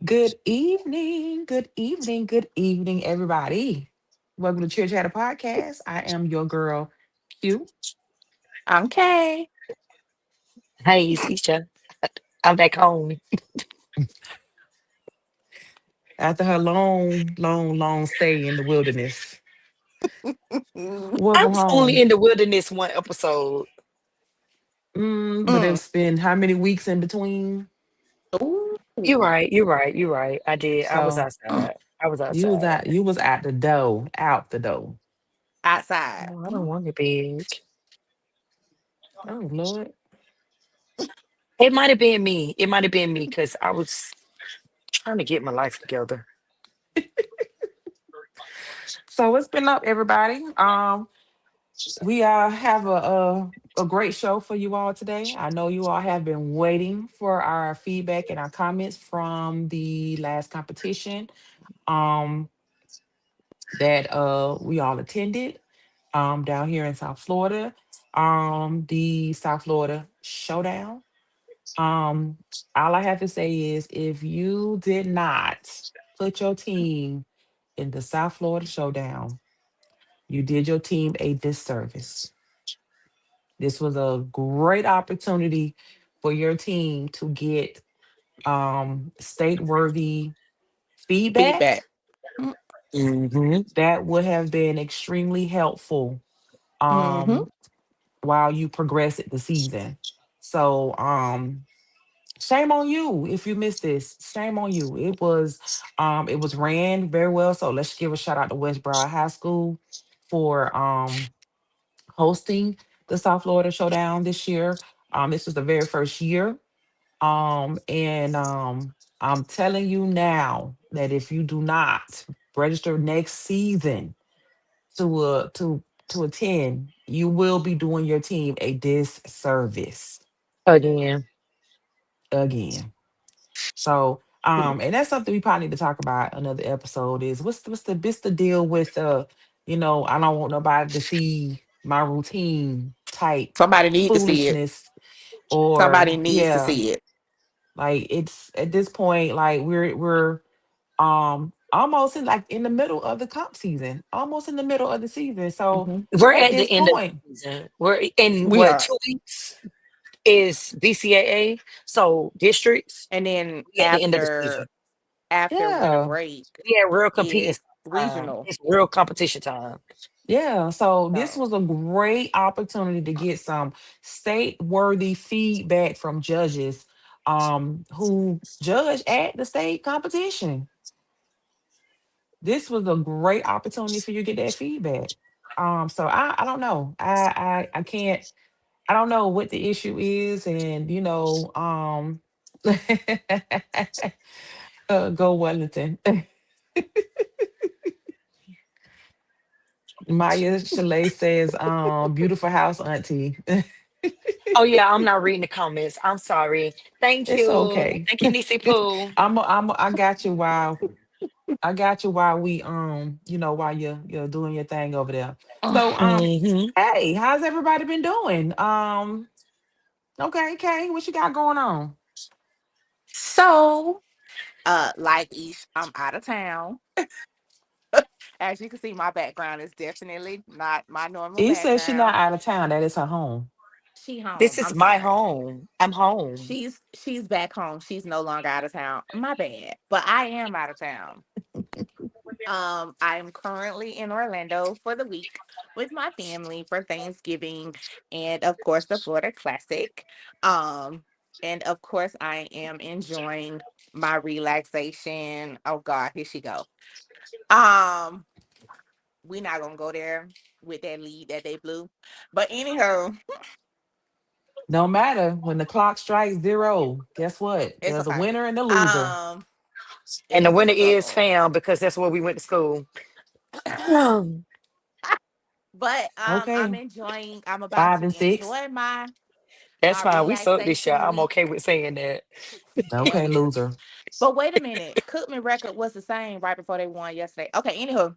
Good evening, good evening, everybody. Welcome to Church Chatter Podcast. I am your girl, Q. Okay. Hey, it's Isha. I'm back home. After her long stay in the wilderness, I welcome was only home. in the wilderness one episode. But Mm. it's been how many weeks in between? You're Ooh. right. You're right. You're right. I did. I was So outside. I was you was outside. out, you was at the door, out the door. Outside. Oh, I don't want it big. Oh Lord. It might have been me. It might have been me because I was trying to get my life together. So what's been up, everybody? We have a great show for you all today. I know you all have been waiting for our feedback and our comments from the last competition um, that we all attended down here in South Florida, the South Florida Showdown. Um, all I have to say is if you did not put your team in the South Florida Showdown, you did your team a disservice. This was a great opportunity for your team to get state worthy feedback Feedback. Mm. Hmm. that would have been extremely helpful Mm-hmm. um, while you progress the season. So shame on you if you missed this. Shame on you. It was ran very well. So let's give a shout out to Westboro High School for hosting the South Florida Showdown this year. This was the very first year. And I'm telling you now that if you do not register next season to attend, you will be doing your team a disservice Again. again. So and that's something we probably need to talk about another episode is what's the deal with I don't want nobody to see my routine type Somebody need to see it. foolishness or Somebody needs to yeah. see it. Like it's at this point, like we're almost in the middle of the comp season, almost in the middle of the season. So Hmm. We're at at this the end of point, the season. We're in We what, are. 2 weeks is BCAA. So districts, And then we at the end of the season. after winter yeah, break Yeah, real competing is time. regional. It's real competition time. yeah. So this So was a great opportunity to get some state worthy feedback from judges who judge at the state competition. This was a great opportunity for you to get that feedback. So I don't know. I can't. I don't know what the issue is, and go Wellington. Maya Chalet says, beautiful house, auntie. Oh yeah, I'm not reading the comments. I'm sorry. Thank It's you. okay. Thank you, Nisi Pooh. I got you while we while you're doing your thing over there. So Hmm. hey, how's everybody been doing? Okay, Kay, what you got going on? so like Ish, I'm out of town. As you can see, my background is definitely not my normal He says she's not background. out of town. That is her home. She home. This is I'm my sorry. home. I'm home. She's back home. She's no longer out of town. My bad. But I am out of town. I am currently in Orlando for the week with my family for Thanksgiving and of course the Florida Classic. Um, and of course I am enjoying my relaxation. Oh God, here she go. Um, we not gonna go there with that lead that they blew. But anyhow, No matter when the clock strikes zero, guess what? it's There's a okay. winner and a loser. Um, And the winner is so found because that's where we went to school. Um, but I'm Okay, enjoying, I'm about five to and six. enjoy that's my fine. We sucked this shot. relaxation I'm week. okay with saying that. Okay, loser. But wait a minute, Cookman record was the same right before they won yesterday. Okay, anywho,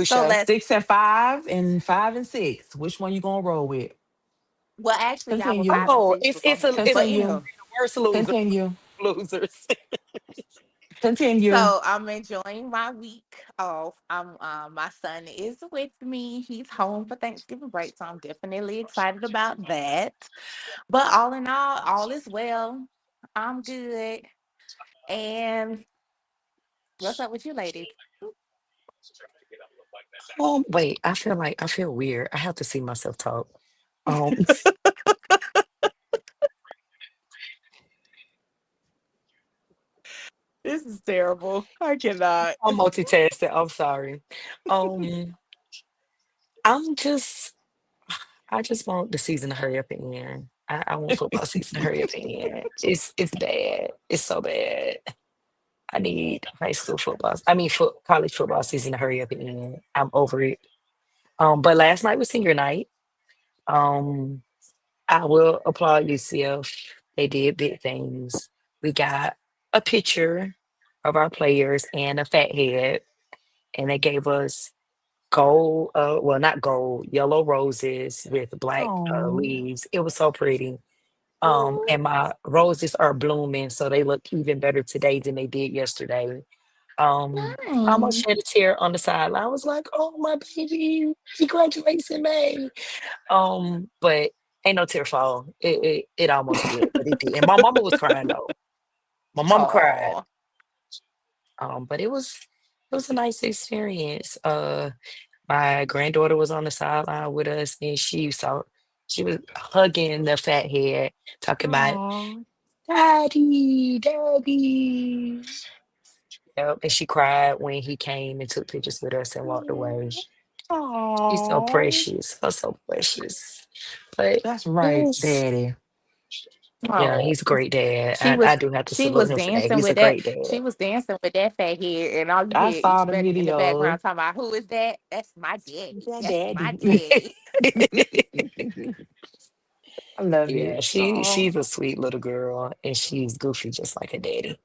so Touche. let's. 6 and 5 and 5 and 6. Which one you gonna roll with? Well, actually, y'all were Continue. 5 and Oh, 6 it's before it's a me. it's But a Continue. anywho, worse loser. Continue. Losers. Continue. So I'm enjoying my week off. My son is with me. He's home for Thanksgiving break, so I'm definitely excited about that. But all in all is well. I'm good. And what's up with you ladies? Wait, I feel weird. I have to see myself talk. Um, This is terrible. I cannot. I'm multitasking. I'm sorry. Um, I'm just I just want the season to hurry up and end. I want football season to hurry up and end. It's bad. It's so bad. I need high school football. I mean, college football season to hurry up and end. I'm over it. But last night was senior night. Um, I will applaud UCF. They did big things. We got a picture of our players and a fat head, and they gave us gold, well, not gold, yellow roses with black Oh. leaves. It was so pretty. And my roses are blooming, so they look even better today than they did yesterday. I almost Nice. shed a tear on the sideline. I was like, "Oh my baby, he graduates in May." But ain't no tear fall. It almost did, but it did. And my mama was crying though. My mama cried. Oh. But it was a nice experience. My granddaughter was on the sideline with us, and she was hugging the fat head, talking about Oh. daddy, daddy. Yep, and she cried when he came and took pictures with us and walked away. She's so Oh. precious, oh, so precious. But That's right, yes, Daddy. yeah, Oh. he's a great dad. She I was do have to she salute was him for that. dancing He's a with that. great dad. She was dancing with that fat head, and all you I hear saw each the back in the video. background talking about who is that? That's my daddy. Yeah, That's my Daddy. daddy. I love Yeah, it. Oh. she's a sweet little girl, and she's goofy just like her daddy.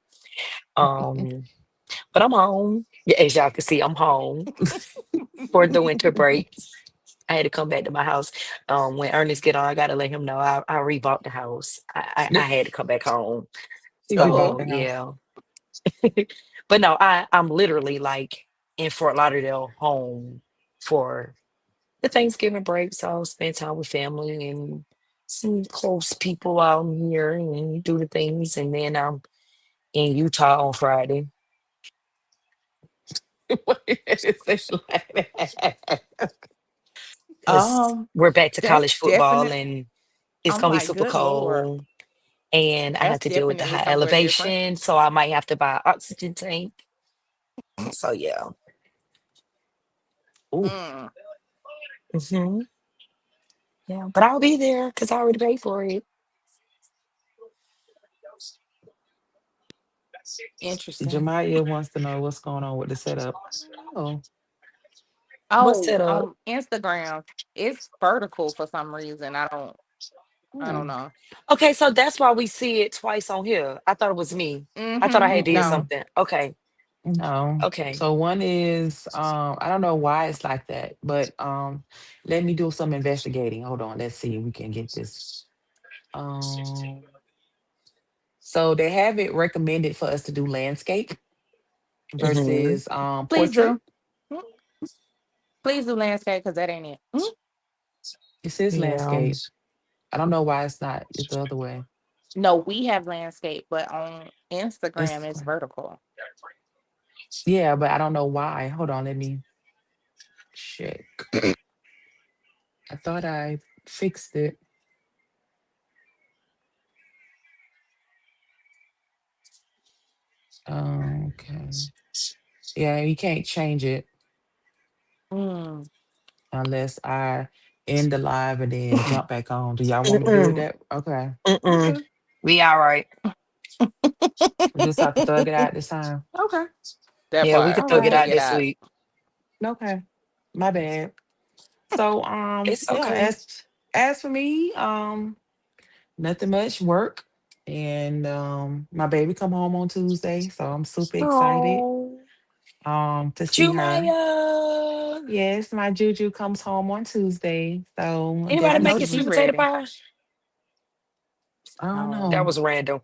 Um, but I'm home. Yeah, as y'all can see, I'm home for the winter break. I had to come back to my house. When Ernest get on, I gotta let him know I rebought the house. I had to come back home. He rebought So Oh. the house. yeah. But no, I'm literally like in Fort Lauderdale home for the Thanksgiving break. So I'll spend time with family and some close people out here and do the things. And then I'm in Utah on Friday It's like that. because we're back to That's college football definite. and it's I'm gonna be like, super good lord. cold. And I That's have to deal with the definitely high somewhere different. elevation, so I might have to buy an oxygen tank. So yeah. Ooh, Mm, Hmm. Yeah, but I'll be there because I already paid for it. interesting. Jemiah wants to know what's going on with the setup. I don't know. What's Oh, that up? on Instagram, it's vertical for some reason. I don't Ooh. know. Okay, so that's why we see it twice on here. I thought it was me. I thought I Mm-hmm. had did No. Mm-mm. something. Okay, No. okay. So one is I don't know why it's like that, but let me do some investigating. Hold on, let's see if we can get this. Um so they have it recommended for us to do landscape Hmm. versus Please portrait. do. Mm, please do landscape because that ain't it. It says Yeah. landscape. I don't know why it's not it's the other way. No, we have landscape, but on Instagram it's Instagram. vertical. Yeah, but I don't know why. Hold on, let me check. I thought I fixed it. Okay. Yeah, you can't change it Mm. unless I end the live and then jump back on. Do y'all want me to do it Mm-mm. that? Okay. Mm-mm. Okay. We all right. We just have to thug it out this time. Okay. That Yeah, we part. could All thug it right. Thug out it this out. week. Okay. My bad. So It's yeah, okay. as for me, nothing much work. And my baby come home on Tuesday, so I'm super excited Oh, to see her. Jumaya. Yes, my Juju comes home on Tuesday, so I Anybody know making definitely she sweet potato ready. pie? I don't That know. was random.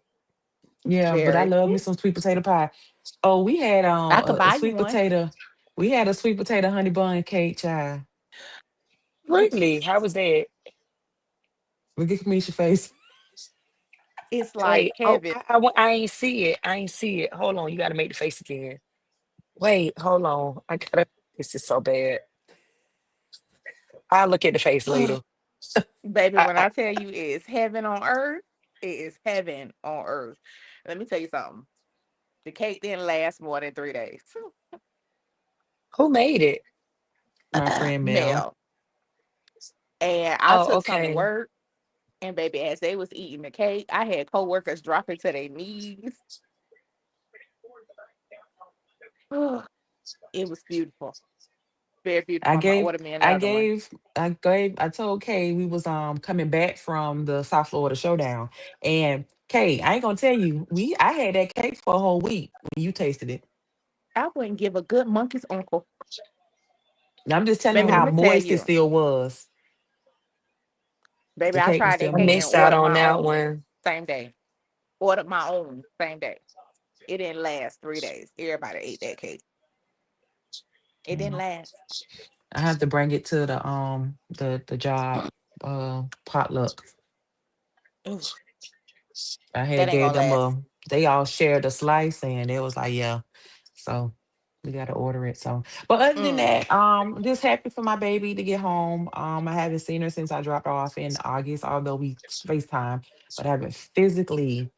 Yeah, but I Very. love me some sweet potato pie. Oh, we had I could a buy you sweet one. potato. We had a sweet potato honey bun cake, child. Really? How was that? Look at Kamisha face. It's like Wait. Oh, heaven. I ain't see it. I ain't see it. Hold on. You got to make the face again. Wait. Hold on. I gotta. This is so bad. I'll look at the face later. Baby, I, when I, I tell you it is heaven on earth, it is heaven on earth. Let me tell you something. The cake didn't last more than 3 days. who made it? My friend Mel. Mel. And I Oh, took some to okay. work. And baby, as they was eating the cake, I had coworkers dropping to their knees. It was beautiful. Very beautiful. I I'm gonna gave order me I another one. gave I told Kay we was coming back from the South Florida Showdown. And Kay, I ain't gonna tell you, I had that cake for a whole week when you tasted it. I wouldn't give a good monkey's uncle. And I'm just telling you Baby, let how me tell moist it you. still was. Baby, The I cake was tried still that I cake and missed moist. out ordered on my that own one. same day. Ordered my own same day. It didn't last 3 days. Everybody ate that cake. It didn't Mm. last. I have to bring it to the job potluck. Ugh, I that had ain't gave gonna them last. they all shared a slice and it was like, yeah. So we gotta order it. So but other than Mm. that, just happy for my baby to get home. I haven't seen her since I dropped her off in August, although we FaceTime, but I haven't physically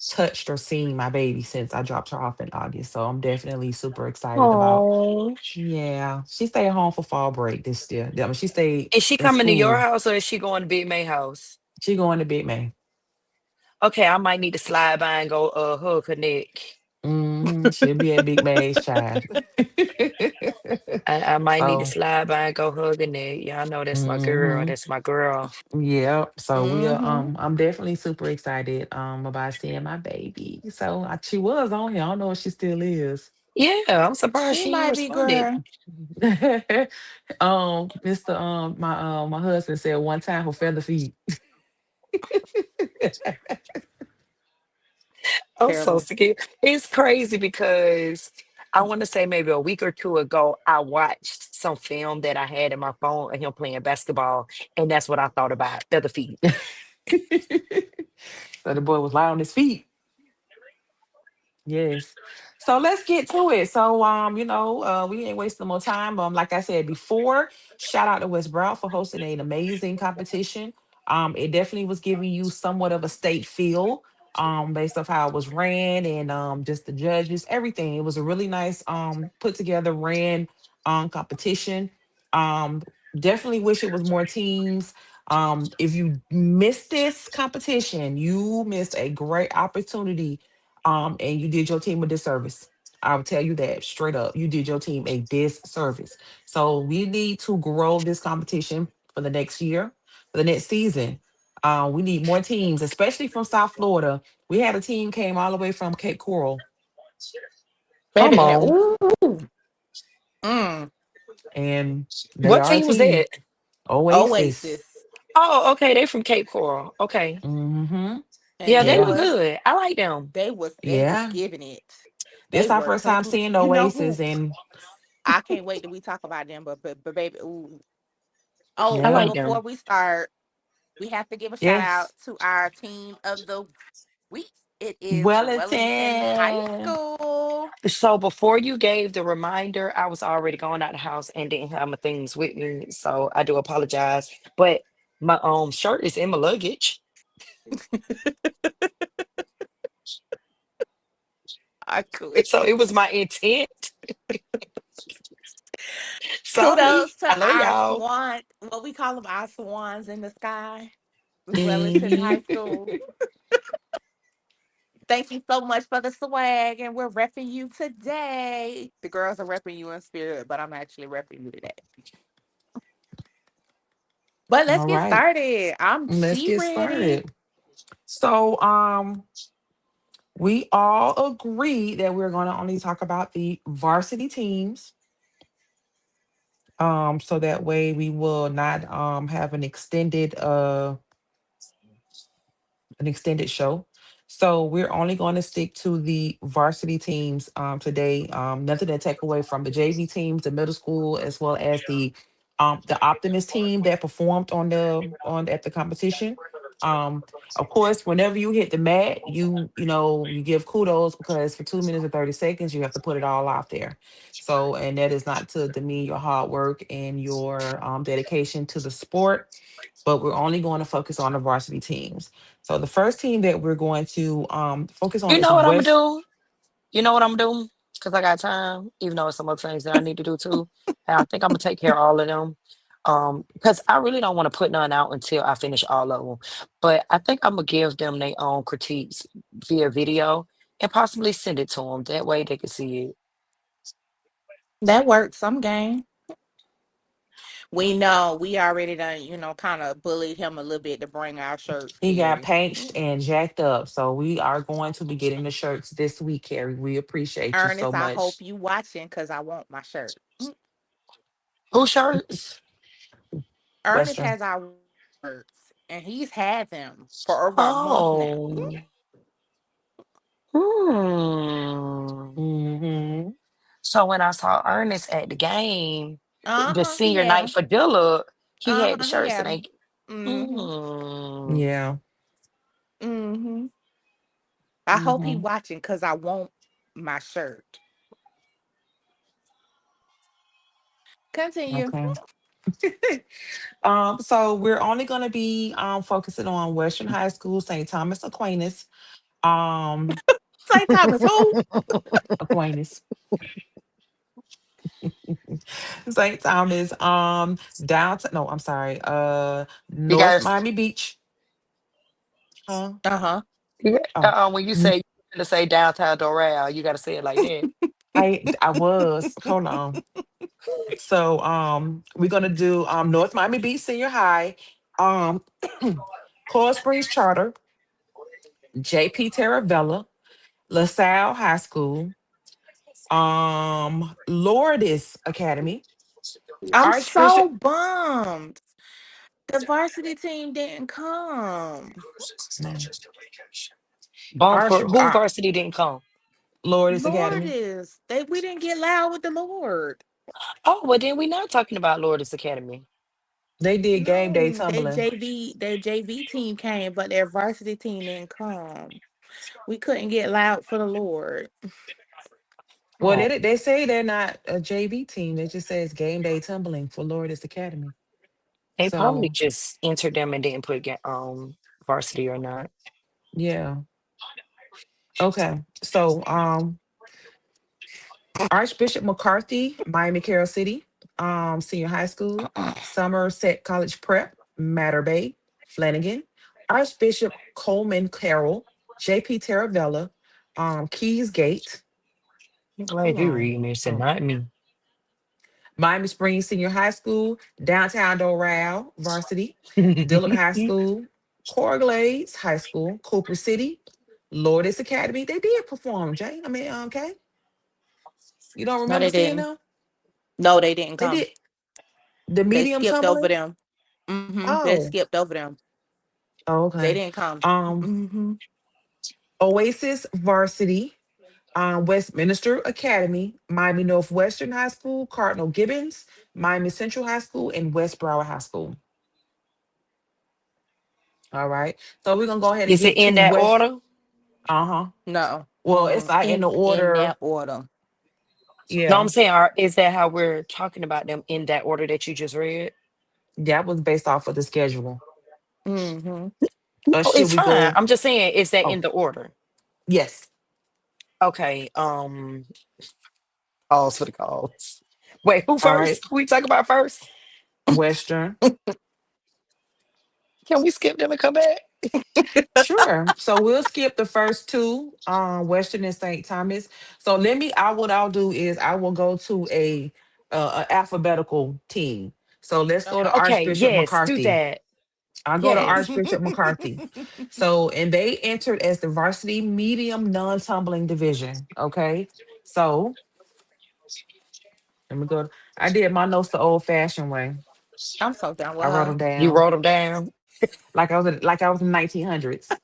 touched or seen my baby since I dropped her off in August. So I'm definitely super excited about. Oh. Yeah. She stayed home for fall break this year. I mean, she stayed Is she in coming to your school. house or is she going to Big May house? She going to Big May. Okay, I might need to slide by and go hug her neck. She'll be at Big May's child. I might need to So, slide by and go hug her neck. Y'all know that's my girl. hmm That's my girl. yeah. So we are. Mm-hmm. I'm definitely super excited. About seeing my baby. So she was on here. I don't know if she still is. Yeah, I'm surprised She she ain't might be, responded. girl. Mr. My husband said one time for feather feet. I'm so Terrible. scared. It's crazy because I want to say maybe a week or two ago, I watched some film that I had in my phone of him playing basketball, and that's what I thought about feather feet. So the boy was light on his feet. Yes. So let's get to it. So we ain't wasting more time. Like I said before, shout out to West Brown for hosting an amazing competition. It definitely was giving you somewhat of a state feel, based off how it was ran and just the judges, everything. It was a really nice put together ran competition. Um Definitely wish it was more teams. If you missed this competition, you missed a great opportunity, and you did your team a disservice. I'll tell you that straight up. You did your team a disservice. So we need to grow this competition for the next year, for the next season. We need more teams, especially from South Florida. We had a team came all the way from Cape Coral, Come Baby, and on. ooh, mm, and they What are a team was team. that? Oasis. Oasis. Oh, okay. They from Cape Coral. Okay. Mm-hmm. And Yeah, they they were Yeah. was good. I like them. they was Yeah. giving it. They This our were first time cutting. seeing You know Oasis, who? and I can't wait till we talk about them, but baby, ooh. I Oh, but yeah. like before them. we start, we have to give a shout out Yes. to our team of the week. It is Wellington High Wellington. School. So before you gave the reminder, I was already going out the house and didn't have my things with me. So I do apologize. But my shirt is in my luggage. I quit. So it was my intent. Sorry. Kudos to I love our y'all. swan, what we call them, our swans in the sky, Wellington Hmm. High School. Thank you so much for the swag, and we're repping you today. The girls are repping you in spirit, but I'm actually repping you today. But let's All get right. started. Let's She get ready. started. So, we all agree that we're going to only talk about the varsity teams. So that way we will not have an extended show. So we're only going to stick to the varsity teams today. Nothing to take away from the JV teams, the middle school, as well as the Optimist team that performed on at the competition. Um, of course, whenever you hit the mat, you give kudos because for 2 minutes and 30 seconds, you have to put it all out there. So, and that is not to demean your hard work and your dedication to the sport, but we're only going to focus on the varsity teams. So the first team that we're going to focus on You is know what I'm gonna West. do? You know what I'm doing? Because I got time, even though it's some other things that I need to do too. And I think I'm gonna take care of all of them. Because I really don't want to put none out until I finish all of them. But I think I'm gonna give them their own critiques via video and possibly send it to them. That way they can see it. That works. Some game. We know we already done, kind of bullied him a little bit to bring our shirts, He got Carrie. panched and jacked up. So we are going to be getting the shirts this week, Carrie. We appreciate you so Ernest, I much. hope you watching because I want my shirt. Who shirts? Ernest Western. has our shirts, and he's had them for over a month now. Oh. Hmm. Hmm. So when I saw Ernest at the game, the He senior had night them. for Dilla, he had the He shirts had and them. they. Mm-hmm. Mm. Yeah. Mm-hmm. I hope he Hmm. watching because I want my shirt. Continue. Okay. So we're only going to be focusing on Western High School, St. Thomas Aquinas. Um, St. Thomas, who? Aquinas. St. Thomas, downtown. No, I'm sorry. You North guys, Miami Beach. Huh? Uh-huh. yeah, Oh, when you n- say to say downtown Doral, you got to say it like that. I was. Hold on. So, we're gonna do North Miami Beach Senior High, um, Coral Springs Charter, JP Terravella, LaSalle High School, Lourdes Academy, I'm Archbishop. so bummed. The varsity team didn't come. Man, Bumper, Arch, who varsity didn't come? Lourdes Lord Academy. is they we didn't get loud with the Lord. Oh, well then we not talking about Lourdes Academy. They did game day No, tumbling. their JV team came, but their varsity team didn't come. We couldn't get loud for the Lord. Well, Oh, they say they're not a JV team. They just say it's game day tumbling for Lourdes Academy. they probably So just entered them and didn't put varsity or not. yeah. Okay. So Archbishop McCarthy, Miami Carroll City, Senior High School, Somerset College Prep, Matter Bay, Flanagan, Archbishop Coleman Carroll, JP Terravella, Keys Gate. I'm Hold glad you on. reading this and Oh, not me. Miami Springs Senior High School, Downtown Doral Varsity, Dillon High School, Corglades High School, Cooper City, Lourdes Academy. They did perform, Jay. I mean, okay. You don't No, remember they seeing didn't. them? No, they didn't They come. did the They medium skipped over tumbling. them. They Oh, skipped over them. oh, They okay. didn't come. Um, Mm-hmm. Oasis Varsity, Westminster Academy, Miami Northwestern High School, Cardinal Gibbons, Miami Central High School, and West Broward High School. All right. So we're gonna go ahead and Is it get to in that West. order? Uh-huh. No. Well, it's not in the In that order. order. No, Yeah, I'm saying, is that how we're talking about them in that order that you just read? that was based off of the schedule. Mm-hmm. Or Oh, should it's we fine. go? I'm just saying, is that Oh, in the order? yes. Okay. Pause for the calls. Wait, who All right. first? Who we talk about first? Western. Can we skip them and come back? Sure. So we'll skip the first two, Western and St. Thomas. So what I'll do is I will go to a alphabetical team. So let's go to Okay. Okay, Archbishop yes, do McCarthy. that. I'll go to Yes. Archbishop McCarthy. So and they entered as the varsity medium non-tumbling division. Okay. So let me go. I did my notes the old-fashioned way. I'm so done with I wrote them her. You down wrote them down. like I was in 1900s.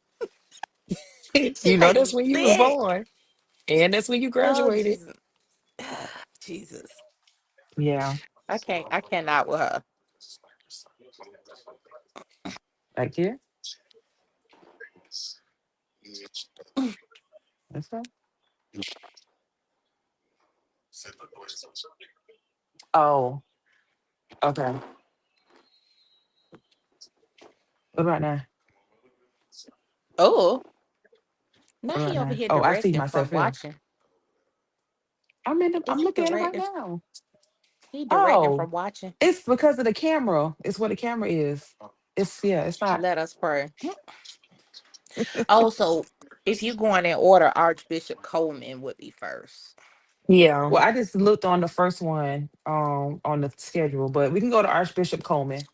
She You know make me that's when you was sick. born, and that's when you Oh graduated. Jesus. Jesus. Yeah. I cannot with her. Like here. That's right. Oh, okay. What about now? Oh, now What about he over now? here Oh, I see directing myself from here. watching. I'm Is he looking at it right directing? now. He directing Oh, from watching. it's because of the camera. It's what the camera is. It's yeah, it's not. Let us pray. Also, if you going in order, Archbishop Coleman would be first. Yeah, Well, I just looked on the first one on the schedule, but we can go to Archbishop Coleman.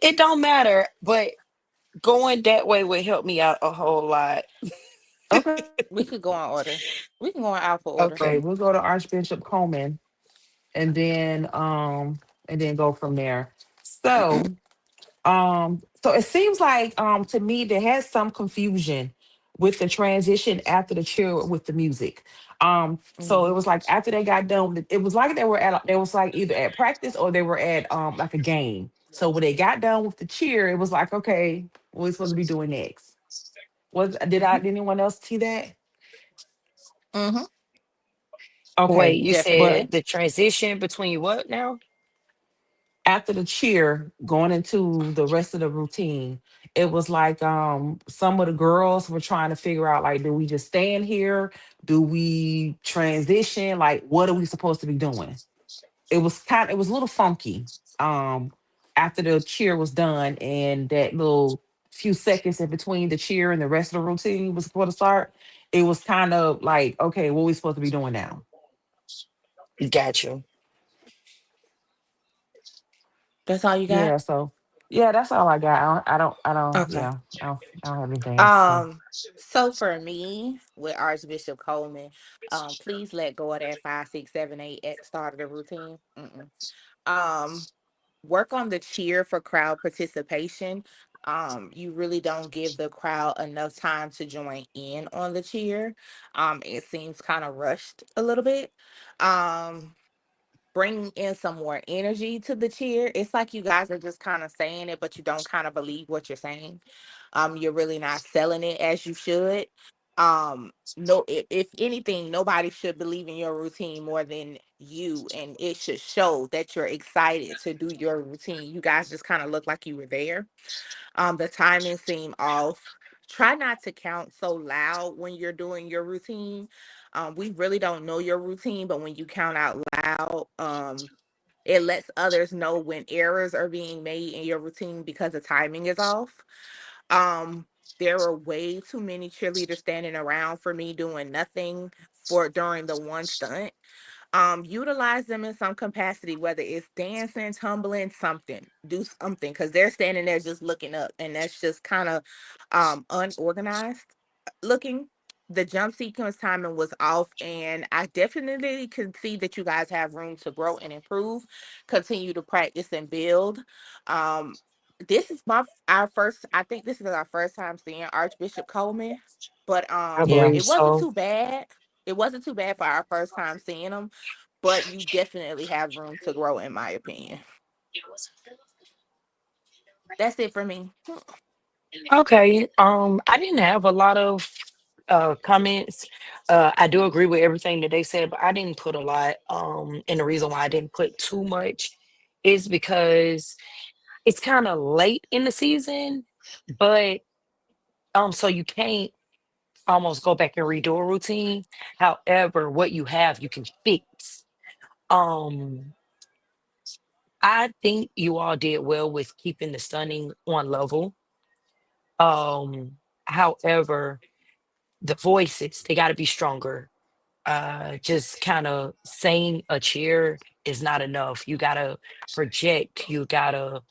it don't matter, but going that way would help me out a whole lot. Okay. We could go in order. We can go in alpha order. Okay, Okay, we'll go to Archbishop Coleman and then go from there. So so it seems like to me there has some confusion with the transition after the cheer with the music. So it Hmm. was like after they got done with it was like they was like either at practice or they were at like a game. So when they got done with the cheer, it was like, okay, what are we supposed to be doing next? Was did anyone else see that? Hmm. Okay. wait, you But Definitely. said the transition between what now? after the cheer going into the rest of the routine, it was like some of the girls were trying to figure out like, do we just stand here, do we transition, like what are we supposed to be doing? It was a little funky after the cheer was done and that little few seconds in between the cheer and the rest of the routine was supposed to start. It was kind of like, okay, what are we supposed to be doing now? Got you. That's all you got? Yeah, so yeah, that's all I got. Okay. Yeah, I don't have anything else to say. Um, so for me, with Archbishop Coleman, please let go of that 5, 6, 7, 8 at the start of the routine. Mm-mm. Um, work on the cheer for crowd participation. You really don't give the crowd enough time to join in on the cheer. It seems kind of rushed a little bit. Um, bring in some more energy to the cheer. It's like you guys are just kind of saying it, but you don't kind of believe what you're saying. You're really not selling it as you should. No, if anything, nobody should believe in your routine more than you, and it should show that you're excited to do your routine. You guys just kind of look like you were there. The timing seemed off. Try not to count so loud when you're doing your routine. We really don't know your routine, but when you count out loud, it lets others know when errors are being made in your routine because the timing is off. Um, there were way too many cheerleaders standing around for me doing nothing for during the one stunt. Utilize them in some capacity, whether it's dancing, tumbling, something. Do something because they're standing there just looking up, and that's just kind of unorganized looking. The jump sequence timing was off, and I definitely can see that you guys have room to grow and improve. Continue to practice and build. Um, this is our first. I think this is our first time seeing Archbishop Coleman, but I Yeah. believe it wasn't so. too bad. It wasn't too bad for our first time seeing him, but you definitely have room to grow, in my opinion. That's it for me. Okay. I didn't have a lot of comments. I do agree with everything that they said, but I didn't put a lot. And the reason why I didn't put too much is because it's kind of late in the season, but so you can't almost go back and redo a routine. However, what you have, you can fix. Um, I think you all did well with keeping the stunning on level. Um, However, the voices, they got to be stronger. Just kind of saying a cheer is not enough. You got to project, you got to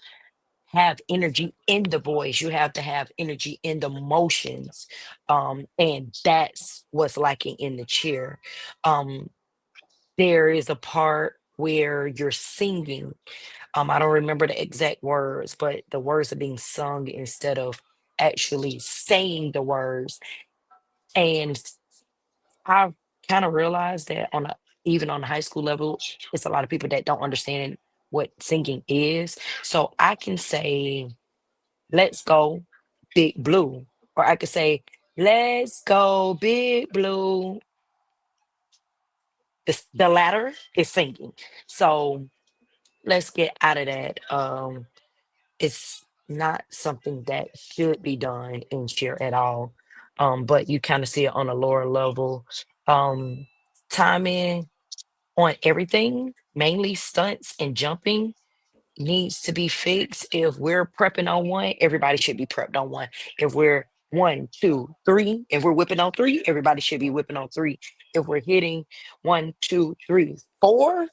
have energy in the voice, you have to have energy in the motions. And that's what's lacking in the cheer. Um, there is a part where you're singing. I don't remember the exact words, but the words are being sung instead of actually saying the words. And I've kind of realized that even on the high school level, it's a lot of people that don't understand what singing is. So I can say, "Let's go, Big Blue," or I could say, "Let's go, Big Blue." The latter is singing. So let's get out of that. It's not something that should be done in cheer at all. But you kind of see it on a lower level. Um, Timing on everything, mainly stunts and jumping, needs to be fixed. If we're prepping on one, everybody should be prepped on one. If we're one, two, three, if we're whipping on three, everybody should be whipping on three. If we're hitting one, two, three, four,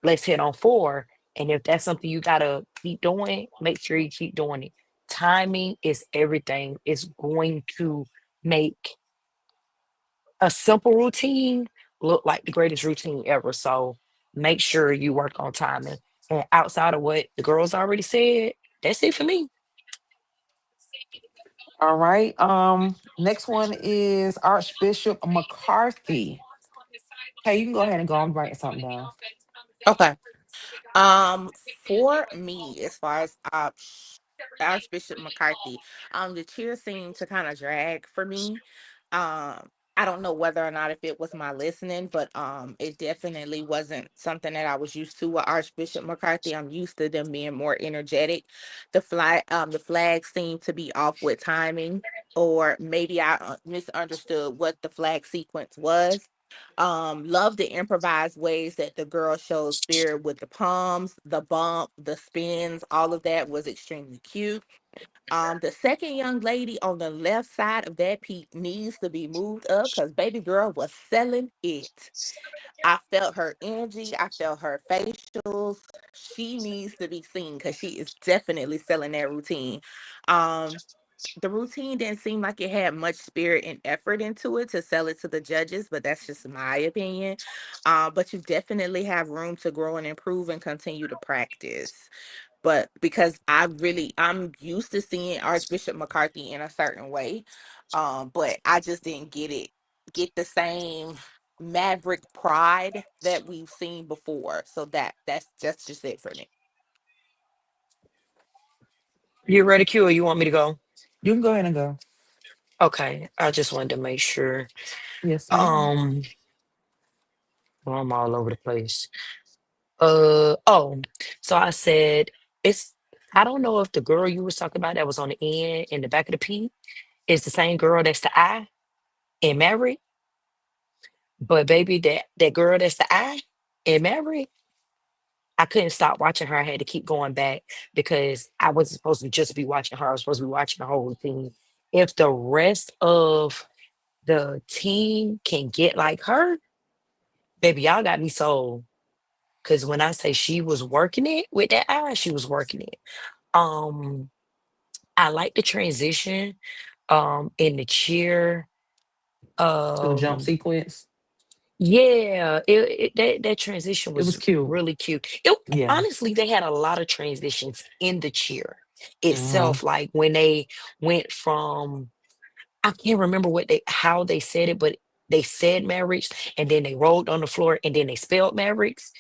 let's hit on four. And if that's something you gotta keep doing, make sure you keep doing it. Timing is everything. It's going to make a simple routine look like the greatest routine ever. So make sure you work on timing. And outside of what the girls already said, that's it for me. All right. Next one is Archbishop McCarthy. Hey, you can go ahead and go. I'm writing something down. Okay. For me, as far as Archbishop McCarthy, the cheer seemed to kind of drag for me. I don't know whether or not if it was my listening, but it definitely wasn't something that I was used to with Archbishop McCarthy. I'm used to them being more energetic. The flag seemed to be off with timing, or maybe I misunderstood what the flag sequence was. Love the improvised ways that the girl showed spirit with the palms, the bump, the spins, all of that was extremely cute. The second young lady on the left side of that peak needs to be moved up because baby girl was selling it. I felt her energy, I felt her facials. She needs to be seen because she is definitely selling that routine. Um, the routine didn't seem like it had much spirit and effort into it to sell it to the judges, but that's just my opinion. But you definitely have room to grow and improve and continue to practice. But because I'm used to seeing Archbishop McCarthy in a certain way, but I just didn't get the same maverick pride that we've seen before. So that's just it for me. You ready, Q, or you want me to go? You can go ahead and go. Okay, I just wanted to make sure. Yes, ma'am. Um, well, I'm all over the place. Oh, so I said it's. I don't know if the girl you was talking about that was on the end in the back of the P is the same girl that's the I in Maverick, but baby, that girl that's the I in Maverick, I couldn't stop watching her. I had to keep going back because I wasn't supposed to just be watching her. I was supposed to be watching the whole thing. If the rest of the team can get like her, baby, y'all got me sold. Cause when I say she was working it with that eye, she was working it. Um, I like the transition in the cheer. To the jump Um, sequence. yeah, that transition It was was cute. really cute. It Yeah. honestly, they had a lot of transitions in the cheer Hmm. itself. Like when they went from, I can't remember how they said it, but they said marriage and then they rolled on the floor and then they spelled Mavericks.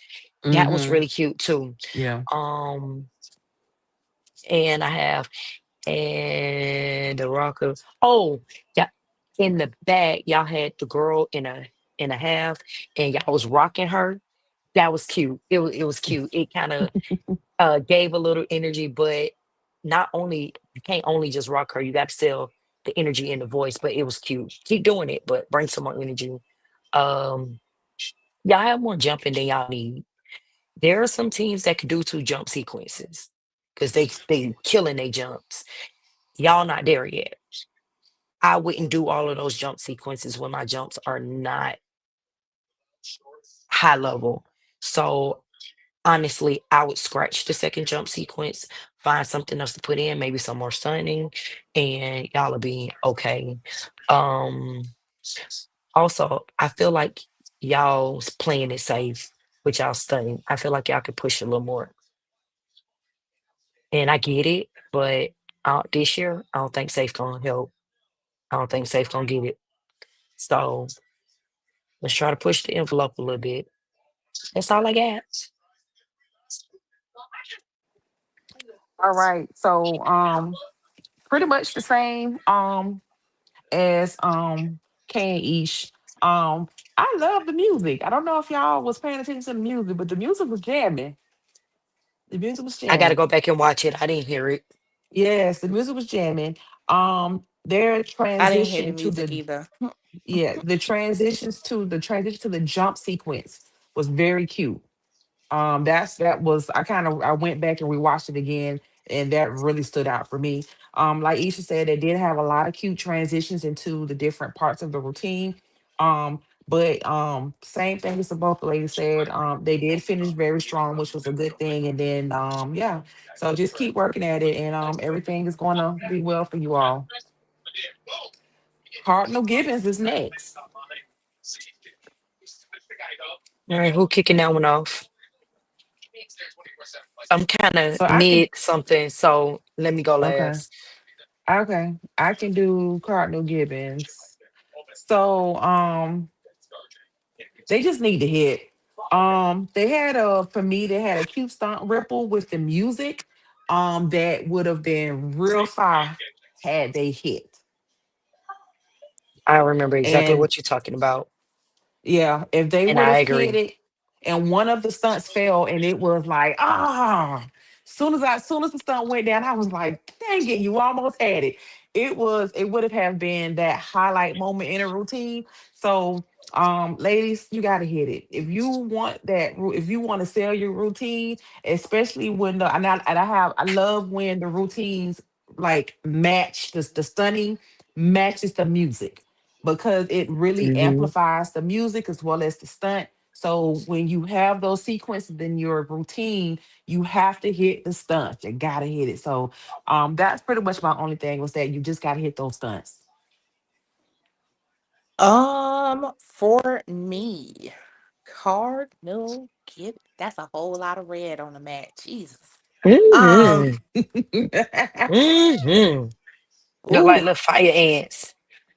That was Hmm. really cute too. Yeah. Um, and I have and the rocker. Oh, yeah. In the back, y'all had the girl in a half, and y'all was rocking her. That was cute. It was cute. It kind of gave a little energy, but not only you can't only just rock her. You got to sell the energy in the voice, but it was cute. Keep doing it, but bring some more energy. Um, y'all have more jumping than y'all need. There are some teams that could do two jump sequences because they killing their jumps. Y'all not there yet. I wouldn't do all of those jump sequences when my jumps are not high level. So honestly, I would scratch the second jump sequence, find something else to put in, maybe some more stunning, and y'all will be okay. Um, Also, I feel like y'all's playing it safe with y'all stunning. I feel like y'all could push a little more. And I get it, but this year, I don't think safe gonna help. I don't think safe gonna get it. So let's try to push the envelope a little bit. That's all I got. All right. So pretty much the same as K and Ish. Um I love the music. I don't know if y'all was paying attention to the music, but the music was jamming. The music was I gotta jamming. go back and watch it. I didn't hear it. Yes, the music was jamming. Their I didn't hear the transition to music the either. yeah, the transition to the jump sequence was very cute. That was I went back and rewatched it again, and that really stood out for me. Like Isha said, they did have a lot of cute transitions into the different parts of the routine. But same thing as the both ladies said. They did finish very strong, which was a good thing. And then yeah, so just keep working at it, and everything is going to be well for you all. Cardinal Gibbons is next. All right, who kicking that one off? I'm kind of So I can mid something, so let me go okay. last. I can do Cardinal Gibbons. So they just need to hit. They had a for me, they had a cute stunt ripple with the music. That would have been real fire had they hit. I remember exactly And what you're talking about, yeah, if they and would I have hit agree. it and one of the stunts fell and it was like, soon as the stunt went down, I was like, dang it, you almost had it. It would have been that highlight moment in a routine. So ladies, you gotta hit it. If you want if you want to sell your routine, especially when I love when the routines like match the stunning matches the music because it really Hmm. amplifies the music as well as the stunt. So when you have those sequences in your routine, you have to hit the stunts. You gotta hit it. So that's pretty much my only thing was that you just gotta hit those stunts. For me, Cardinal Gibbon. That's a whole lot of red on the mat. Jesus. Um, Hmm. Hmm. Look like ooh, little fire ants.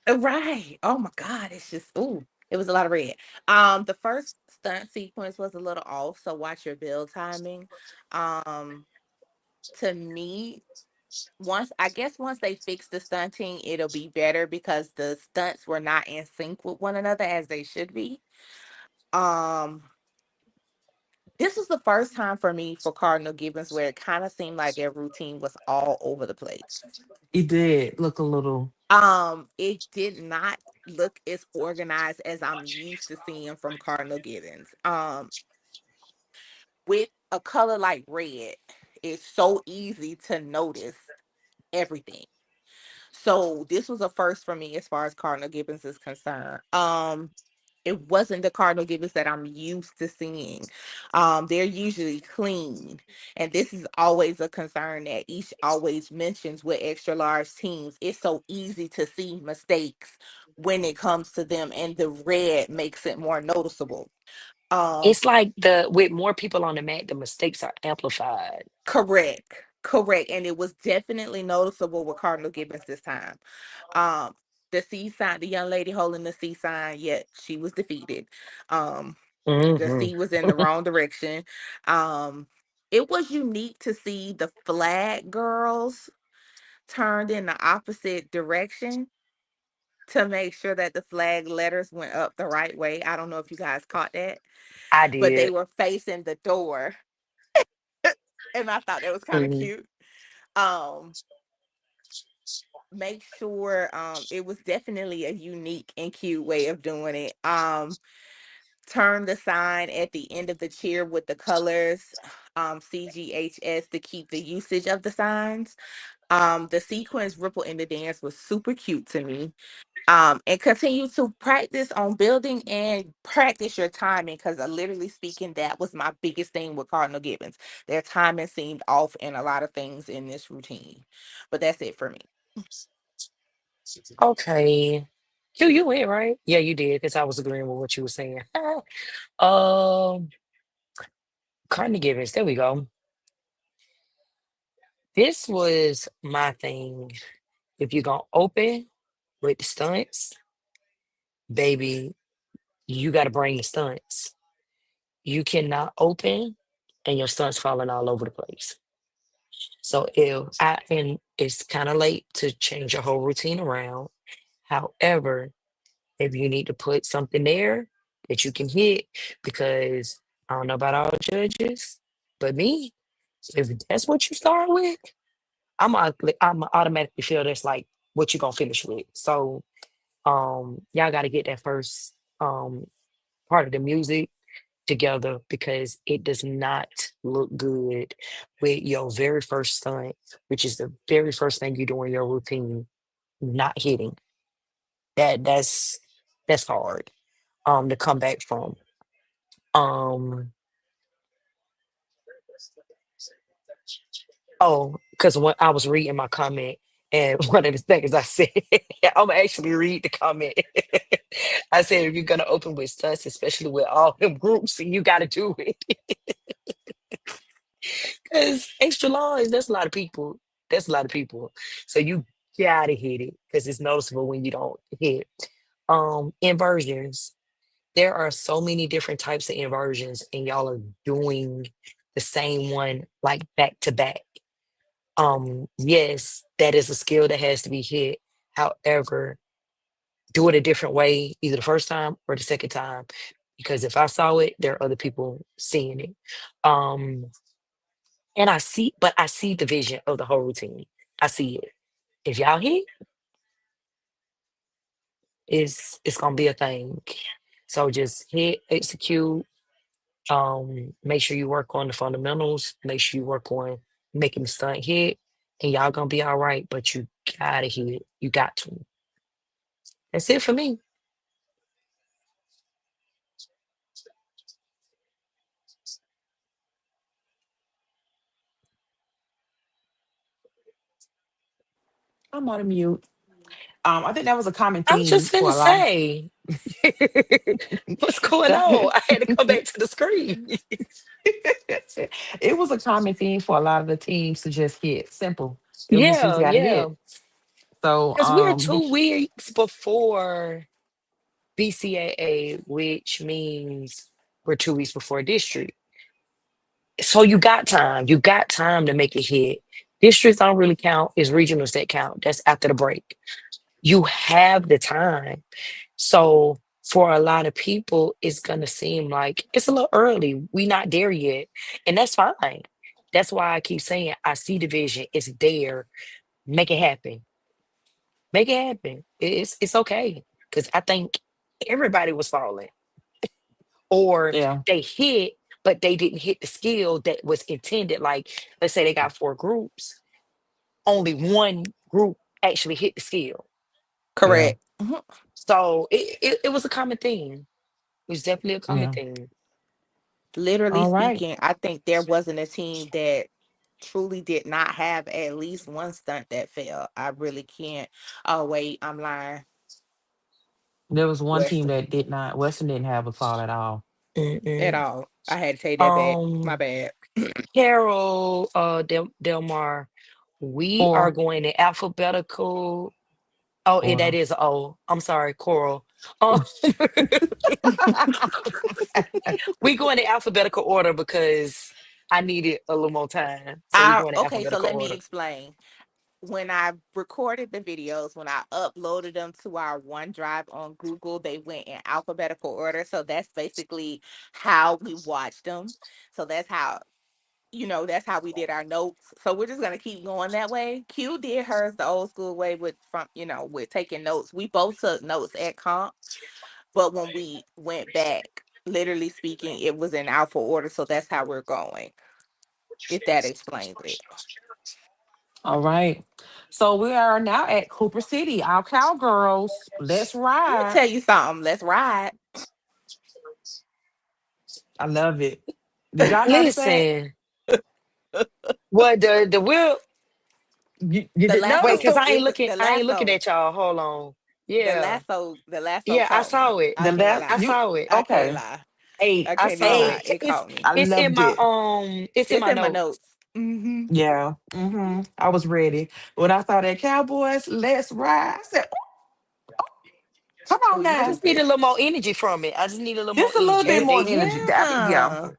right. Oh my God, it's just ooh, it was a lot of red. The first stunt sequence was a little off, so watch your build timing. Um, to me, once they fix the stunting, it'll be better because the stunts were not in sync with one another as they should be. Um, this was the first time for me for Cardinal Gibbons where it kind of seemed like their routine was all over the place. It did look a little. It did not look as organized as I'm used to seeing from Cardinal Gibbons. With a color like red, it's so easy to notice everything. So this was a first for me as far as Cardinal Gibbons is concerned. It wasn't the Cardinal Gibbons that I'm used to seeing. They're usually clean, and this is always a concern that each always mentions with extra large teams. It's so easy to see mistakes when it comes to them, and the red makes it more noticeable. Um, It's like the with more people on the mat, the mistakes are amplified. Correct, correct, and it was definitely noticeable with Cardinal Gibbons this time. Um, the C sign, the young lady holding the C sign, yet she was defeated. Um, the Hmm. C was in the wrong direction. Um, it was unique to see the flag girls turned in the opposite direction to make sure that the flag letters went up the right way. I don't know if you guys caught that, I but they did. were facing the door, and I thought that was kind of Hmm. cute. Um, make sure it was definitely a unique and cute way of doing it. Turn the sign at the end of the cheer with the colors CGHS to keep the usage of the signs. The sequence ripple in the dance was super cute to me. And continue to practice on building and practice your timing because literally speaking, that was my biggest thing with Cardinal Gibbons. Their timing seemed off in a lot of things in this routine. But that's it for me. Okay. You went right. Yeah, you did because I was agreeing with what you were saying. Um, Carnegie Givens. There we go. This was my thing. If you're gonna open with the stunts, baby, you got to bring the stunts. You cannot open and your stunts falling all over the place. So if I and it's kind of late to change your whole routine around. However, if you need to put something there that you can hit, because I don't know about all judges, but me, if that's what you start with, I'm automatically feel that's like what you gonna finish with. So y'all gotta get that first part of the music together because it does not look good with your very first stunt, which is the very first thing you do in your routine, not hitting. That's hard to come back from. Um because when I was reading my comment and one of the things I said, I'm actually read the comment. I said if you're gonna open with stunts, especially with all them groups, you gotta do it. Because extra large, that's a lot of people. That's a lot of people. So you gotta hit it because it's noticeable when you don't hit. Inversions. There are so many different types of inversions, and y'all are doing the same one like back to back. Yes, that is a skill that has to be hit. However, do it a different way, either the first time or the second time. Because if I saw it, there are other people seeing it. Um, and I see the vision of the whole routine. I see it. If y'all hit, it's gonna be a thing. So just hit, execute, make sure you work on the fundamentals, make sure you work on making the stunt hit, and y'all gonna be all right, but you gotta hit. You got to. That's it for me. I'm on mute. I think that was a common I was theme just for finna a lot of say, what's going on? that- I had to come back to the screen. it was a common theme for a lot of the teams to just hit simple. It was just Yeah, got to yeah. hit. So Because we're 2 weeks before BCAA, which means we're 2 weeks before district. So you got time. You got time to make it hit. Districts don't really count. It's regionals that count. That's after the break. You have the time. So for a lot of people, it's gonna seem like it's a little early. We not there yet. And that's fine. That's why I keep saying I see the vision. It's there. Make it happen. Make it happen. It's okay. Cause I think everybody was falling. Or yeah, they hit, but they didn't hit the skill that was intended. Like, let's say they got 4 groups, only one group actually hit the skill. yeah, Correct. Mhm. So it was a common thing. It was definitely a common yeah. thing. Literally All right. speaking, I think there wasn't a team that truly did not have at least one stunt that failed. I really can't. Oh wait, I'm lying. There was one team Western that did not. Western didn't have a fall at all. at Mm-mm. all. I had to take that back. My Um, bad. Carol, Delmar, we are Or going in alphabetical. Oh, that order. is O. I'm sorry, Coral. Um, we going in alphabetical order because I needed a little more time. So we I going in okay, so alphabetical let me order. explain. When I recorded the videos, when I uploaded them to our OneDrive on Google, they went in alphabetical order. So that's basically how we watched them. So that's how, that's how we did our notes. So we're just gonna keep going that way. Q did hers the old school way with taking notes. We both took notes at comp, but when we went back, literally speaking, it was in alpha order. So that's how we're going. If that explains it. All right. So we are now at Cooper City. Our cowgirls. Let's Let me ride. tell you something. Let's ride. I love it. Did y'all notice that? Listen, what the wheel? You The didn't Wait, notice? because lasso, it was the I ain't looking lasso. at y'all. Hold on. The Yeah, lasso, the lasso yeah, I caught me. saw it. I The can't left I lie. you saw it. I can't okay. lie. Eight. I I cannot saw lie. it. It caught me. I It's in loved my it. it's in It's my in my notes. notes. Hmm. Yeah. I was ready. When I saw that Cowboys, let's ride. I said, Come on I now. just need a little more energy from it. I just need a little more Just a little energy. bit But more they, energy. Yeah, Yeah.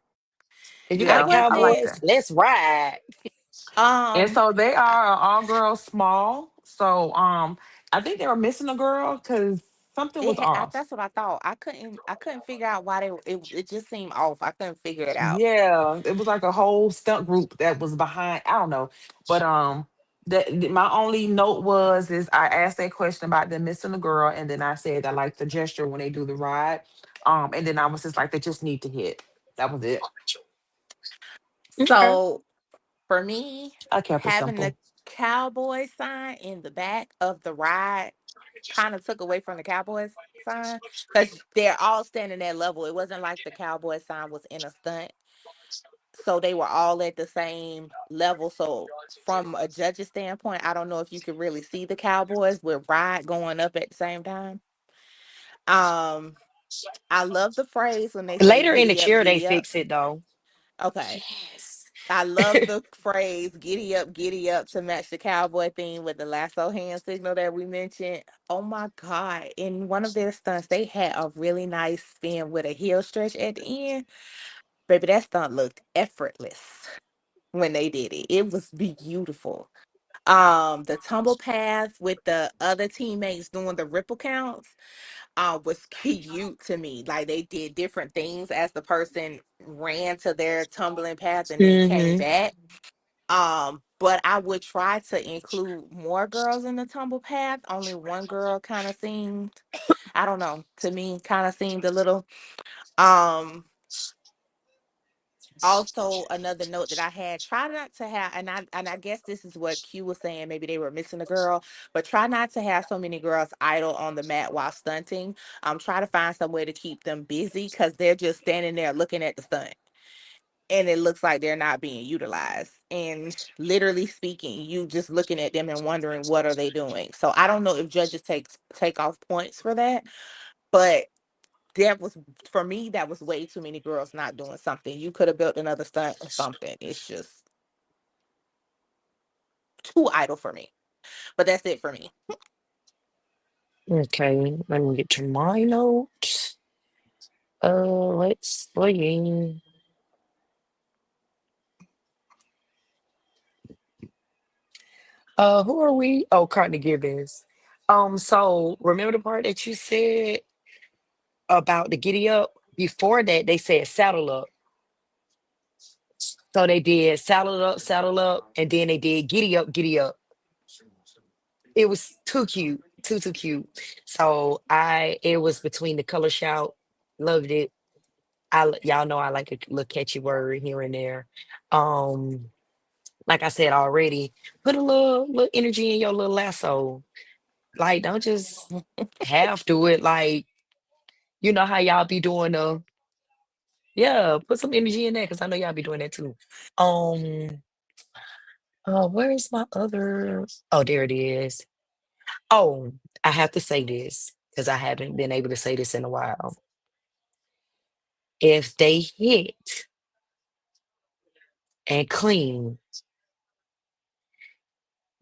if you That like yeah, was I like it. cowboys, that. let's ride. And Um, so they are all girls small. So I think they were missing a girl because something was off. that's what I thought. I couldn't figure out why it just seemed off. I couldn't figure it out. Yeah, it was like a whole stunt group that was behind. I don't know, but my only note was is I asked that question about them missing a girl, and then I said I like the gesture when they do the ride, and then I was just like they just need to hit. That was it. Okay. So for me, I kept it having the simple. cowboy sign in the back of the ride kind of took away from the Cowboys sign because they're all standing at level. It wasn't like the Cowboy sign was in a stunt. So they were all at the same level. So from a judge's standpoint, I don't know if you could really see the Cowboys with Ride going up at the same time. Um, I love the phrase when they say Later in the giddy up, chair, they giddy up. fix it though. Okay. Yes. I love the phrase giddy up to match the cowboy theme with the lasso hand signal that we mentioned. Oh my God. In one of their stunts, they had a really nice spin with a heel stretch at the end. Baby, that stunt looked effortless when they did it. It was beautiful. The tumble path with the other teammates doing the ripple counts was cute to me. Like they did different things as the person ran to their tumbling path and then came Mm-hmm. back. But I would try to include more girls in the tumble path. Only one girl kind of seemed, I don't know, to me kind of seemed a little. Um, Also another note that I had, try not to have, and I guess this is what Q was saying, maybe they were missing a girl, but try not to have so many girls idle on the mat while stunting. Try to find some way to keep them busy because they're just standing there looking at the stunt. And it looks like they're not being utilized. And literally speaking, you just looking at them and wondering what are they doing. So I don't know if judges take off points for that, but that was for me. That was way too many girls not doing something. You could have built another stunt or something. It's just too idle for me. But that's it for me. Okay, let me get to my notes. Let's see. Who are we? Oh, Courtney Gibbons. So remember the part that you said about the giddy up? Before that, they said saddle up. So they did saddle up, and then they did giddy up, giddy up. It was too cute, too cute. So it was between the color shout, loved it. Y'all know I like a little catchy word here and there. Um, like I said already, put a little energy in your little lasso. Like, don't just half do it. Like, you know how y'all be doing yeah, put some energy in there because I know y'all be doing that too. Um, where is my other? Oh, there it is. Oh, I have to say this because I haven't been able to say this in a while. If they hit and clean,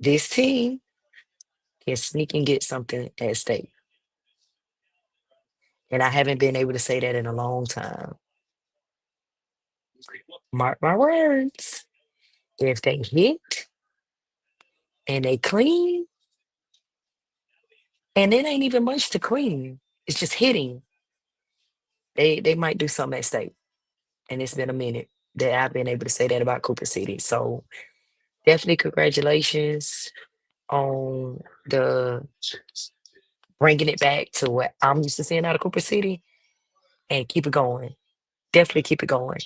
this team can sneak and get something at stake. And I haven't been able to say that in a long time. Mark my words. If they hit and they clean, and it ain't even much to clean, it's just hitting. They might do something at stake. And it's been a minute that I've been able to say that about Cooper City. So definitely congratulations on the bringing it back to what I'm used to seeing out of Cooper City and keep it going. Definitely keep it going.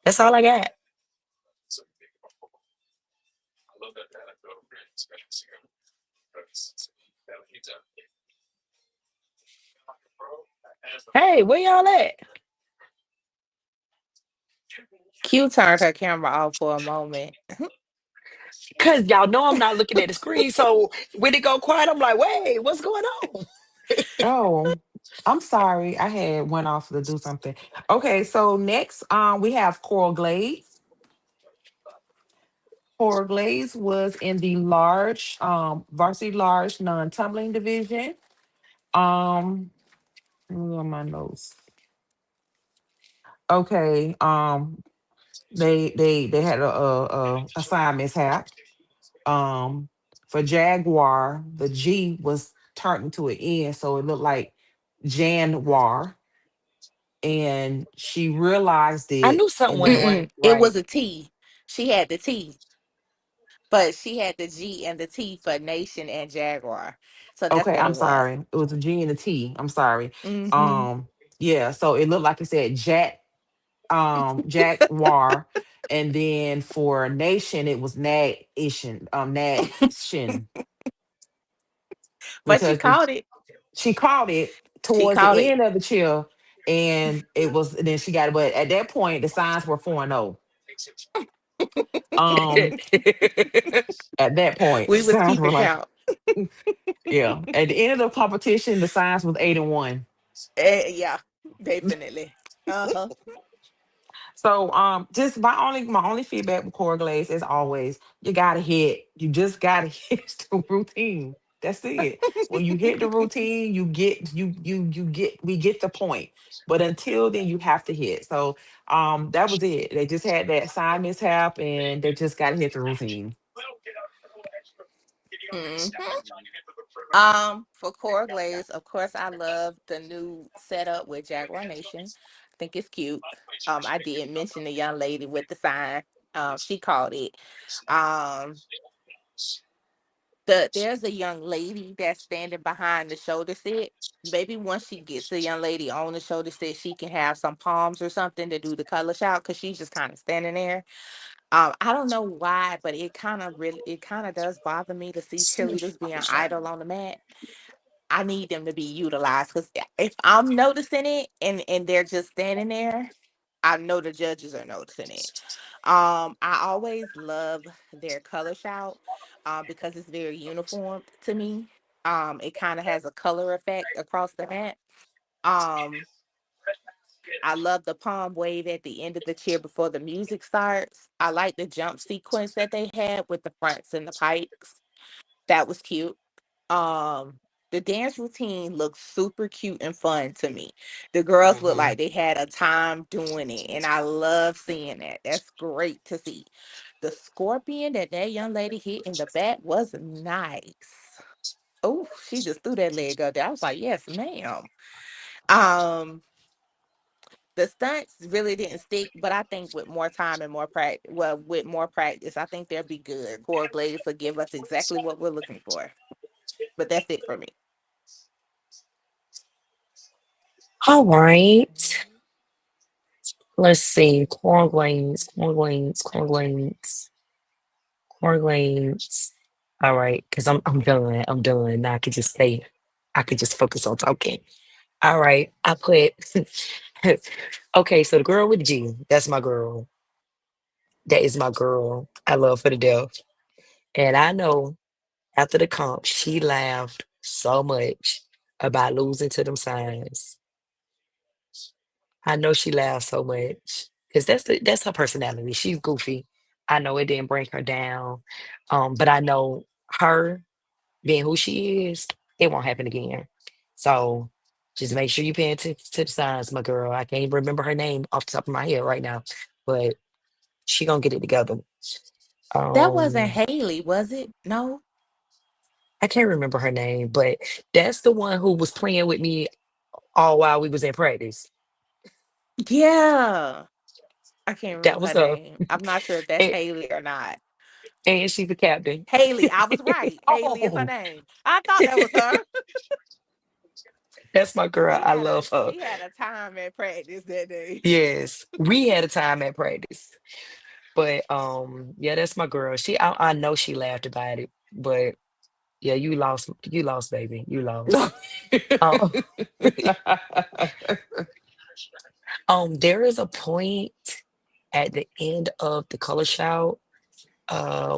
That's all I got. Hey, where y'all at? Q turned her camera off for a moment. Cause y'all know I'm not looking at the screen. So when it go quiet, I'm like, wait, what's going on? Oh, I'm sorry. I had went off to do something. Okay, so next we have Coral Glaze. Coral Glaze was in the large varsity large non-tumbling division. Um, let me go on my notes. Okay. They had a sign mishap. Um, for Jaguar, the G was turned into an N, so it looked like Januar, and she realized I it, knew something and wasn't then right. Mm-mm. It was a T. She had the T, but she had the G and the T for Nation and Jaguar. So that's okay, what I'm it was. sorry, it was a G and a T. I'm sorry. Mm-hmm. Um, yeah, so it looked like it said Jaguar, and then for Nation it was Nation, But she because the called it. she caught it She towards called the it. end of the chill, and it was then she got it. But at that point, the signs were 4-0. Um, at that point, We the was signs were keeping like, count. yeah. At the end of the competition, the signs was 8-1. Yeah, definitely. Uh-huh. So just my only feedback with Core Glaze is always you gotta hit. You just gotta hit the routine. That's it. When you hit the routine, we get the point. But until then, you have to hit. So that was it. They just had that side mishap and they just gotta hit the routine. hmm for Core Glaze, of course, I love the new setup with Jaguar Nation. I think it's cute. I did mention the young lady with the sign. She called it. Um, there's a young lady that's standing behind the shoulder set. Maybe once she gets the young lady on the shoulder set, she can have some palms or something to do the color shout because she's just kind of standing there. I don't know why, but it kind of does bother me to see cheerleaders being idle on the mat. I need them to be utilized because if I'm noticing it and they're just standing there, I know the judges are noticing it. I always love their color shout, because it's very uniform to me. It kind of has a color effect across the mat. Um, I love the palm wave at the end of the cheer before the music starts. I like the jump sequence that they had with the fronts and the pikes. That was cute. Um, the dance routine looks super cute and fun to me. The girls look Mhm. like they had a time doing it, and I love seeing that. That's great to see. The scorpion that young lady hit in the back was nice. Oh, she just threw that leg up there. I was like, yes, ma'am. Um, the stunts really didn't stick, but I think with more time and more practice, well, with more practice, I think they'll be good. Core Glaze will give us exactly what we're looking for. But that's it for me. All right. Let's see. Corn lanes. All right, because I'm done. I'm done. Now I could just stay. I could just focus on talking. All right. I put okay, so the girl with the G, that's my girl. That is my girl. I love her to death. And I know after the comp, she laughed so much about losing to them signs. I know she laughed so much because that's her personality. She's goofy. I know it didn't bring her down, but I know her being who she is, it won't happen again. So just make sure you pay attention to the signs, my girl. I can't remember her name off the top of my head right now, but she gonna get it together. That wasn't Um, Haley, was it? No? I can't remember her name, but that's the one who was playing with me all while we was in practice. Yeah. I can't That remember was her her, name. I'm not sure if that's and, Haley or not. and she's the captain. Haley, I was right. Haley is her Oh, name. I thought that was her. That's my girl. I love her. She had a time at practice that day. Yes, we had a time at practice, but yeah, that's my girl. I know she laughed about it, but yeah, you lost, baby, you lost. no. Um, there is a point at the end of the color shout,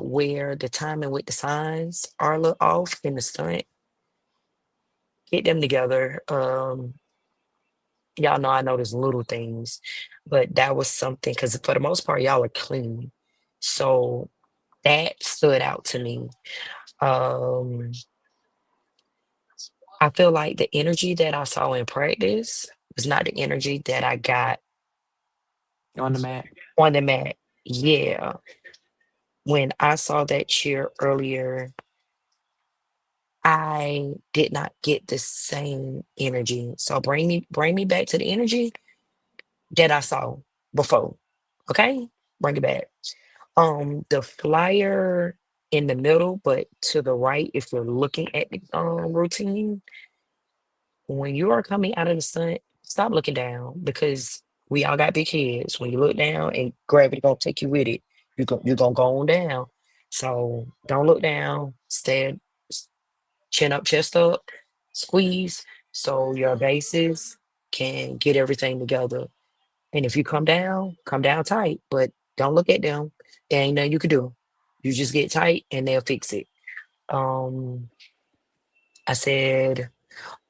where the timing with the signs are a little off in the stunt. Get them together. Y'all know I notice little things, but that was something because for the most part, y'all are clean. So that stood out to me. Um, I feel like the energy that I saw in practice was not the energy that I got On the mat. on the mat. Yeah, when I saw that cheer earlier, I did not get the same energy. So bring me back to the energy that I saw before. Okay? Bring it back. The flyer in the middle, but to the right, if you're looking at the routine, when you are coming out of the sun, stop looking down because we all got big heads. When you look down and gravity gonna take you with it, you're gonna go on down. So don't look down. Stay chin up, chest up, squeeze so your bases can get everything together. And if you come down tight, but don't look at them. There ain't nothing you can do. You just get tight and they'll fix it. Um, I said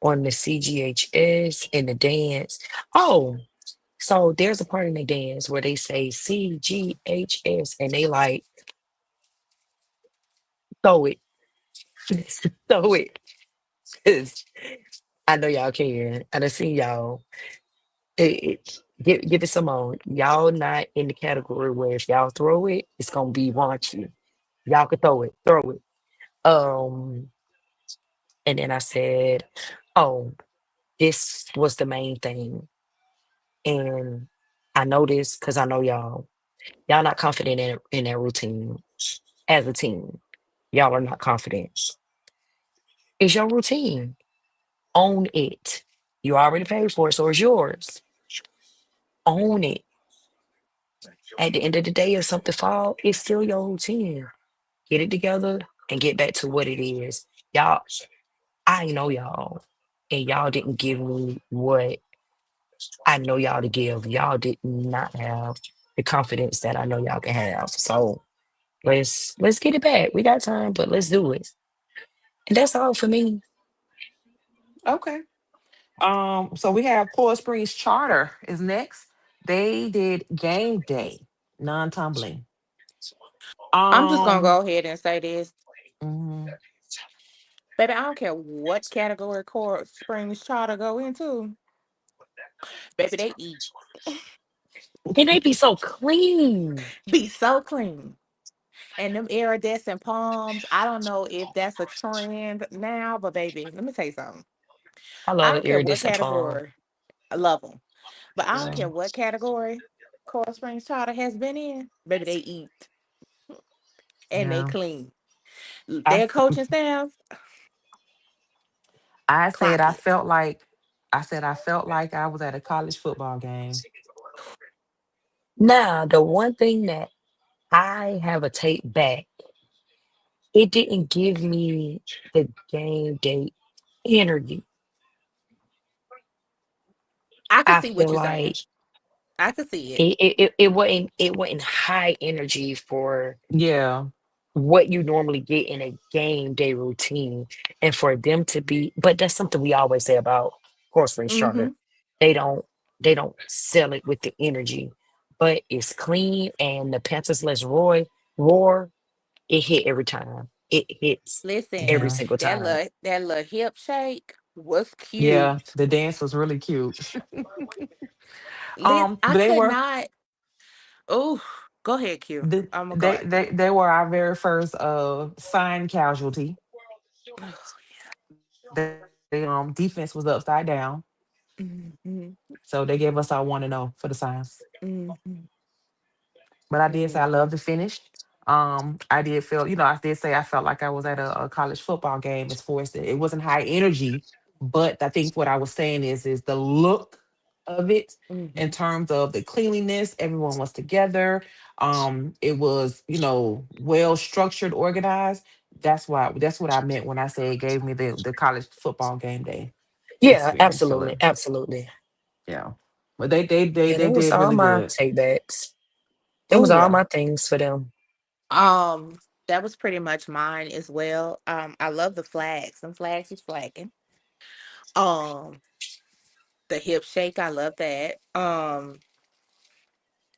on the CGHS and the dance. Oh, so there's a part in the dance where they say CGHS and they like throw it, throw it. 'Cause I know y'all can. I done seen y'all. Give it some more. Y'all not in the category where if y'all throw it, it's gonna be raunchy. Y'all can throw it. Um, and then I said, oh, this was the main thing. And I know this because I know y'all. Y'all not confident in that routine as a team. Y'all are not confident. It's your routine. Own it. You already paid for it, so it's yours. Own it. At the end of the day, if something fall, it's still your routine. Get it together and get back to what it is. Y'all, I know y'all, and y'all didn't give me what I know y'all to give. Y'all did not have the confidence that I know y'all can have. So let's get it back. We got time, but let's do it. And that's all for me. Okay. So we have Coral Springs Charter is next. They did game day, non-tumbling. I'm just gonna Um, go ahead and say this. mhm. Baby, I don't care what category Court Springs try to go into. Baby, they eat. And they be so clean. Be so clean. And them iridescent palms, I don't know if that's a trend now, but baby, let me tell you something. I I love don't care what iridescent palm. category. I love them. But I don't care Same. what category Coral Springs Charter has been in. Baby, they eat and they Yeah. clean. I Their coaching staff, I said clock I it. felt like I felt like I was at a college football game. Now, the one thing that I have a take back, it didn't give me the game day energy. I can I see what feel you're saying. like I can see it. it wasn't high energy for Yeah. what you normally get in a game day routine. And for them to be, but that's something we always say about horse race charter. Mm-hmm. They don't they don't sell it with the energy, but it's clean and the Panthers Let's roar, it hit every time. It hits Listen, every Yeah. single time. that little hip shake was cute. Yeah. The dance was really cute. I They could were not. Oh, go ahead, Q. I'm gonna go after you. they were our very first sign casualty. They defense was upside down. Mm-hmm. So they gave us our 1-0 for the signs. Mm-hmm. But I did say I Mm-hmm. love the finish. I did feel, I did say I felt like I was at a college football game as far as it wasn't high energy, but I think what I was saying is the look of it in Mm-hmm. terms of the cleanliness, everyone was together. It was, well structured, organized. That's what I meant when I say it gave me the college football game day Yeah, experience to absolutely, it. absolutely. Yeah. But they Yeah, that was did all really my good. takebacks. That Oh was all yeah. my things for them. That was pretty much mine as well. I love the flags. Some flags is flagging. Um, the hip shake, I love that.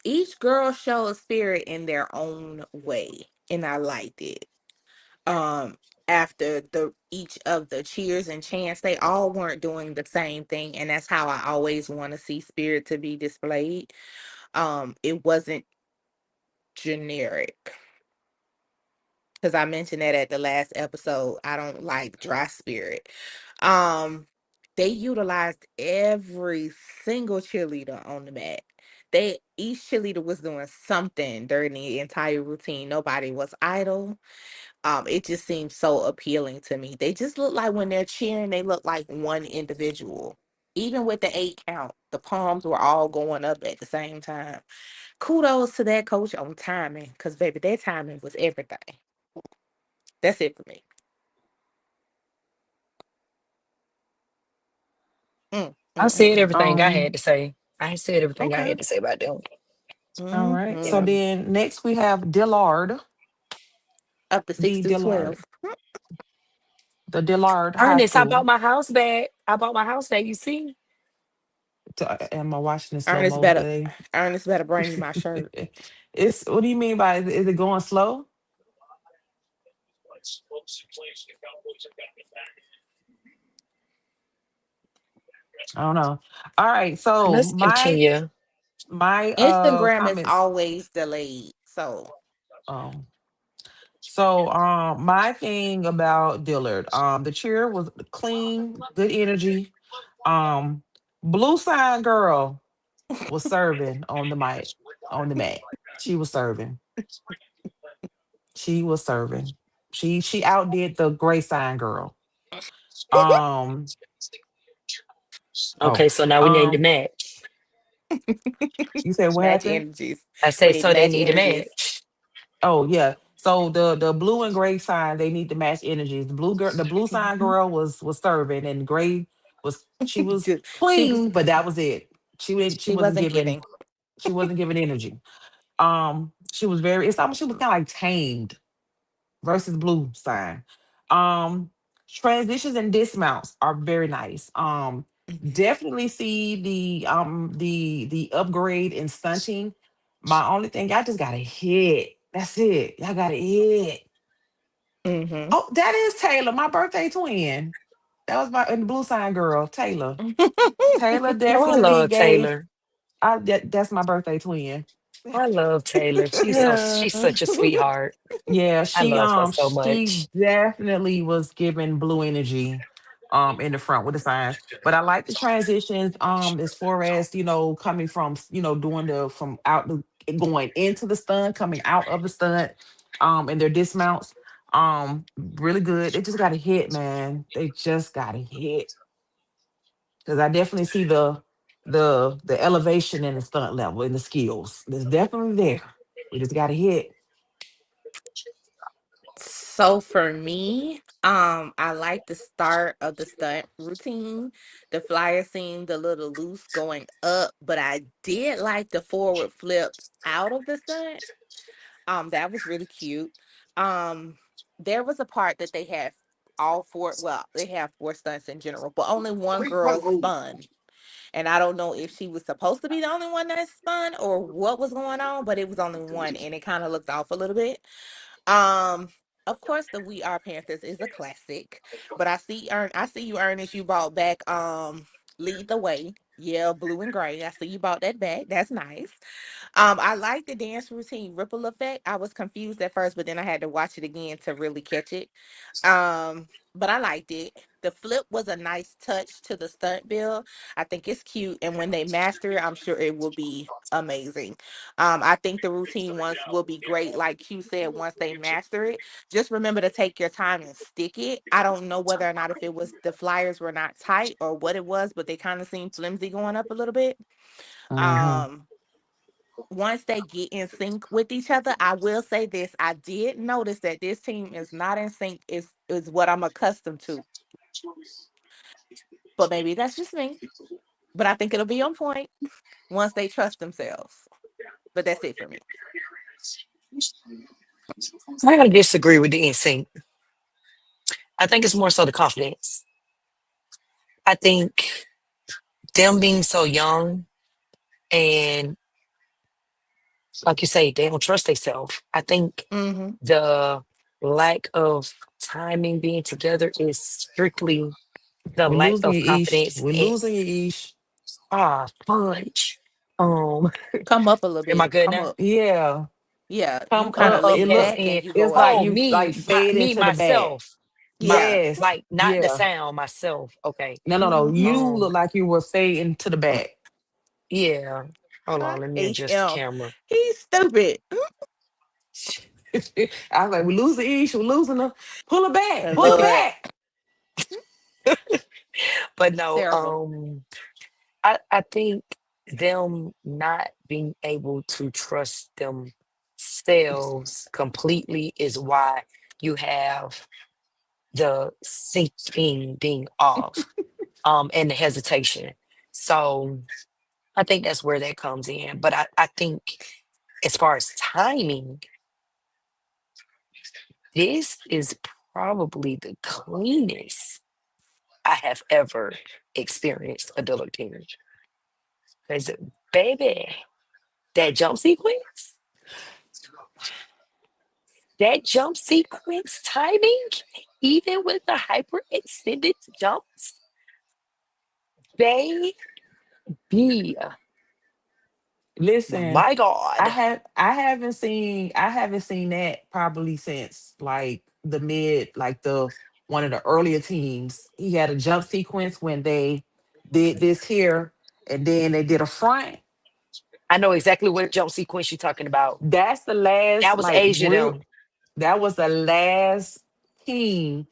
Each girl showed spirit in their own way, and I liked it. Um, after the each of the cheers and chants, they all weren't doing the same thing, and that's how I always want to see spirit to be displayed. It wasn't generic, because I mentioned that at the last episode. I don't like dry spirit. Um, they utilized every single cheerleader on the mat. They each cheerleader was doing something during the entire routine. Nobody was idle. It just seems so appealing to me. They just look like when they're cheering, they look like one individual. Even with the 8 count, the palms were all going up at the same time. Kudos to that coach on timing, because baby, their timing was everything. That's it for me. Mm, I mm, mm, said mm. everything I Um, had to say. I said everything I okay. had to say about them. All right. Yeah. So Mm-hmm. then next we have Dillard, Up to six the through Dillard, 12. the Dillard High Ernest, I bought School. my house back. I bought my house back. You see? Am I watching in slow Ernest mo better, today? Ernest better bring me my shirt. It's what do you mean by is it going slow? I don't know. All right. So Let's continue. my Instagram is comments. always delayed, so Um my thing about Dillard, the cheer was clean, good energy. Um Blue Sign Girl was serving on the mic, on the mat. She was serving. She was serving. She outdid the gray sign girl. Um oh Okay, so now we need to um match. you said what match happened? energies. I We said, need to so they match need to energies. match. Oh yeah. So the blue and gray sign they need to match energies. The blue sign Mhm. girl was serving and gray was she was Just she was clean, but that was it. She she wasn't wasn't giving giving. energy. She was very it's almost she was kind of like tamed versus blue sign. Um, Transitions and dismounts are very nice. Mhm. Definitely see the upgrade in stunting. My only thing, y'all just gotta hit. That's it. Y'all gotta hit. Mhm. Oh, that is Taylor, my birthday twin. That was my and the blue sign girl, Taylor. Taylor Oh, I definitely love gave. Taylor. That's my birthday twin. I love Taylor. She's such a sweetheart. Yeah, I love her so she much. definitely was giving blue energy in the front with the signs. But I like the transitions as far as, coming from, doing the from out the going into the stunt, coming out of the stunt, and their dismounts. Really good. They just got to hit, man. They just got to hit. Because I definitely see the elevation in the stunt level and the skills. It's definitely there. We just got to hit. So for me, I like the start of the stunt routine. The flyer seemed a little loose going up, but I did like the forward flip out of the stunt. That was really cute. Um, there was a part that they had all four, well, they have four stunts in general, but only one girl spun. And I don't know if she was supposed to be the only one that spun or what was going on, but it was only one and it kind of looked off a little bit. Um, of course, the We Are Panthers is a classic, but I see you, Ernest. You bought back Lead the Way. Yeah, blue and gray. I see you bought that back. That's nice. I like the dance routine ripple effect. I was confused at first, but then I had to watch it again to really catch it. But I liked it. The flip was a nice touch to the stunt bill. I think it's cute, and when they master it, I'm sure it will be amazing. I think the routine ones will be great, like Q said. Once they master it, just remember to take your time and stick it. I don't know whether or not if it was the flyers were not tight or what it was, but they kind of seemed flimsy going up a little bit. Hmm. Um, Once they get in sync with each other, I will say this. I did notice that this team is not in sync is what I'm accustomed to. But maybe that's just me. But I think it'll be on point once they trust themselves. But that's it for me. I gotta disagree with the instinct. I think it's more so the confidence. I think them being so young and like you say, they don't trust themselves. I think Mm-hmm. the lack of timing being together is strictly the We're lack losing of you, Ish. confidence We're in losing you, Ish. fudge. Um, Come up a little am I bit. good Come now? up. Yeah. Yeah, you Come kind of up. Oh, lay It look. back okay. and you It's go like Oh, up. you like fade me into the back. myself. Yeah. Yes. Like not the Yeah. sound myself. Okay. No, no, no. You Mm-hmm. look like you were fading to the back. Yeah. Hold on, I let me hate adjust the him. camera. He's stupid. I was like, we losing Ish. We're losing her. Pull her back. Pull her Lord, back. But no, terrible. I think them not being able to trust themselves completely is why you have the syncing being off, and the hesitation. So I think that's where that comes in. But I think as far as timing, this is probably the cleanest I have ever experienced adult team. Because baby, that jump sequence, that jump sequence timing, even with the hyper extended jumps, baby, Listen, my God. I haven't seen that probably since like the mid like the one of the earlier teams. He had a jump sequence when they did this here and then they did a front. I know exactly what jump sequence you're talking about. That's the last That was like Asia real them. that was the last team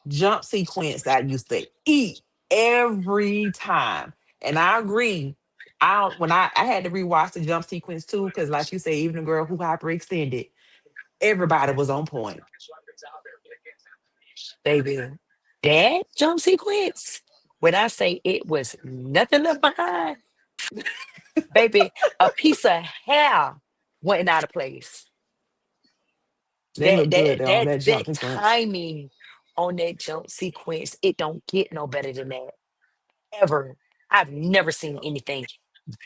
jump sequence that I used to eat every time. And I agree. I had to rewatch the jump sequence too, because like you say, even the girl who hyperextended, everybody was on point. Baby. That jump sequence, when I say it was nothing left behind, baby, a piece of hair went out of place. They look good though on that That jump sequence. timing on that jump sequence, it don't get no better than that. Ever. I've never seen anything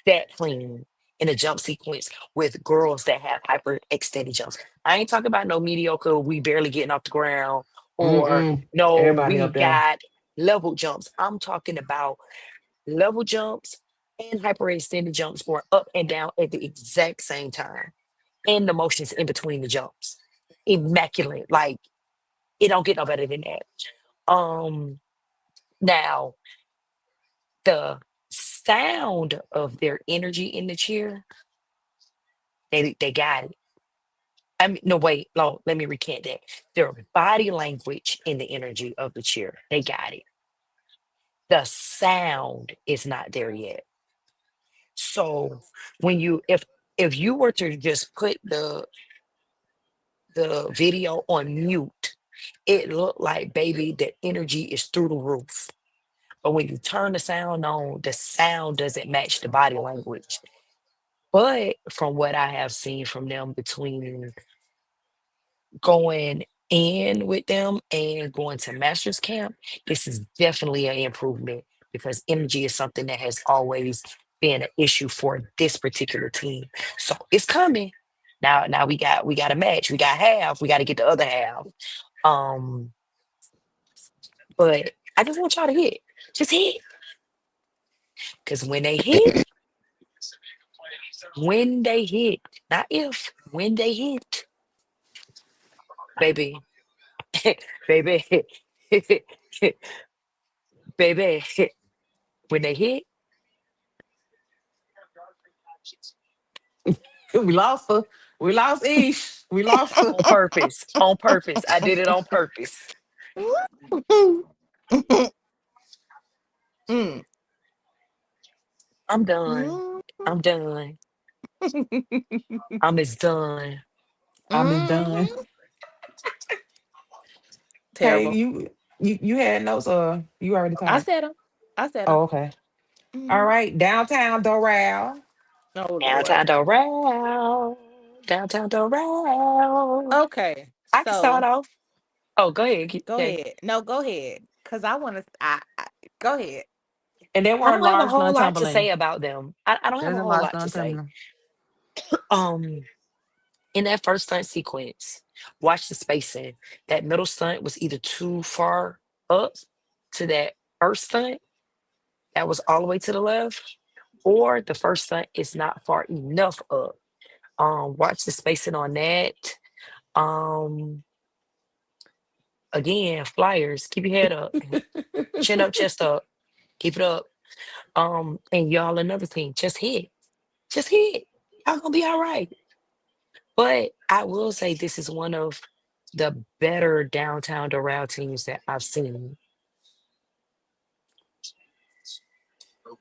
that clean in a jump sequence with girls that have hyper extended jumps. I ain't talking about no mediocre, we barely getting off the ground, or Mm-mm. no, Everybody we up there. got level jumps. I'm talking about level jumps and hyper extended jumps going up and down at the exact same time. And the motions in between the jumps. Immaculate. Like it don't get no better than that. Um Now the sound of their energy in the chair, they got it. I mean, no, wait, no, let me recant that. Their body language in the energy of the chair, they got it. The sound is not there yet. So when if you were to just put the video on mute, it looked like baby the energy is through the roof. But when you turn the sound on, the sound doesn't match the body language. But from what I have seen from them between going in with them and going to master's camp, this is definitely an improvement because energy is something that has always been an issue for this particular team. So it's coming. Now we got a match. We got half. We got to get the other half. Um, but I just want y'all to hit. Just hit. Because when they hit, not if, when they hit, baby, baby, baby, when they hit, We lost her. We lost Ish. We lost her. on purpose, on purpose. I did it on purpose. Mm. I'm done. Mm. I'm done. I'm as done. I'm is done. Mhm. Hey, Terrible. you had notes or you already I talked? said them. I said Oh, them. okay. All Mhm. right. Downtown Doral. Oh Downtown Lord. Doral. Downtown Doral. Okay. I can start So off. Oh, go ahead. go Okay. ahead. No, go ahead. Cause I want to. Go ahead. And they I weren't don't have a large, whole none lot to say tumbling. about them. I don't have There's a a whole large, lot to none say. tumbling. Um, In that first stunt sequence, watch the spacing. That middle stunt was either too far up to that first stunt that was all the way to the left, or the first stunt is not far enough up. Watch the spacing on that. Um, Again, flyers, keep your head up, chin up, chest up, keep it up. And y'all, another thing, just hit. Y'all gonna be all right. But I will say this is one of the better downtown Doral teams that I've seen.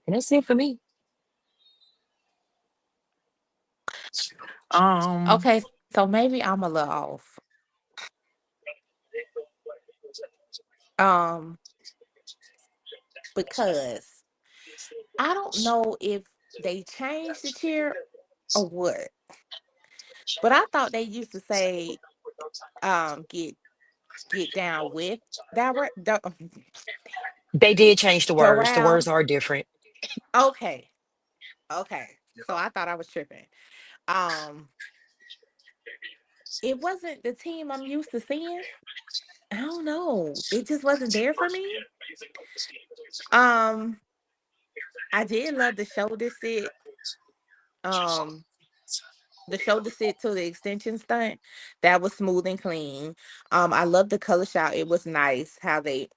And that's it for me. Um, Okay, so maybe I'm a little off. Um, because I don't know if they changed the cheer or what, but I thought they used to say, get down with They did change the words. The Doral. words are different. Okay, okay. So I thought I was tripping. Um, it wasn't the team I'm used to seeing. I don't know. It just wasn't there for me. Um, I did love Um, the shoulder sit to the extension stunt. That was smooth and clean. I love the color shot. It was nice how they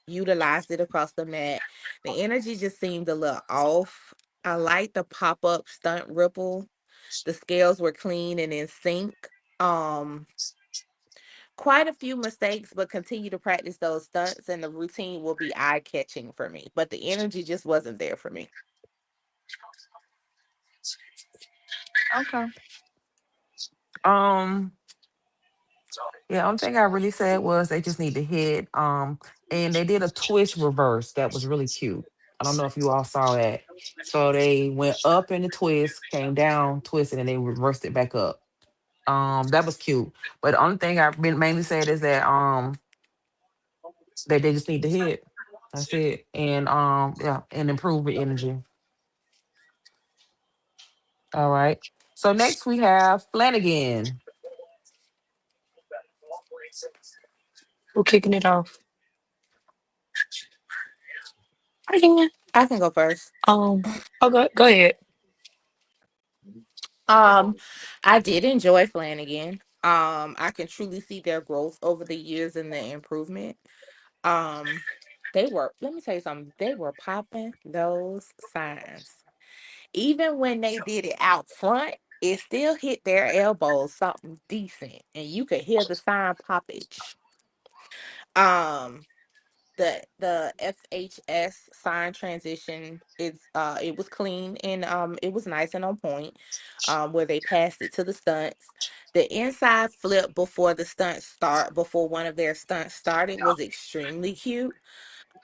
utilized it across the mat. The energy just seemed a little off. I like the pop-up stunt ripple. The scales were clean and in sync. Um, Quite a few mistakes, but continue to practice those stunts and the routine will be eye-catching for me. But the energy just wasn't there for me. okay. Um, yeah, only thing I really said was they just need to hit. And they did a twist reverse that was really cute. I don't know if you all saw that. So they went up in the twist, came down, twisted, and they reversed it back up. That was cute. But the only thing I've been mainly said is that they just need to hit. That's it. And yeah, and improve with energy. All right. So next we have Flanagan. Who kicking it off? Again. I can go first. Okay, go ahead. Um, I did enjoy Flanagan. I can truly see their growth over the years and the improvement. Um, let me tell you something, they were popping those signs. Even when they did it out front, it still hit their elbows something decent, and you could hear the sign poppage. Um, the FHS sign transition is it was clean and it was nice and on point. Where they passed it to the stunts. The inside flip before one of their stunts started was extremely cute.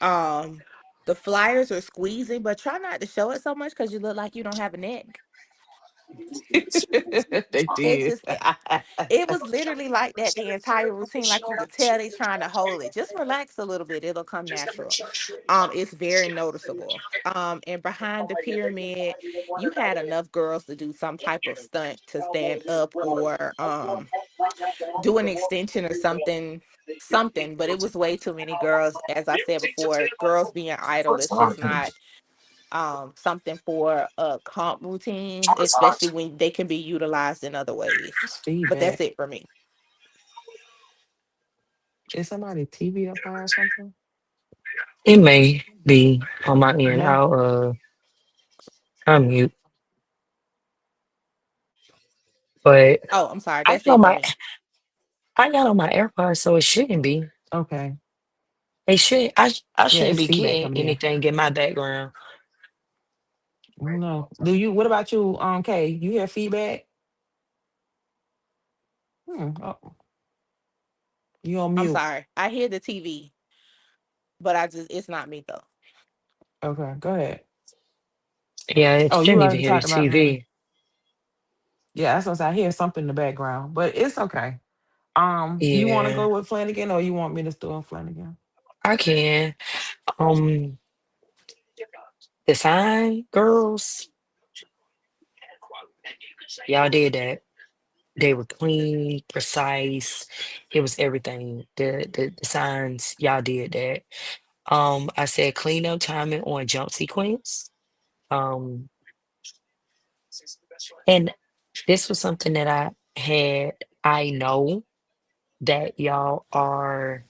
Um the flyers are squeezing, but try not to show it so much because you look like you don't have a neck. They It did. just it was literally like that the entire routine. Like you could tell they trying to hold it. Just relax a little bit. It'll come natural. It's very noticeable. And behind the pyramid, you had enough girls to do some type of stunt to stand up or do an extension or something, but it was way too many girls. As I said before, girls being idle is just not something for a comp routine, especially when they can be utilized in other ways. What's But that's feedback? it for me. Is somebody TV up high or something? It may be on my end. Yeah. I'll mute. But Oh, I'm sorry. I That's got it for my me. I got on my AirPods, so it shouldn't be. Okay. It should I Yeah, shouldn't it's be feedback getting coming in. anything in my background. No. Do you? What about you, Kay? You hear feedback? Oh, you on I'm mute? sorry. I hear the TV, but it's not me though. Okay, go ahead. Yeah, it Oh, you shouldn't even already hear the talked about me. TV. Yeah, that's what I hear something in the background, but it's okay. You want to Yeah, go with Flanagan, or you want me to still on Flanagan? I can. Um, the sign girls, y'all did that. They were clean, precise. It was everything. The signs, y'all did that. I said clean up timing on jump sequence. Um, and this was something that I know that y'all are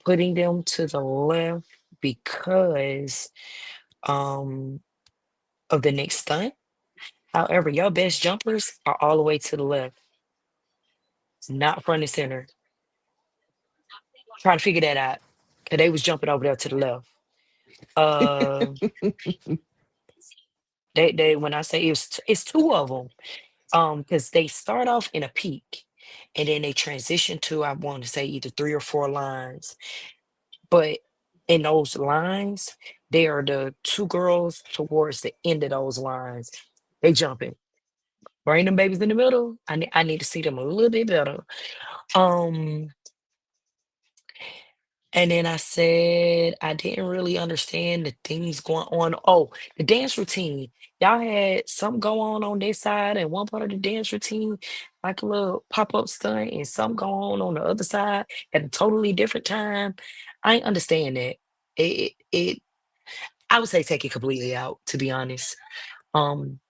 putting them to the left because um of the next stunt. However, your best jumpers are all the way to the left, not front and center. Trying to figure that out. Cause they was jumping over there to the left. Uh, they when I say it's two of them. Because they start off in a peak, and then they transition to I want to say either three or four lines. But in those lines, they are the two girls towards the end of those lines. They jumping. Bring them babies in the middle. I need to see them a little bit better. Um, and then I said I didn't really understand the things going on. Oh, the dance routine. Y'all had something go on this side and one part of the dance routine, like a little pop-up stunt, and something go on the other side at a totally different time. I ain't understand that. It I would say take it completely out, to be honest. Um,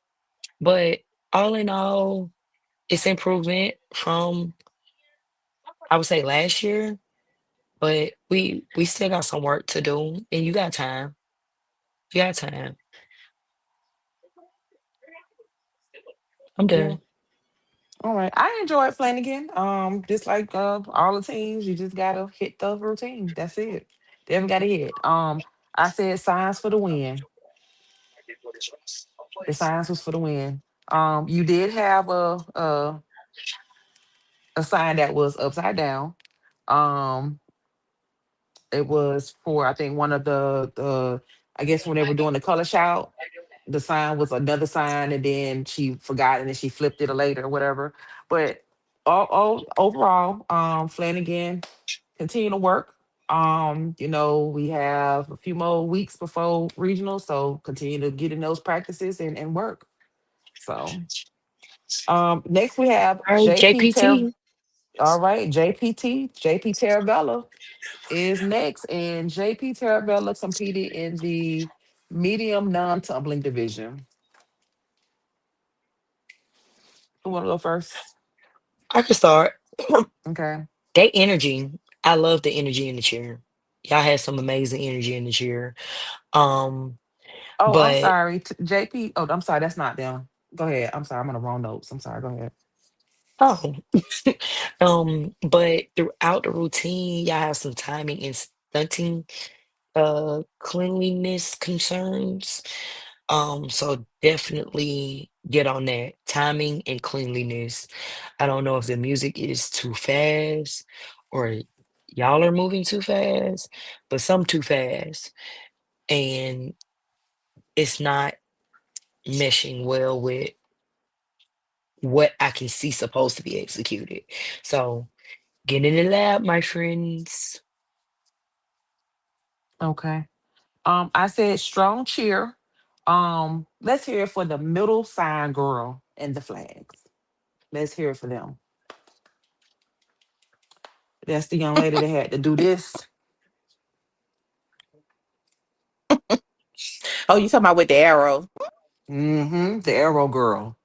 but all in all, it's improvement from I would say last year, but we still got some work to do, and you got time. You got time. I'm Yeah. done. All right. I enjoyed Flanagan. Just like all the teams, you just gotta hit the routine. That's it. They haven't got to hit. I said signs for the win. The signs was for the win. You did have a sign that was upside down. Um, it was for I think one of the I guess when they were doing the color shout, the sign was another sign, and then she forgot and then she flipped it later or whatever. But all overall, Flanagan continue to work. We have a few more weeks before regional, so continue to get in those practices and work. So next we have All right, JP Ter. JPT. All right, JP Terravella is next, and JP Terravella competed in the medium non-tumbling division. Who want to go first? I can start. Okay. They energy. I love the energy in the chair. Y'all had some amazing energy in the chair. Um, Oh, I'm but sorry. JP. Oh, I'm sorry. That's not them. Go ahead. I'm sorry. I'm on the wrong notes. I'm sorry. Go ahead. oh, but throughout the routine, y'all have some timing and stunting, cleanliness concerns. So definitely get on that timing and cleanliness. I don't know if the music is too fast or y'all are moving too fast, but some too fast, and it's not meshing well with what I can see supposed to be executed. So get in the lab, my friends. Okay. I said strong cheer. Let's hear it for the middle sign girl and the flags. Let's hear it for them. That's the young lady that had to do this. Oh, you talking about with the arrows? Mm-hmm. The arrow girl.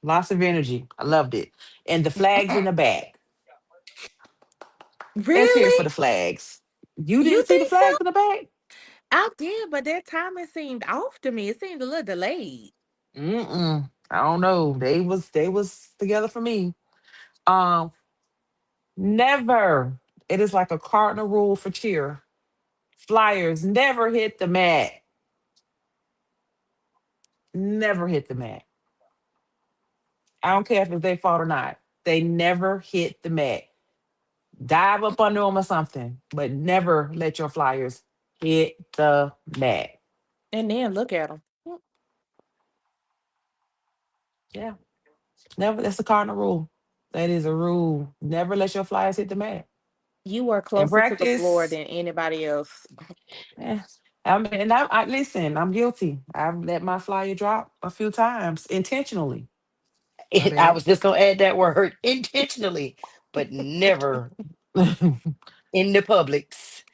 Lots of energy. I loved it. And the flags in the back. Let's hear it for Really? the flags. You You didn't see the think so? flags in the back? I did, but that timing seemed off to me. It seemed a little delayed. Mm-mm. I don't know. They was together for me. Um, Never. It is like a cardinal rule for cheer. Flyers never hit the mat. Never hit the mat. I don't care if it's their fault or not. They never hit the mat. Dive up under them or something, but never let your flyers hit the mat. And then look at them. Yeah, never. That's a cardinal rule. That is a rule. Never let your flyers hit the mat. You are In closer to the floor practice, than anybody else. yeah. I mean, and I listen. I'm guilty. I've let my flyer drop a few times intentionally. My I bad. was just gonna add that word intentionally, but never in the publics.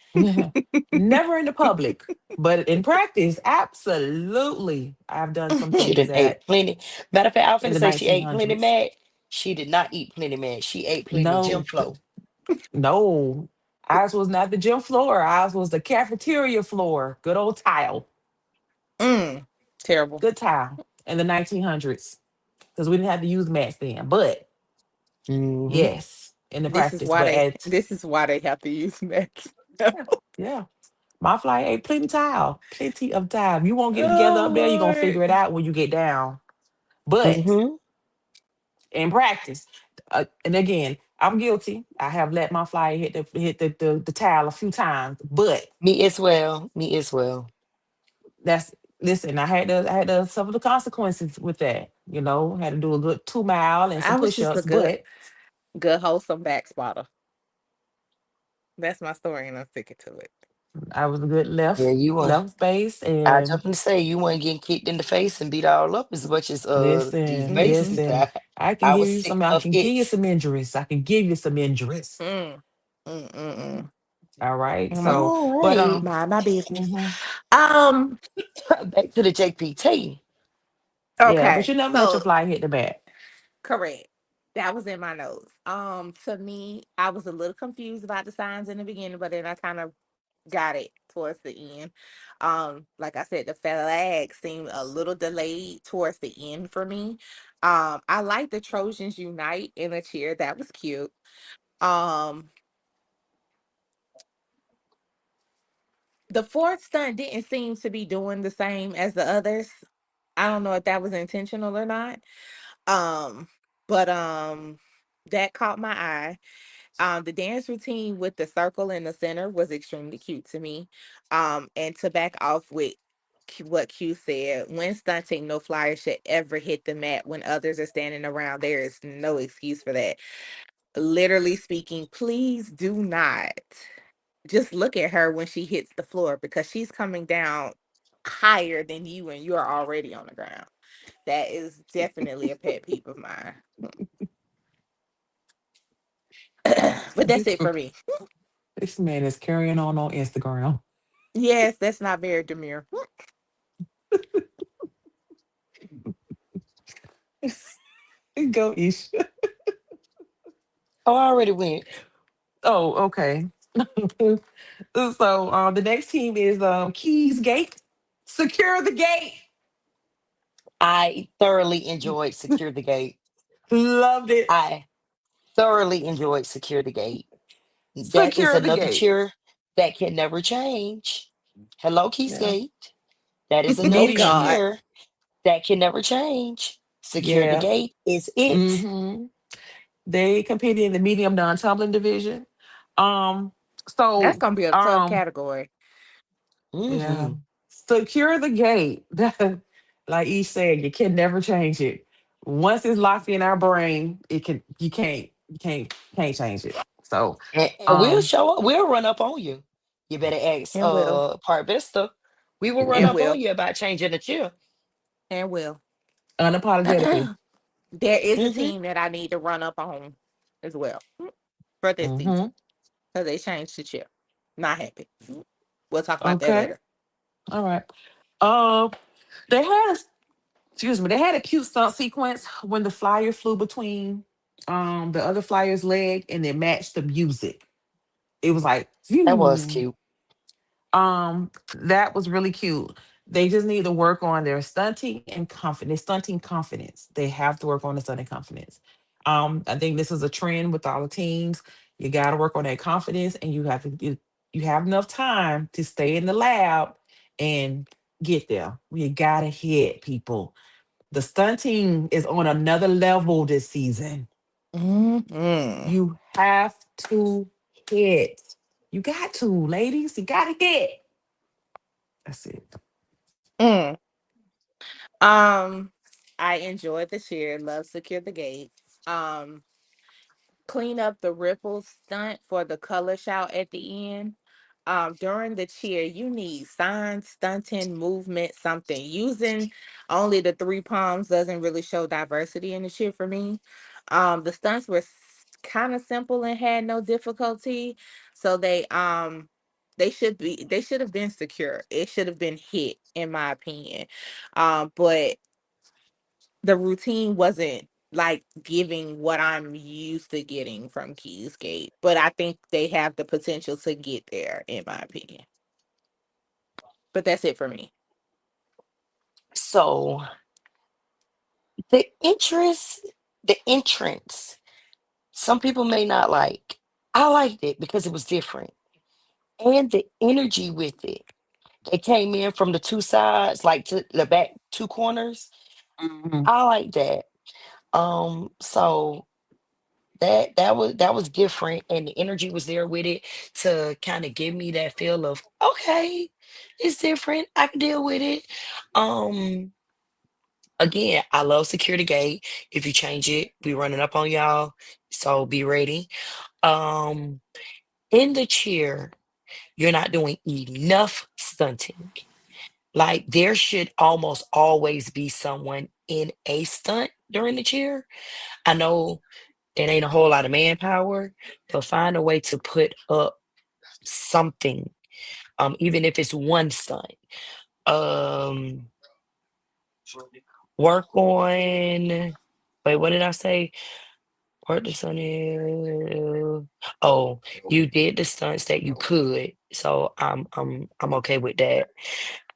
Never in the public, but in practice, absolutely. I've done some She things done ate that plenty. Matter of fact, I was in finna the say she ate plenty 1900s. mad. She did not eat plenty mad. She ate plenty gym No, flow. no. Ours was not the gym floor. Ours was the cafeteria floor. Good old tile. Mm, terrible. Good tile in the 1900s because we didn't have to use mats then. But Hmm. yes, in the practice. But at, This is why they have to use meds. yeah, yeah. My flight ate plenty of time. You won't get together Oh up there. You're going to figure it Lord. out when you get down. But Hmm. in practice, and again, I'm guilty. I have let my flight hit the towel a few times, but Me as well. Me as well. that's listen. I had to suffer the consequences with that. Had to do a good 2 mile and some I was just a push-ups, but good wholesome back spotter. That's my story, and I'm sticking to it. I was a good Yeah, left you were. left base I and jump and say you weren't getting kicked in the face and beat all up as much as these listen, Mm-hmm. Masons. listen. I can I give was you some. sick I of can give you it. some injuries. I can give you some injuries. Mm. Mm-mm-mm. All right. So, All but right. Mind my business. mhm. Um. Back to the JPT. Yeah. But Okay. you never let your So fly hit the bat. correct. That was in my notes. To me, I was a little confused about the signs in the beginning, but then I kind of got it towards the end. Like I said, the flag seemed a little delayed towards the end for me. I like the Trojans unite in a cheer. That was cute. Um, the fourth stunt didn't seem to be doing the same as the others. I don't know if that was intentional or not. Um, but that caught my eye. The dance routine with the circle in the center was extremely cute to me. And to back off with what Q said, when stunting, no flyer should ever hit the mat when others are standing around. There is no excuse for that. Literally speaking, please do not just look at her when she hits the floor because she's coming down higher than you and you're already on the ground. That is definitely a pet peeve of mine. But that's This it for me. this man is carrying on Instagram. Yes, that's not very demure. Go Ish. Oh, I already went. Oh, okay. So the next team is Keys Gate. Secure the gate. I thoroughly enjoyed Secure the Gate. Loved it. I thoroughly enjoyed Secure the Gate. That is Secure the another gate. cheer that can never change. Hello, Yeah. Keysgate. That is Oh another Medium. God. cheer that can never change. Secure the Yeah. Gate is it. Hmm. They competed in the medium non-tumbling division. Um, That's so gonna be a tough um, category. yeah, Hmm. secure the gate. Like Ish said, you can never change it. Once it's locked in our brain, you can't change it. So And we'll um, show up. We'll run up on you. You better ask And will. Part Vista. We will run And yeah, up on will. you about changing the cheer. And will. unapologetically. There is a Hmm. team that I need to run up on as well for this season. Hmm. Because they changed the chip. Not happy. We'll talk about that Okay, later. all right. Um, they had excuse me, they had a cute stunt sequence when the flyer flew between the other flyer's leg and it matched the music. It was like, That was phew. cute. That was really cute. They just need to work on their stunting and confidence, stunting confidence. They have to work on the stunting confidence. I think this is a trend with all the teams. You got to work on that confidence, and you have enough time to stay in the lab and get there. You got to hit people. The stunting is on another level this season. Mm-hmm. You have to hit. You got to, ladies. You got to hit. That's it. Mm. Um, I enjoyed the cheer. Love secure the gate. Clean up the ripple stunt for the color shout at the end. during the cheer, you need signs, stunting, movement, something. Using only the three palms doesn't really show diversity in the cheer for me. The stunts were kind of simple and had no difficulty, so they should have been secure. It should have been hit, in my opinion. But the routine wasn't like giving what I'm used to getting from Keys Gate, but I think they have the potential to get there, in my opinion. But that's it for me. So the interest, the entrance, some people may not like. I liked it because it was different. And the energy with it. They came in from the two sides, like to the back two corners. Mhm. I like that. So that was different, and the energy was there with it to kind of give me that feel of okay, it's different. I can deal with it. Um, Again, I love security gate. If you change it, we running up on y'all. So be ready. Um, in the cheer, you're not doing enough stunting. Like there should almost always be someone in a stunt during the cheer. I know it ain't a whole lot of manpower, but find a way to put up something, even if it's one stunt. Um, Work on. Wait, what did I say? Work the stunt. Oh, you did the stunts that you could, so I'm okay with that.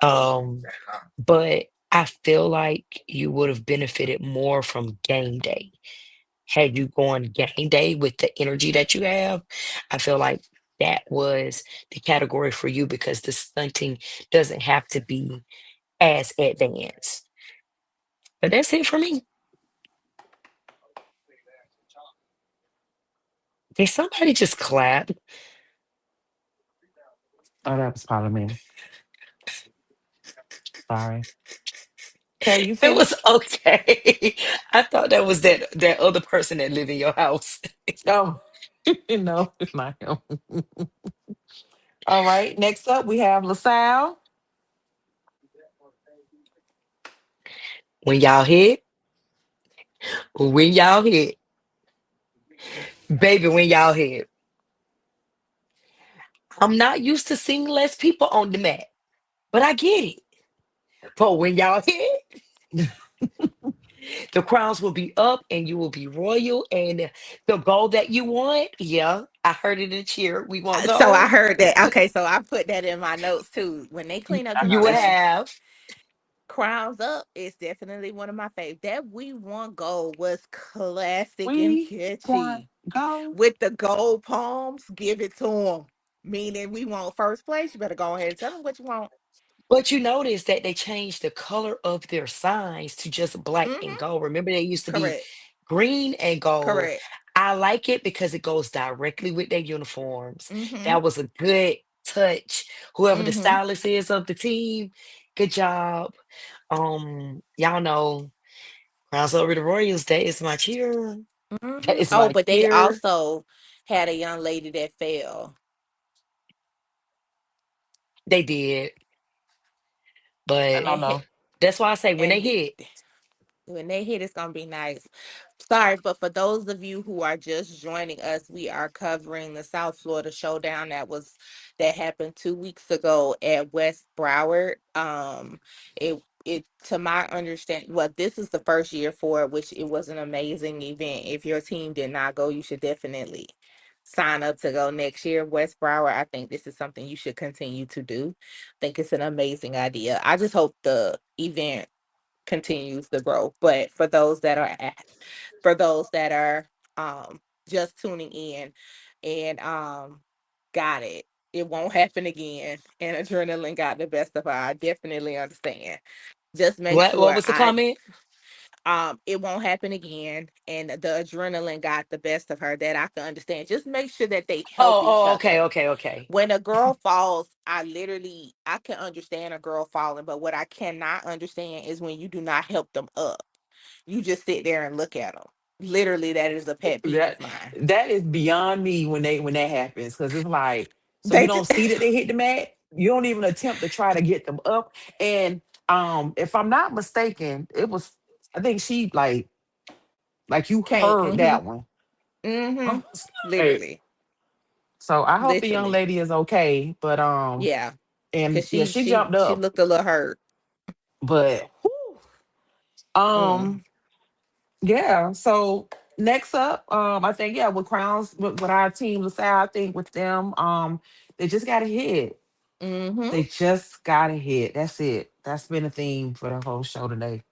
Um, but I feel like you would have benefited more from game day. Had you gone game day with the energy that you have, I feel like that was the category for you because the stunting doesn't have to be as advanced. But that's it for me. Did somebody just clap? Oh, that was probably me. Sorry. Okay, you It was finished? okay. I thought that was that other person that live in your house. Oh, no, it's not him. All right. Next up, we have LaSalle. When y'all hit, when y'all hit, baby, when y'all hit. I'm not used to seeing less people on the mat, but I get it. But when y'all hit, the crowns will be up and you will be royal. And the goal that you want, yeah, I heard it in the cheer. We want So I gold. heard that. Okay, so I put that in my notes too. When they clean up I them You know will that's stunts, have, crowns up is definitely one of my favorites. That we want gold was classic and we want catchy. go. With the gold palms, give it to them. Meaning we want first place. You better go ahead and tell them what you want. but you notice that they changed the color of their signs to just black and Mm-hmm. gold. Remember, they used to be Correct. green and gold. Correct. I like it because it goes directly with their uniforms. Mm-hmm. That was a good touch. Whoever the Mm-hmm. stylist is of the team, good job. Y'all know Crowns Over the Royals, that is my cheer. That Mm-hmm. is Oh, my but they cheer. also had a young lady that fell. They did. I But don't And hit know. that's why I say when they and hit, when they hit, it's gonna be nice. Sorry, but for those of you who are just joining us, we are covering the South Florida Showdown that happened 2 weeks ago at West Broward. It to my understanding, well, this is the first year for it, which it was an amazing event. If your team did not go, you should definitely sign up to go next year. West Broward, I think this is something you should continue to do. I think it's an amazing idea. I just hope the event continues to grow. But for those that are just tuning in and got it. It won't happen again. And adrenaline got the best of her. I definitely understand. Just make what sure was the I comment? it won't happen again and the adrenaline got the best of her, that I can understand. Just make sure that they help each Okay, other. okay, okay. When a girl falls, I can understand a girl falling, but what I cannot understand is when you do not help them up. You just sit there and look at them. Literally, that is a pet peeve of That mine. that is beyond me when that happens because it's like so you They don't just see that they hit the mat. You don't even attempt to try to get them up. And if I'm not mistaken, it was, I think she like you can't. heard that one. I was like, Literally, so I hope the young literally. lady is okay. But Yeah, and because yeah, she she she jumped she up. looked a little hurt. But whew, Mm, um yeah, so next up, I think yeah, with Crowns with our team, LaSalle, I think with them, they just got a hit. mm-hmm. They just got a hit. That's it. That's been a theme for the whole show today.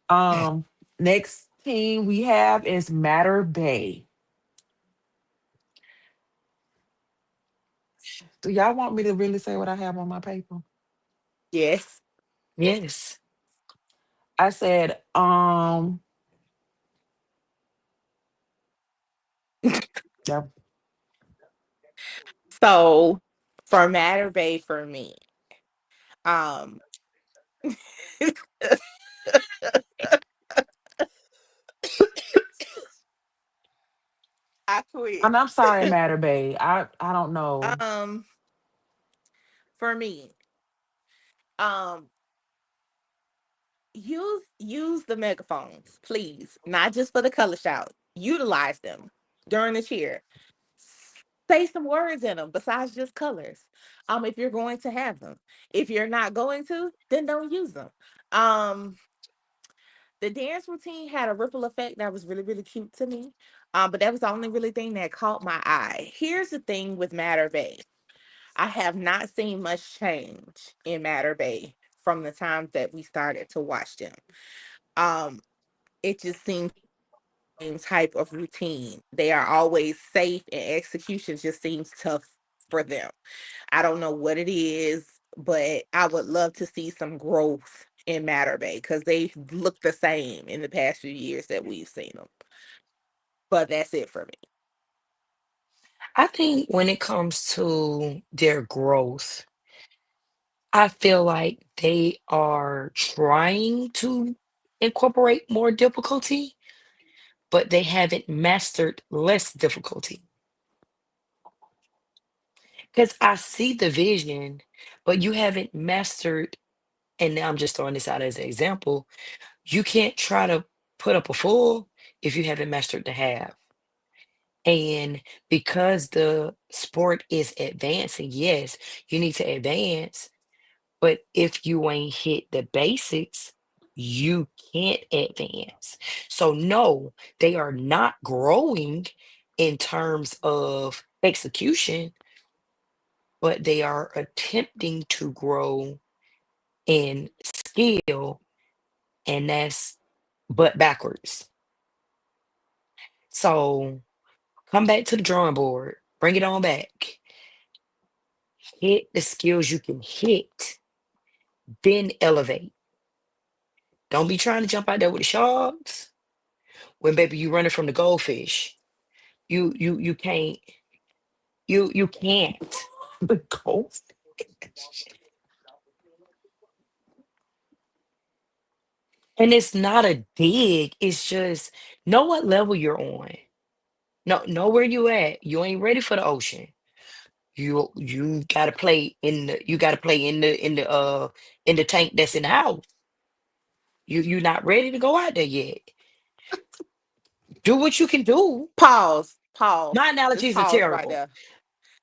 Um, Next team we have is Matter Bay. Do y'all want me to really say what I have on my paper? Yes. Yes. I said, yeah, So for Matter Bay, for me, um, I quit. and I'm sorry, Matter Bay. I don't know. Um, for me, um, use the megaphones, please. Not just for the color shout. Utilize them during the cheer. Say some words in them besides just colors. If you're going to have them. If you're not going to, then don't use them. Um, the dance routine had a ripple effect that was really, really cute to me. But that was the only really thing that caught my eye. Here's the thing with Matter Bay. I have not seen much change in Matter Bay from the time that we started to watch them. Um, it just seems same type of routine. They are always safe and execution just seems tough for them. I don't know what it is, but I would love to see some growth in Matter Bay because they look the same in the past few years that we've seen them. But that's it for me. I think when it comes to their growth, I feel like they are trying to incorporate more difficulty, but they haven't mastered less difficulty. Because I see the vision, but you haven't mastered, and now I'm just throwing this out as an example. You can't try to put up a full if you haven't mastered the half. And because the sport is advancing, yes, you need to advance. But if you ain't hit the basics, you can't advance. So, no, they are not growing in terms of execution, but they are attempting to grow in skill, and that's but backwards. So, come back to the drawing board, bring it on back, hit the skills you can hit, then elevate. Don't be trying to jump out there with the sharks when baby you running from the goldfish. You can't you can't. The ghost. And it's not a dig, it's just know what level you're on. Know where you at. You ain't ready for the ocean. You gotta play in the you gotta play in the tank that's in the house. You're not ready to go out there yet. Do what you can do. Pause. Pause. My Just analogies are pause right terrible, there.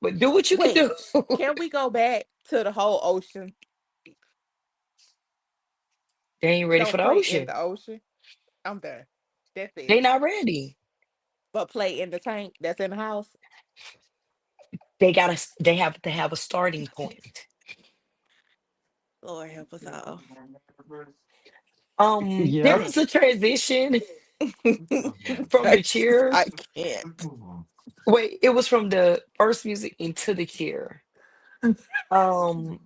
but do what you can Wait. do. Can we go back to the whole ocean? They ain't ready for Don't the play in ocean. the ocean. I'm done. That's They it. not ready. But play in the tank that's in the house. They have to have a starting point. Lord help us all. Yeah. There was a transition from I the just cheer. I can't. Wait, it was from the first music into the cheer. Um,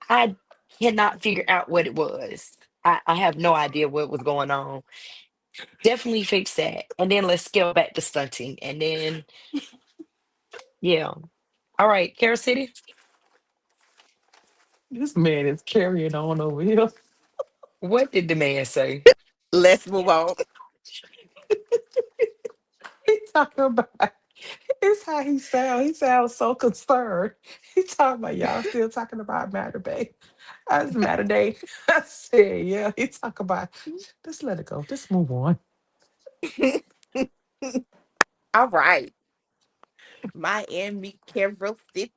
I cannot figure out what it was. I have no idea what was going on. Definitely fix that. And then let's scale back to stunting. And then, yeah. All right, Carol City, This man is carrying on over here. what did the man say? Let's move on. He talking about It's how he sounds. He sounds so concerned. He talking about y'all still talking about Matter Day. I was Matter Day. I said, yeah. He talk about just let it go. Just move on. All right. Miami Carol City.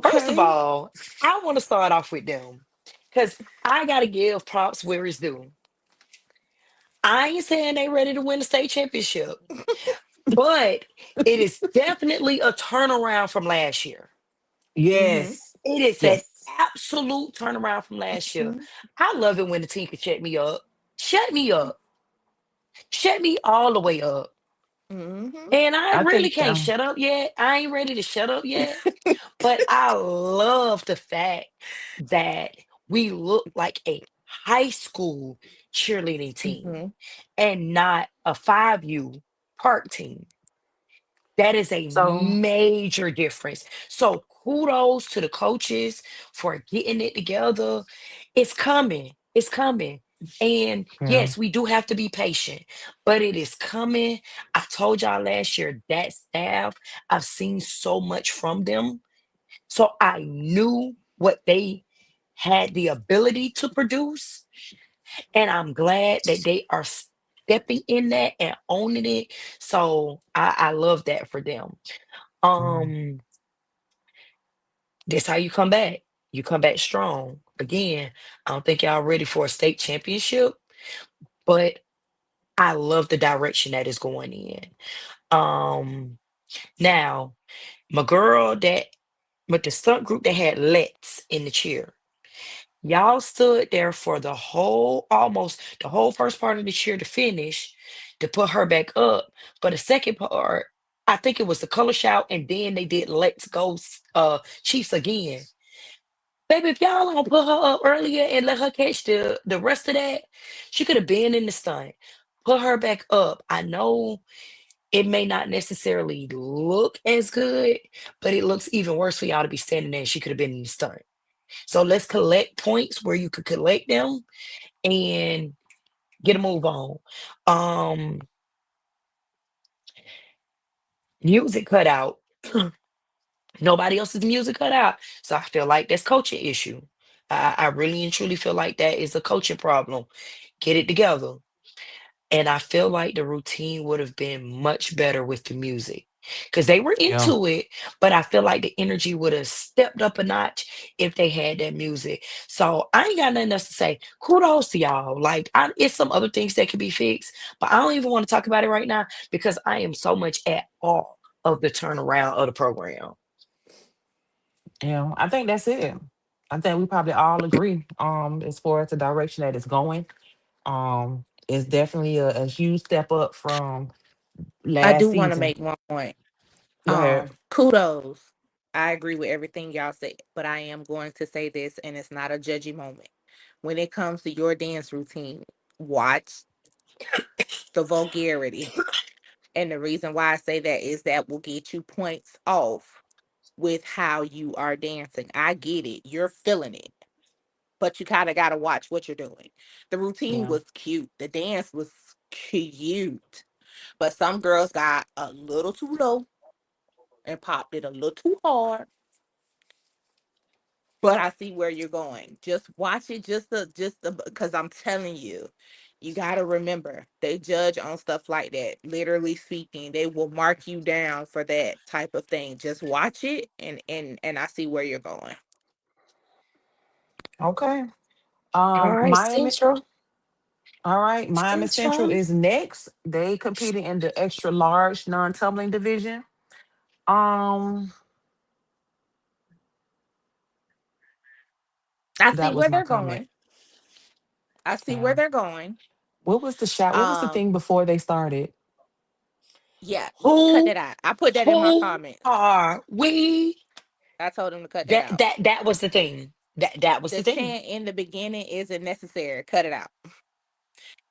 First of Okay. all, I want to start off with them because I got to give props where it's due. I ain't saying they ready to win the state championship, but it is definitely a turnaround from last year. Mm-hmm. Yes. It is an Yes. absolute turnaround from last year. Mm-hmm. I love it when the team can shut me up. Shut me up. Shut me all the way up. Mm-hmm. And I I really think can't shut up yet. I ain't ready to shut up yet. But I love the fact that we look like a high school cheerleading team Mm-hmm. and not a 5U park team. That is a so. major difference. So kudos to the coaches for getting it together. It's coming. It's coming. And Yeah. yes, we do have to be patient, but it is coming. I told y'all last year that staff, I've seen so much from them. So I knew what they had the ability to produce. And I'm glad that they are stepping in that and owning it. So I love that for them. Mm. Um, this how you come back. You come back strong. Again, I don't think y'all ready for a state championship, but I love the direction that is going in. Now my girl that with the stunt group that had Let's in the cheer. Y'all stood there for the whole, almost the whole first part of the cheer to finish to put her back up. For the second part, I think it was the color shout, and then they did Let's Go Chiefs again. Baby, if y'all don't put her up earlier and let her catch the rest of that, she could have been in the stunt. Put her back up. I know it may not necessarily look as good, but it looks even worse for y'all to be standing there and she could have been in the stunt. So let's collect points where you could collect them and get a move on. Um, music cut out. Nobody else's music cut out. So I feel like that's coaching issue. I really and truly feel like that is a coaching problem. Get it together. And I feel like the routine would have been much better with the music because they were Yeah. into it, but I feel like the energy would have stepped up a notch if they had that music. So I ain't got nothing else to say. Kudos to y'all. Like, it's some other things that could be fixed, but I don't even want to talk about it right now because I am so much at awe of the turnaround of the program. Yeah. I think that's it. I think we probably all agree as far as the direction that it's going. It's definitely a huge step up from I do last want to season. make one point. Go ahead. Kudos. I agree with everything y'all said, but I am going to say this, and it's not a judgy moment. When it comes to your dance routine, watch the vulgarity. And the reason why I say that is that will get you points off with how you are dancing. I get it. You're feeling it, but you kind of got to watch what you're doing. The routine Yeah. was cute. The dance was cute. But some girls got a little too low and popped it a little too hard. But I see where you're going. Just watch it just because I'm telling you, you got to remember they judge on stuff like that. Literally speaking, they will mark you down for that type of thing. Just watch it and I see where you're going. Okay. All right, Miami. Central. All right. Miami Central Central. is next. They competing in the extra large non-tumbling division. Um, I see that was where my they're comment. going. I see where Yeah. they're going. What was the shot? What was the Um, thing before they started? yeah, cut Who that out. I put that in my who comments. are we? I told him to cut that That out. that that was the thing. That was The the thing. chant in the beginning isn't necessary. Cut it out.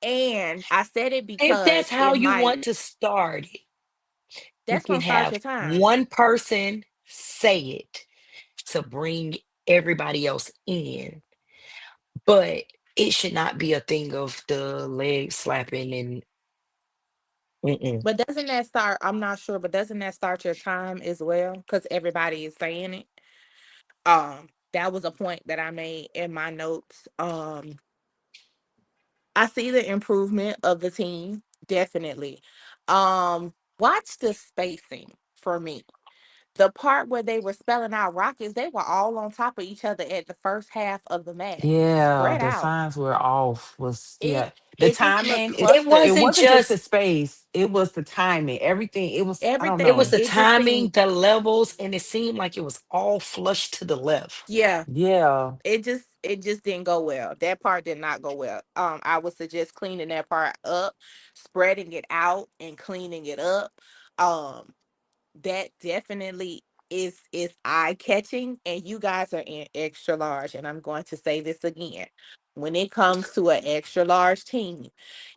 And I said it If that's because how it you might want to start it, you that's can gonna start have your time. one person say it to bring everybody else in, but it should not be a thing of the leg slapping and Mm-mm. But doesn't that start? I'm not sure, but doesn't that start your time as well? Because everybody is saying it. That was a point that I made in my notes. I see the improvement of the team, definitely. Watch the spacing for me. The part where they were spelling out rockets, they were all on top of each other at the first half of the match, Yeah, spread the out. signs were off. Was It yeah. The it just looked timing It it clustered. wasn't wasn't just the just, space, it was the timing. Everything. It was I don't it Everything. was know. the It just timing, seemed, the levels, and it seemed like it was all flushed to the left. yeah. Yeah. It just didn't go well. That part did not go well. I would suggest cleaning that part up, spreading it out, and cleaning it up. Um, that definitely is eye catching, and you guys are in extra large. And I'm going to say this again. When it comes to an extra large team,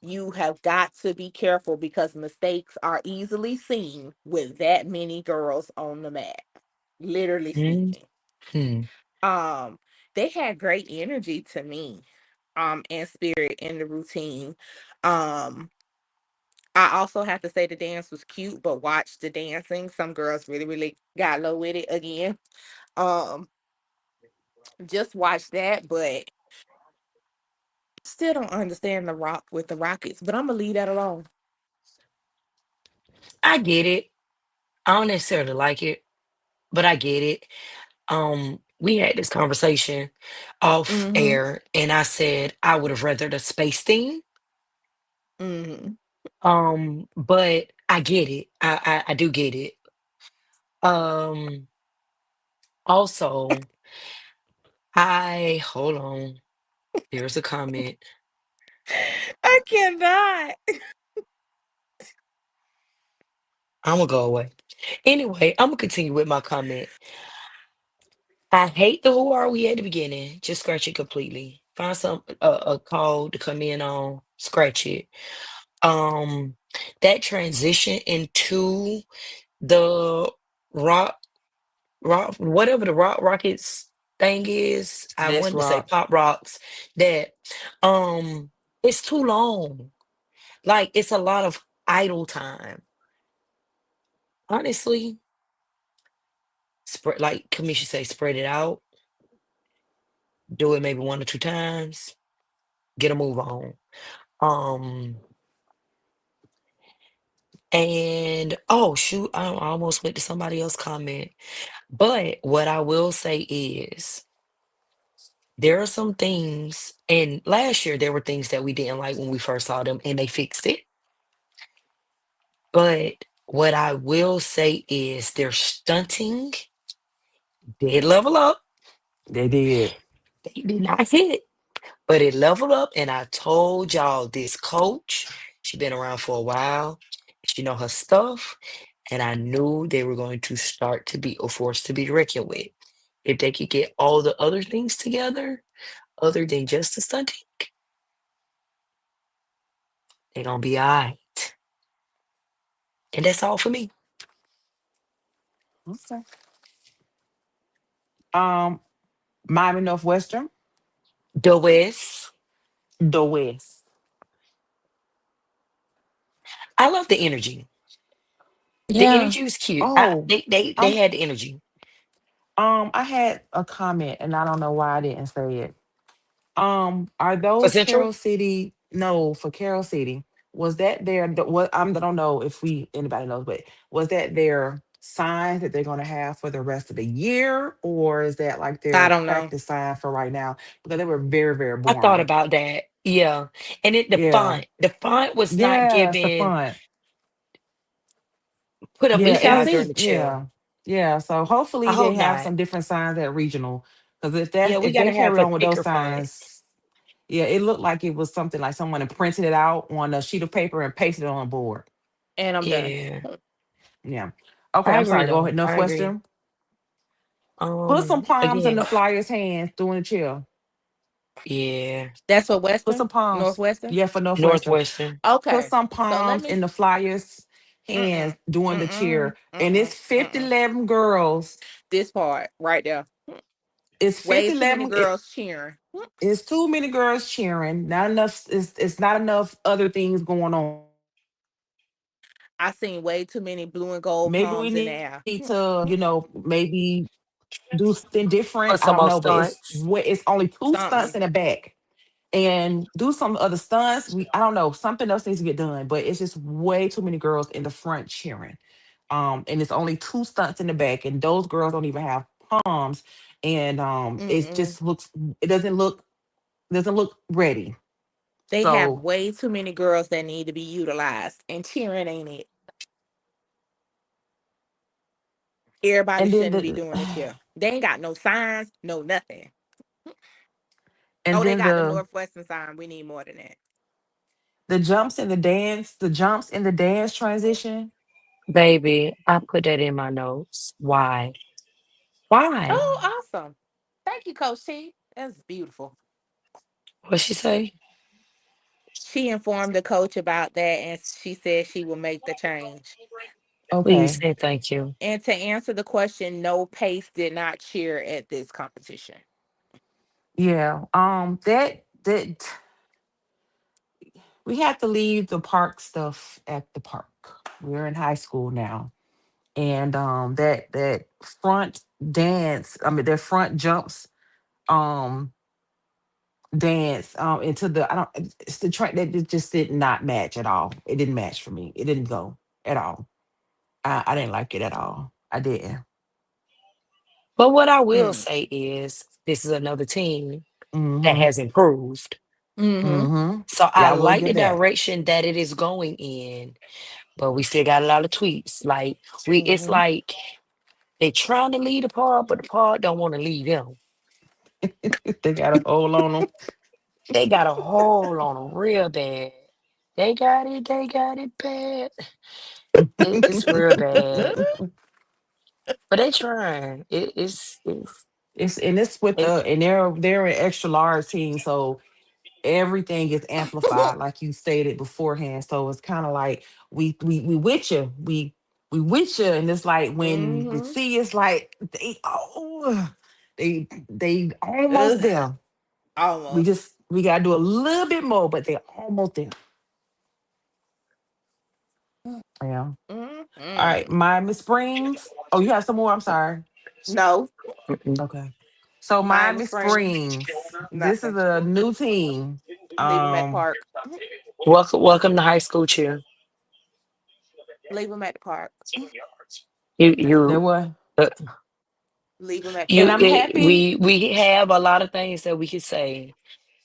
you have got to be careful because mistakes are easily seen with that many girls on the mat. Literally speaking. Hmm. Um, they had great energy to me, and spirit in the routine. Um, I also have to say the dance was cute, but watch the dancing. Some girls really, really got low with it again. Um, just watch that, but still don't understand the rock with the Rockets. But I'm gonna leave that alone. I get it. I don't necessarily like it, but I get it. We had this conversation off Mm-hmm. air, and I said I would have rather the space thing. Mm-hmm. But I get it. I do get it. Um, Also, I hold on. There's a comment. I cannot. I'm gonna go away. Anyway, I'm gonna continue with my comment. I hate the who are we at the beginning. Just scratch it completely. Find some a call to come in on. Scratch it. Um, that transition into the rock whatever the rockets thing is. I Let's wanted to say rock. pop rocks. That it's too long. Like it's a lot of idle time. Honestly, spread like Kamisha say, spread it out. Do it maybe 1 or 2 times. Get a move on. Um, and oh shoot, I almost went to somebody else comment. But what I will say is there are some things, and last year there were things that we didn't like when we first saw them, and they fixed it. But what I will say is their stunting did level up. They did. They did not hit, but it leveled up. And I told y'all this coach, she been around for a while. She know her stuff, and I knew they were going to start to be a force to be reckoned with. If they could get all the other things together, other than just the stunting, they're gonna be all right. And that's all for me. Okay. Um, Miami Northwestern, The West, the West. I love the energy. The Yeah. energy was cute. Oh, They um, had the energy. I had a comment and I don't know why I didn't say it. Are For those Central, Carroll City? No, for Carroll City. Was that their what I don't know if we anybody knows, but was that their signs that they're gonna have for the rest of the year, or is that like I their don't know. practice sign for right now? Because they were very, very I thought boring. about that. Yeah. And Yeah. the font was not Yeah, it's the giving fun. put up We Yeah, with and shall y'all it's during see. the chill. yeah. Yeah. So I hopefully they hope have not. some different signs at regional. Because Yeah, we if gotta they have carry a on with those thicker font. signs, yeah, it looked like it was something like someone had printed it out on a sheet of paper and pasted it on a board. And I'm done. Yeah. Yeah. Okay, I I'm agree sorry. Go though. ahead. I agree. Northwestern. Put some palms in Again, the Flyers' hands during the chill. yeah. That's for Put Western, some palms. Northwestern. Yeah, for Northwestern. Northwestern. Put Okay. some So let palms me. in the Flyers' hands Mm-mm. during the Mm-mm. cheer. And it's Mm-mm. 50 Mm-mm. 11 girls. This part right there. It's 50 Way too many 11. girls cheering. It's too many girls cheering. Not enough. It's not enough other things going on. I seen way too many blue and gold Maybe we palms in the need air. to, maybe do something different. I Put don't some know, more but stunts. it's only two stunts Something. in the back. And do some other stunts. I don't know, something else needs to get done, but it's just way too many girls in the front cheering. And it's only two stunts in the back, and those girls don't even have palms. And it Mm-mm. just looks, it doesn't look ready. They have So, way too many girls that need to be utilized, and cheering ain't it. Everybody and then shouldn't be the doing the cheer. They ain't got no signs, no nothing. and Oh, they then got the the Northwestern sign. We need more than that. the jumps in the dance transition. Baby, I put that in my notes. Why? Why? Oh, awesome. Thank you, Coach T. That's beautiful. What she say? She informed the coach about that and she said she will make the change. Please Okay. say thank you. And to answer the question, no, Pace did not cheer at this competition. Yeah. That we have to leave the park stuff at the park. We're in high school now. And that front dance, I mean, their front jumps, um dance into the, I don't, it's the track that it just did not match at all. It didn't match for me. It didn't go at all. I didn't like it at all. I didn't. But what I will Mm. say is this is another team that Mm-hmm. has improved. Mm-hmm. Mm-hmm. So I Yeah, I will like the give that. direction that it is going in, but we still got a lot of tweaks. Like it's Mm-hmm. like they trying to lead the pod, but the pod don't want to lead them. They got a hold on them. They got a hold on them real bad. They got it bad. It's real bad. But they trying. It's with It, and they're an extra large team, so everything is amplified, like you stated beforehand. So it's kind of like we with you, we with you, and it's like when we Mm-hmm. see, it's like they almost Ugh, there. almost. We gotta do a little bit more, but they're almost there. Yeah. All right, Mm-hmm. Miami Springs. Oh, you have some more? I'm sorry. No, mm-mm. Okay. So Miami Miami Springs, Springs. This is nothing. a new team. Leave them at the Um, park. Welcome to high school, cheer. Leave them at the park. You there you was, uh, Leave them at the and you park. I'm happy. we have a lot of things that we could say.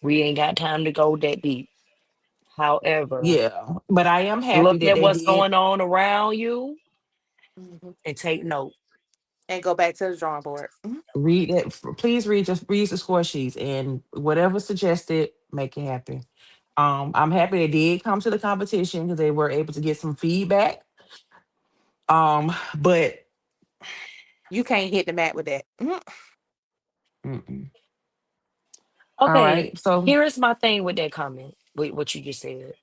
We ain't got time to go that deep. However, Yeah, but I am happy look that at they what's did going on around you Mhm. and take note. And go back to the drawing board. Mhm. read it. Please read the score sheets and whatever suggested, make it happen. I'm happy they did come to the competition because they were able to get some feedback. But You can't hit the mat with that. Mhm. mm-mm. All Okay, right. So here is my thing with that comment, with what you just said.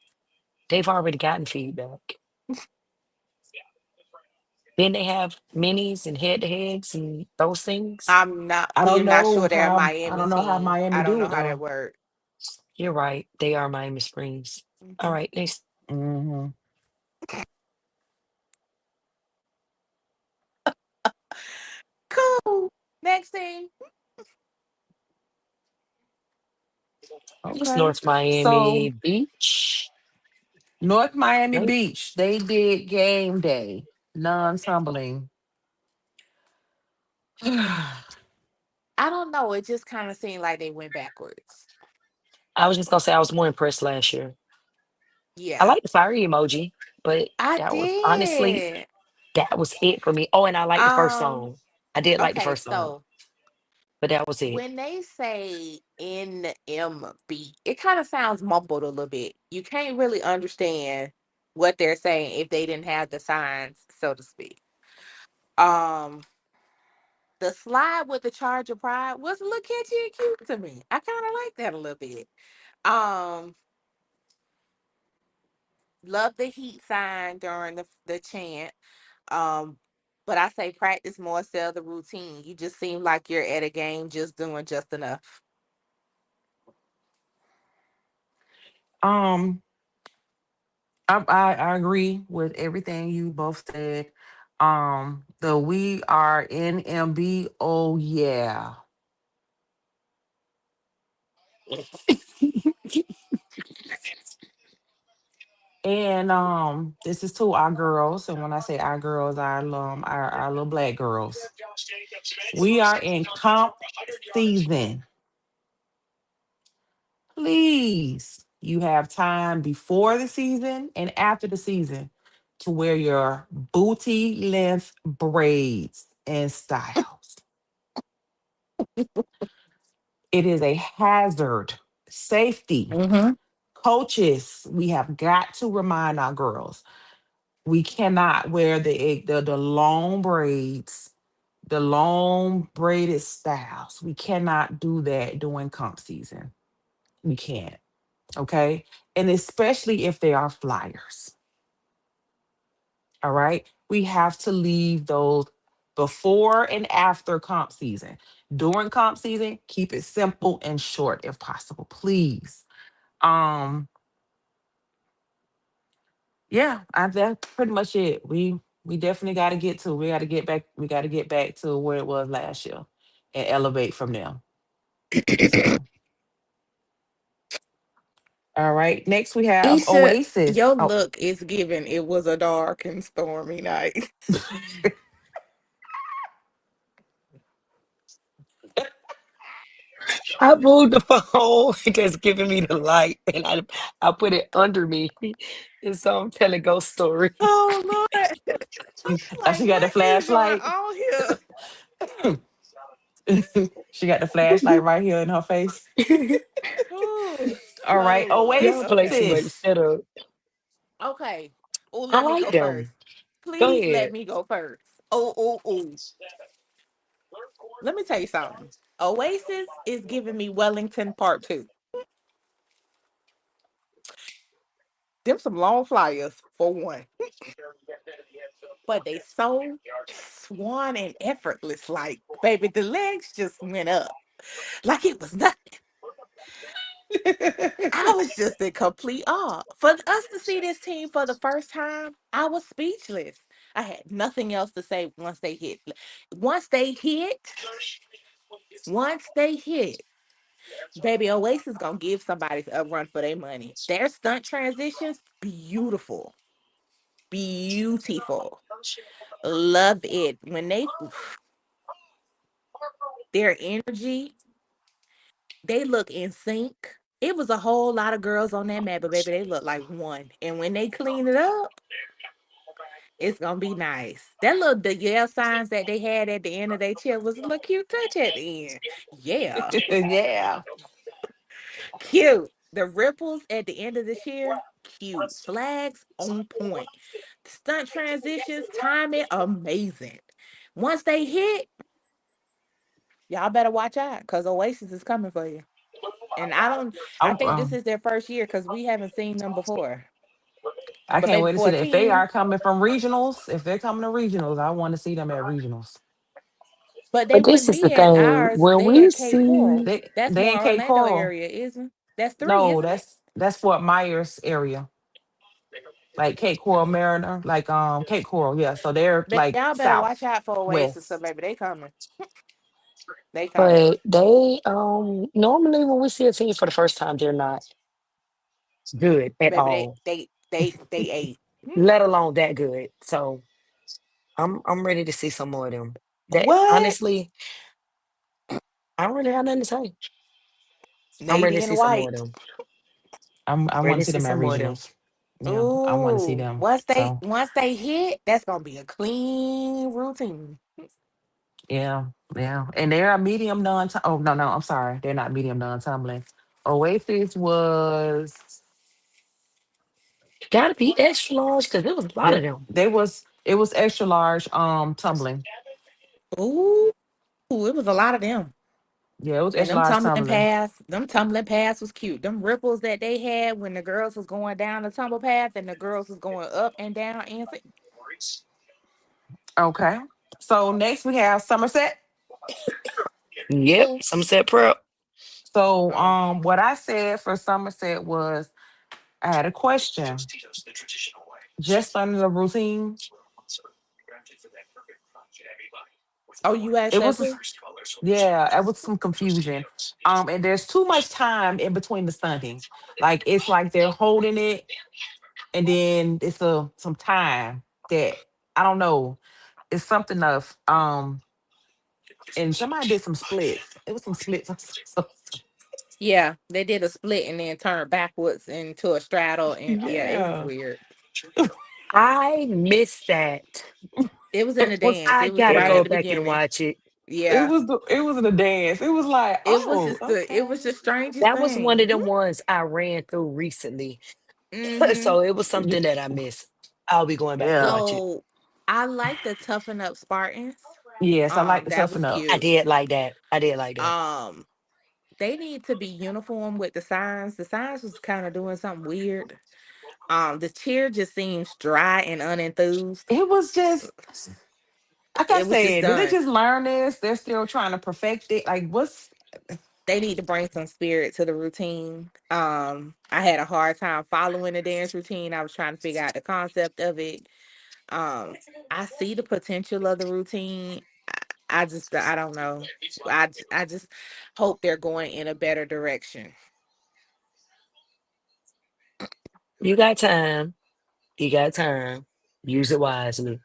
They've already gotten feedback. Then they have minis and head to heads and those things. I'm not. We're not sure they're a I Miami don't know how team. Miami I don't do know it how that though. worked. You're right. They are Miami Springs. All Mhm. right, next. Hmm. Cool. Next team. It's Okay. North So Miami Beach. North Miami Right? Beach, they did game day, non-tumbling. I don't know. It just kind of seemed like they went backwards. I was just gonna say I was more impressed last year. I Yeah, like the fire emoji, but I that was honestly did. that was it for me. Oh, and I like the first Um. song. I did like the Okay. first song, So but that was it. when they say NMB, it kind of sounds mumbled a little bit. You can't really understand what they're saying if they didn't have the signs, so to speak. Um, the slide with the charge of pride was a little catchy and cute to me. I kind of like that a little bit. Um, love the heat sign during the chant. Um, but I say practice more, sell the routine. You just seem like you're at a game just doing just enough. um, I agree with everything you both said. The we are NMB. Oh yeah. And this is to our girls. And when I say our girls, our little black girls. We are in comp season. Please, you have time before the season and after the season to wear your booty length braids and styles. It is a hazard. Safety. Mm-hmm. Coaches, we have got to remind our girls we cannot wear the long braids, the long braided styles. We cannot do that during comp season. We can't. Okay. And especially if they are flyers. All right. We have to leave those before and after comp season. During comp season, keep it simple and short if possible, please. Um, yeah, that's pretty much it. We definitely we gotta get back to where it was last year and elevate from there. So all right. Next we have Isha, Oasis. your Oh, look is given. It was a dark and stormy night. I moved the phone that's giving me the light, and I put it under me, and so I'm telling ghost stories. Oh Lord. I was like, she got the what is going flashlight. on here? She got the flashlight right here in her face. Oh, All right, oh Lord. Y'all play too Okay. much. Oasis. Shut up. Okay. Oh, I let me like go them. first. Go Please let ahead. me go first. Oh, oh, oh. Let me tell you something. Oasis is giving me Wellington Part 2. Them some long flyers for one. But they so swan and effortless. Like, baby, the legs just went up. Like it was nothing. I was just in complete awe. For us to see this team for the first time, I was speechless. I had nothing else to say once they hit. Once they hit, once they hit, baby, Oasis gonna give somebody a run for their money. Their stunt transitions, beautiful. Beautiful. Love it. When they their energy, they look in sync. It was a whole lot of girls on that map, but baby, they look like one. And when they clean it up, it's gonna be nice. That little the yeah signs that they had at the end of their chair was a little cute touch at the end. Yeah, Yeah. cute. The ripples at the end of the chair, cute. Flags on point. Stunt transitions, timing, amazing. Once they hit, y'all better watch out because Oasis is coming for you. And I don't, I I, think this is their first year because we haven't seen them before. I But can't maybe wait to see for a that. If they are 10, coming from regionals, if they're coming to regionals, I want to see them at regionals. but they But this wouldn't is the be at thing. ours. When They we at Cape see, Coral. That's They in more Cape Orlando Coral. area, isn't? That's three, No, isn't it? that's Fort Myers area, like Cape Coral, Mariner, like Cape Coral. Yeah, so they're But like y'all better watch south out for Oasis, cause west. baby, they coming. They coming. but they normally when we see a team for the first time, they're not good at Baby, they all, they they they ate. let alone that good. So I'm ready to see some more of them. That What? honestly, I don't really have nothing to say. I'm ready Navy to and see some more of white. them. I want Ready to to see see them at some more of them. regionals. Yeah, I want to see Ooh, them. once So they hit, that's gonna be a clean routine. yeah, yeah, and they're a medium non. Oh no, no, I'm sorry, they're not medium non tumbling. Oasis was Gotta be extra large because there was a lot of them. they was it was extra large tumbling. Ooh, it was a lot of them. Yeah, it was And extra large tumbling. them tumbling paths was cute. Them ripples that they had when the girls was going down the tumble path and the girls was going up and down and Okay, so next we have Somerset. Yep, some set prep. So oh, what I said for Somerset was I had a question. Just under the routine, Oh, you asked it that was too? yeah, it was some confusion. And there's too much time in between the stunting. Like it's like they're holding it, and then it's some time that I don't know. It's something of and somebody did some splits. It was some splits. Yeah, they did a split and then turned backwards into a straddle, and yeah, it was Yeah. weird. I missed that. It was in the Was dance. I It was gotta right yeah. go at the back and beginning. watch it. Yeah, It was in the dance. It was like, oh, it was okay. the strangest That was one of thing. them ones I ran through recently. Mm-hmm. So it was something that I missed. I'll be going back to Yeah. watch it. So I like the toughen up Spartans. Yes, I like to That toughen was up. I cute. did like that. I did like that. Um, they need to be uniform with the signs. The signs was kind of doing something weird. The cheer just seems dry and unenthused. It was just like I It was just said, did they done. just learn this? They're still trying to perfect it. Like what's They need to bring some spirit to the routine. I had a hard time following the dance routine. I was trying to figure out the concept of it. Um, I see the potential of the routine. I don't know. I just hope they're going in a better direction. You got time. You got time. Use it wisely.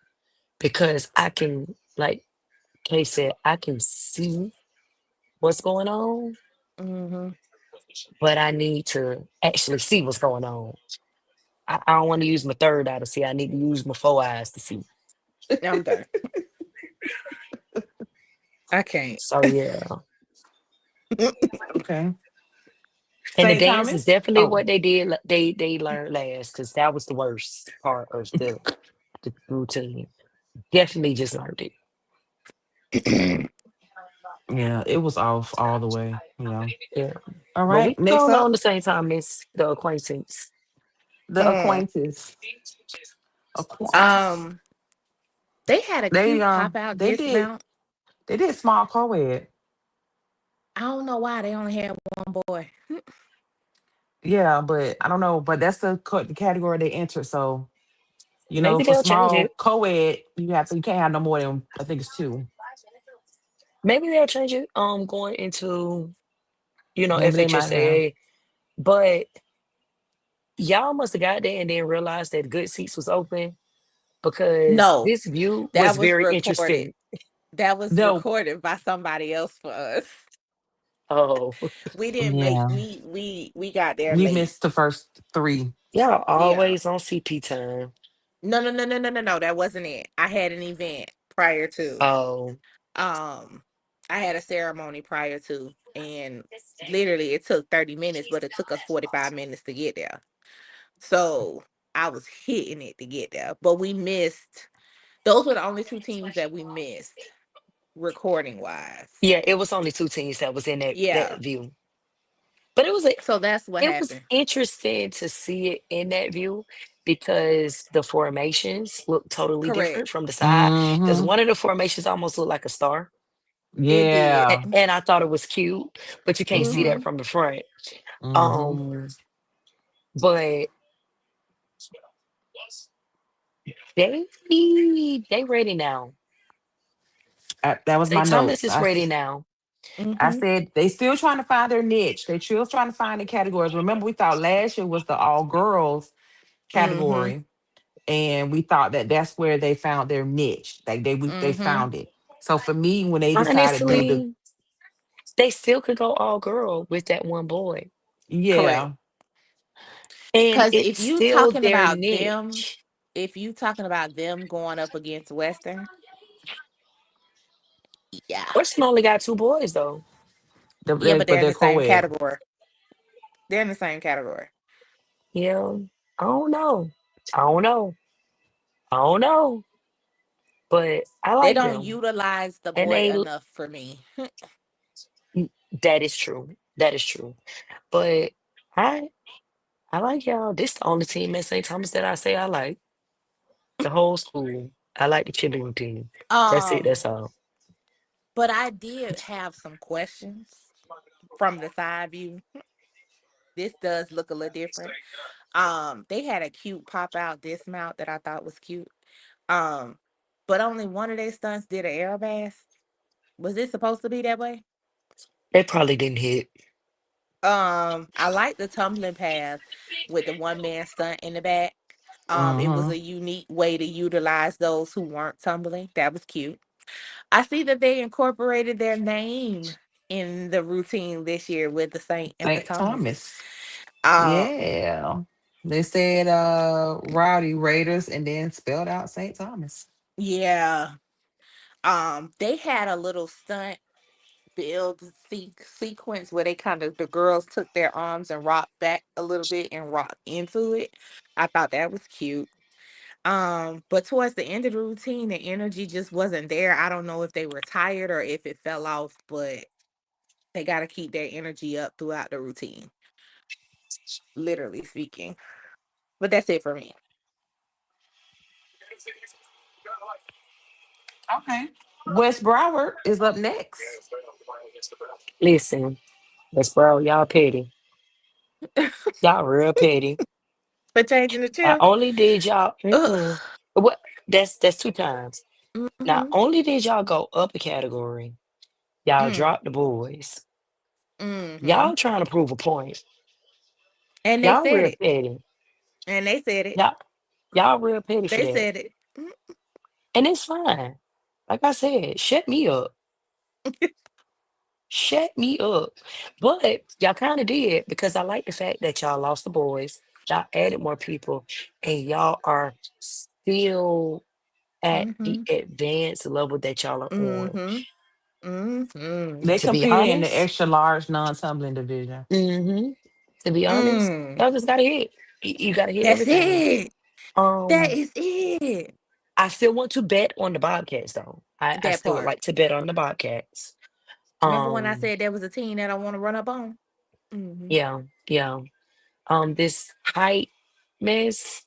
Because I can, like Kay said, I can see what's going on, Hmm. but I need to actually see what's going on. I don't want to use my third eye to see. I need to use my four eyes to see. I'm done. I can't. So yeah. okay? And the St. dance is Thomas? definitely Oh, what they did. They learned last because that was the worst part of the routine. Definitely just learned it. yeah, it was off all the way. Yeah. Yeah. All But we right. can go Next on up, the same time, Miss the acquaintance. the Mm. acquaintance. Acquaintance. Um, they had a They cute pop out dismount. they did small co-ed. I don't know why they only had one boy. Yeah, but I don't know. But that's the category they entered. So Maybe for they'll change small it. co-ed, you can't have no more than I think it's two. Maybe they'll change it. Going into Maybe they might have. FHSAA, but y'all must have got there and then realized that good seats was open because No, this view that was was very recorded. interesting. That was No, recorded by somebody else for us. Oh, We didn't make yeah, we got there we late. missed the first three. y'all Yeah. always on CP time. No. That wasn't it. I had an event prior to. Oh, Um, I had a ceremony prior to, and literally it took 30 minutes, but it took us 45 minutes to get there. So I was hitting it to get there, but we missed. Those were the only two teams that we missed recording wise. yeah, it was only two teams that was in that Yeah. view, but So that's what it was happened. interesting to see it in that view because the formations look totally Correct. different from the side. Because Mm-hmm. one of the formations almost looked like a star, It did. Yeah. and I thought it was cute, but you can't see that Mm-hmm. from the front. Mm-hmm. Um, but they they ready now. That was my St. Thomas notes. is ready now. I Mm-hmm. said they still trying to find their niche. They still trying to find the categories. Remember, we thought last year was the all girls Mm-hmm. category, and we thought that that's where they found their niche. Like they Mm-hmm. found it. So for me, when they decided to do the Honestly, they still could go all girl with that one boy, Correct. yeah, and Because it's still their niche. if you talking about them going up against Western, yeah. Western only got two boys though. Yeah, but but they're in they're the same co-ed. category. They're in the same category. Yeah, I don't know. I don't know. I don't know. But I They like don't them, utilize the and boy enough for me. that is true. That is true. But I I like y'all. This the only team at St. Thomas that I say I like. The whole school. I like the cheerleading team. That's it. Um, That's all. but I did have some questions from the side view. This does look a little different. They had a cute pop out dismount that I thought was cute. Um, but only one of their stunts did an air mass. Was it supposed to be that way? They probably didn't hit. I like the tumbling path with the one man stunt in the back. It was Mm-hmm. a unique way to utilize those who weren't tumbling. That was cute. I see that they incorporated their name in the routine this year with the Saint and the St. Thomas. Thomas. Um, Yeah. They said Rowdy Raiders and then spelled out St. Thomas. yeah. They had a little stunt build sequence where they kind of the girls took their arms and rocked back a little bit and rocked into it. I thought that was cute. But towards the end of the routine, the energy just wasn't there. I don't know if they were tired or if it fell off, but they got to keep their energy up throughout the routine, literally speaking. But that's it for me. Okay. West Broward is up next. Listen, that's bro, y'all petty. Y'all real petty. For changing the Not chill. only did y'all, Ugh. what? That's two times. Not Mm-hmm. only did y'all go up a category, y'all Mm. dropped the boys. Mm-hmm. Y'all trying to prove a point. And they Y'all said real it. petty. And they said it. Y'all, y'all real petty for They that. said it. And it's fine. Like I said, shut me up. Shut me up. But y'all kind of did because I like the fact that y'all lost the boys. Y'all added more people and y'all are still at the Mm-hmm. advanced level that y'all are on. Mm-hmm. Mm-hmm. They To be competed in the honest, extra large non-tumbling division. hmm to be honest, Mm. y'all just gotta hit. You gotta hit That's everything. it. That Um, is it. I still want to bet on the Bobcats though. I That still would part. like to bet on the Bobcats. Remember when I Um, said there was a team that I want to run up on? Mm-hmm. yeah, yeah. This height miss,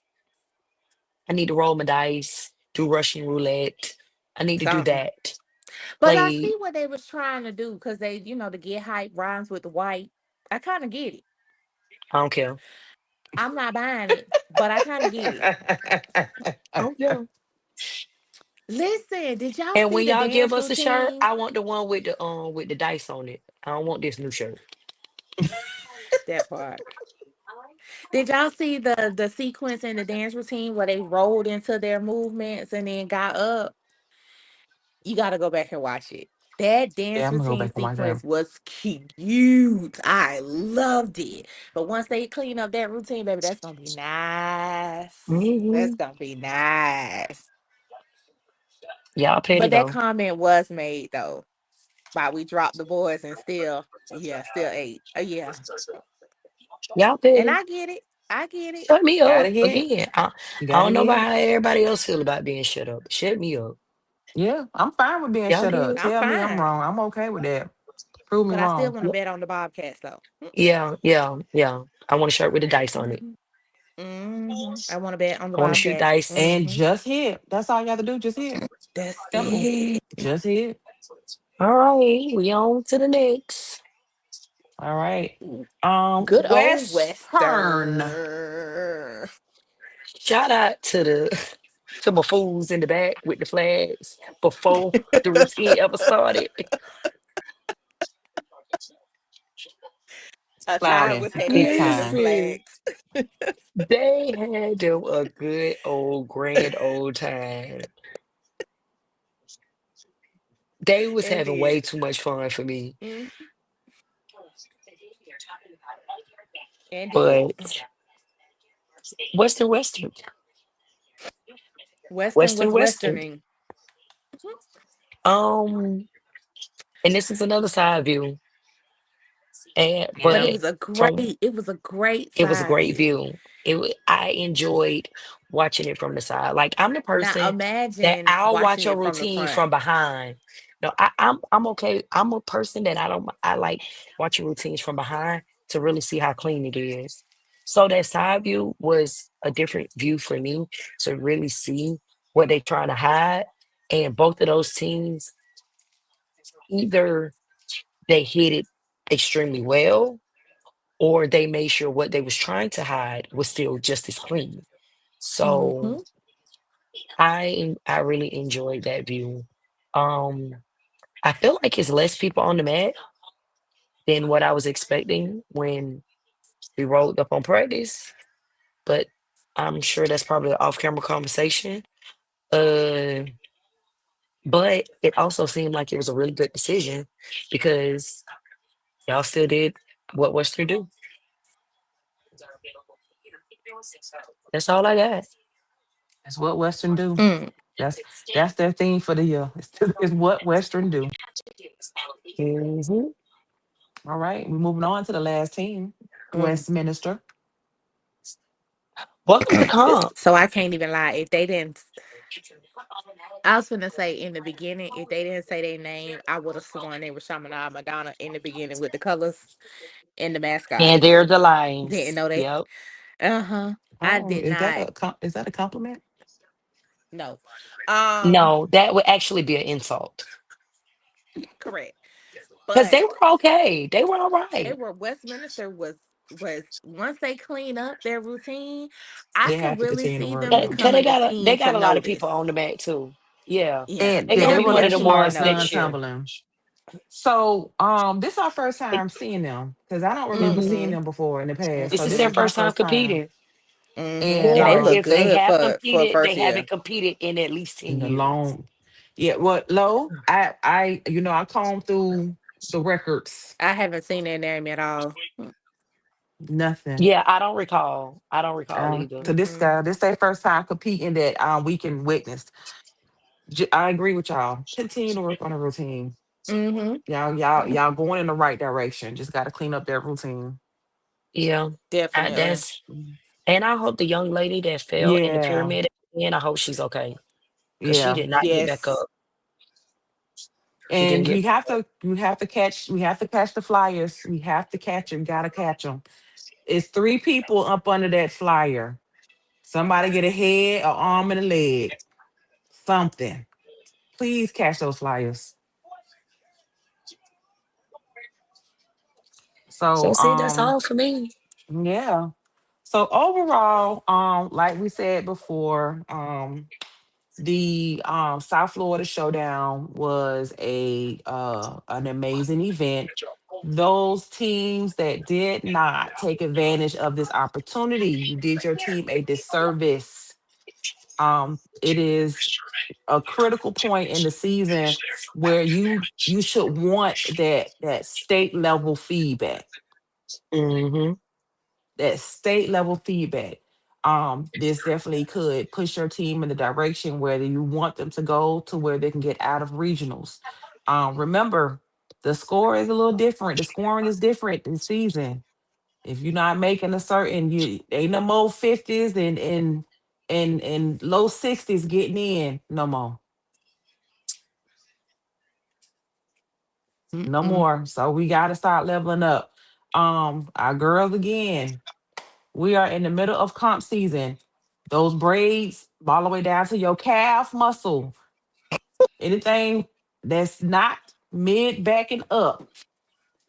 I need to roll my dice, do Russian roulette. I need to do Something. that. But I Play, see what they was trying to do because they, to get hype rhymes with the white. I kind of get it. I don't care. I'm not buying it, but I kind of get it. I don't care. Listen, did y'all And see when the y'all give dance us a shirt, routine? I want the one with the dice on it. I don't want this new shirt. That part. Did y'all see the sequence in the dance routine where they rolled into their movements and then got up? You got to go back and watch it. That Yeah, dance I'm gonna go routine back and watch that. sequence was cute. I loved it. But once they clean up that routine, baby, that's gonna be nice. That's Hmm. gonna be nice. Y'all petty But that though. comment was made though. By we dropped the boys and still, yeah, still ate. Yeah. Y'all And petty. I get it. I get it. Shut me Gotta up hit. again. You I gotta don't know about hit. how everybody else feel about being shut up. Shut me up. Yeah, I'm fine with being Y'all shut up. good? I'm Tell me I'm fine. wrong. I'm okay with that. Prove me But I still wrong. want to Yeah, bet on the Bobcats though. yeah, yeah, yeah. I want a shirt with the dice on it. Mm-hmm. Mm-hmm. I want to bet on the I want to shoot Bobcats. dice. And Mm-hmm. just hit. That's all you have to do. Just hit. That's Simple. it. Just hit. All right, we on to the next. All right. Good old Western. Western. Shout out to the to my fools in the back with the flags before the routine ever started. A time Clouding. was had Big for them time. Listen, flags. they had them a good old grand old time. They was having way Indeed. too much fun for me. Mm, indeed. But Western, Western Western, was Western. westerning. Mhm. Um, and this is another side view. And But Yep. but from it was a great it was a side great view. view. I enjoyed watching it from the side. Like I'm the Now person that imagine I'll watch watching a it from the routine front. from behind. No, I'm okay. I'm a person that I like watching routines from behind to really see how clean it is. So that side view was a different view for me to really see what they're trying to hide. And both of those teams, either they hit it extremely well or they made sure what they was trying to hide was still just as clean. So Mm-hmm. I really enjoyed that view. Um, I feel like it's less people on the mat than what I was expecting when we rolled up on practice, but I'm sure that's probably an off-camera conversation. Uh, but it also seemed like it was a really good decision because y'all still did what Western do. That's all I got. That's what Western do. Mm, That's that's their theme for the year. It's what Western do. Mhm. All right, we're moving on to the last team, mm. Westminster. Welcome to comp. So I can't even lie. If they didn't, I was gonna say in the beginning, if they didn't say their name, I would have sworn they were Shamana Madonna in the beginning with the colors and the mascot. And they're the Didn't lines. know they. Yep. Uh-huh. I Oh, did not. is that a compliment? No. No, that would actually be an insult. Correct. Because But they were okay. They were all they right. were Westminster was once they clean up their routine, I They could have to really continue to see work them though. Cause becoming a they team to got a lot of notice. people on the mat too. Yeah. Yeah, And They're yeah, gonna they'll they be will be one a of the team to echelons ones done next notice. year. tumbling. So this our first time seeing them because I don't remember Hmm. seeing Mm-hmm. them before in the past. This So is this their is my Mm-mm. first time first time. competing. Mm-hmm. And And they Or look if they good have for a competed, first they year. haven't competed in at least in 10 the years. long, yeah, what low? I combed through the records. I haven't seen their name at all. Nothing. Yeah, I don't recall. I don't recall either. So this Mm-mm. guy, this their first time competing that we can witness. I agree with y'all. Continue to work on the routine. Mm-hmm. Y'all going in the right direction. Just got to clean up that routine. Yeah. Definitely. That's and I hope the young lady that fell in the Yeah, pyramid at the end, I hope she's okay. Because she yeah. did not get back Yes. up. She didn't And get back up. we have to catch the flyers. We have to catch them. Gotta catch them. It's three people up under that flyer. Somebody get a head, an arm, and a leg. Something. Please catch those flyers. So That's it. That's all for me. yeah. So overall, like we said before, the South Florida Showdown was a an amazing event. Those teams that did not take advantage of this opportunity, you did your team a disservice. It is a critical point in the season where you should want that state level feedback, Hmm. that state level feedback. This definitely could push your team in the direction where you want them to go to where they can get out of regionals. Remember, the score is a little different. The scoring is different this season. If you're not making a certain, you ain't no more 50s and low 60s getting in no more. No Mm-mm. more. So we gotta start leveling up. Our girls again. We are in the middle of comp season. Those braids all the way down to your calf muscle. Anything that's not mid back and up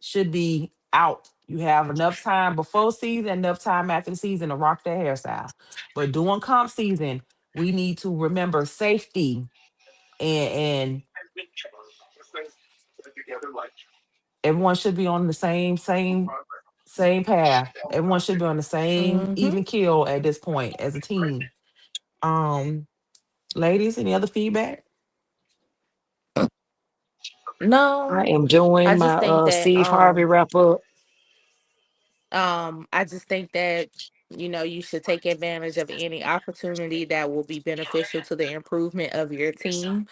should be out. You have enough time before season, enough time after the season to rock that hairstyle. But during comp season, we need to remember safety and everyone should be on the same path. Everyone should be on the same Mm-hmm. even keel at this point as a team. Um, Ladies, any other feedback? I No, am I doing my just think that Steve Harvey wrap up. I just think that you should take advantage of any opportunity that will be beneficial to the improvement of your team.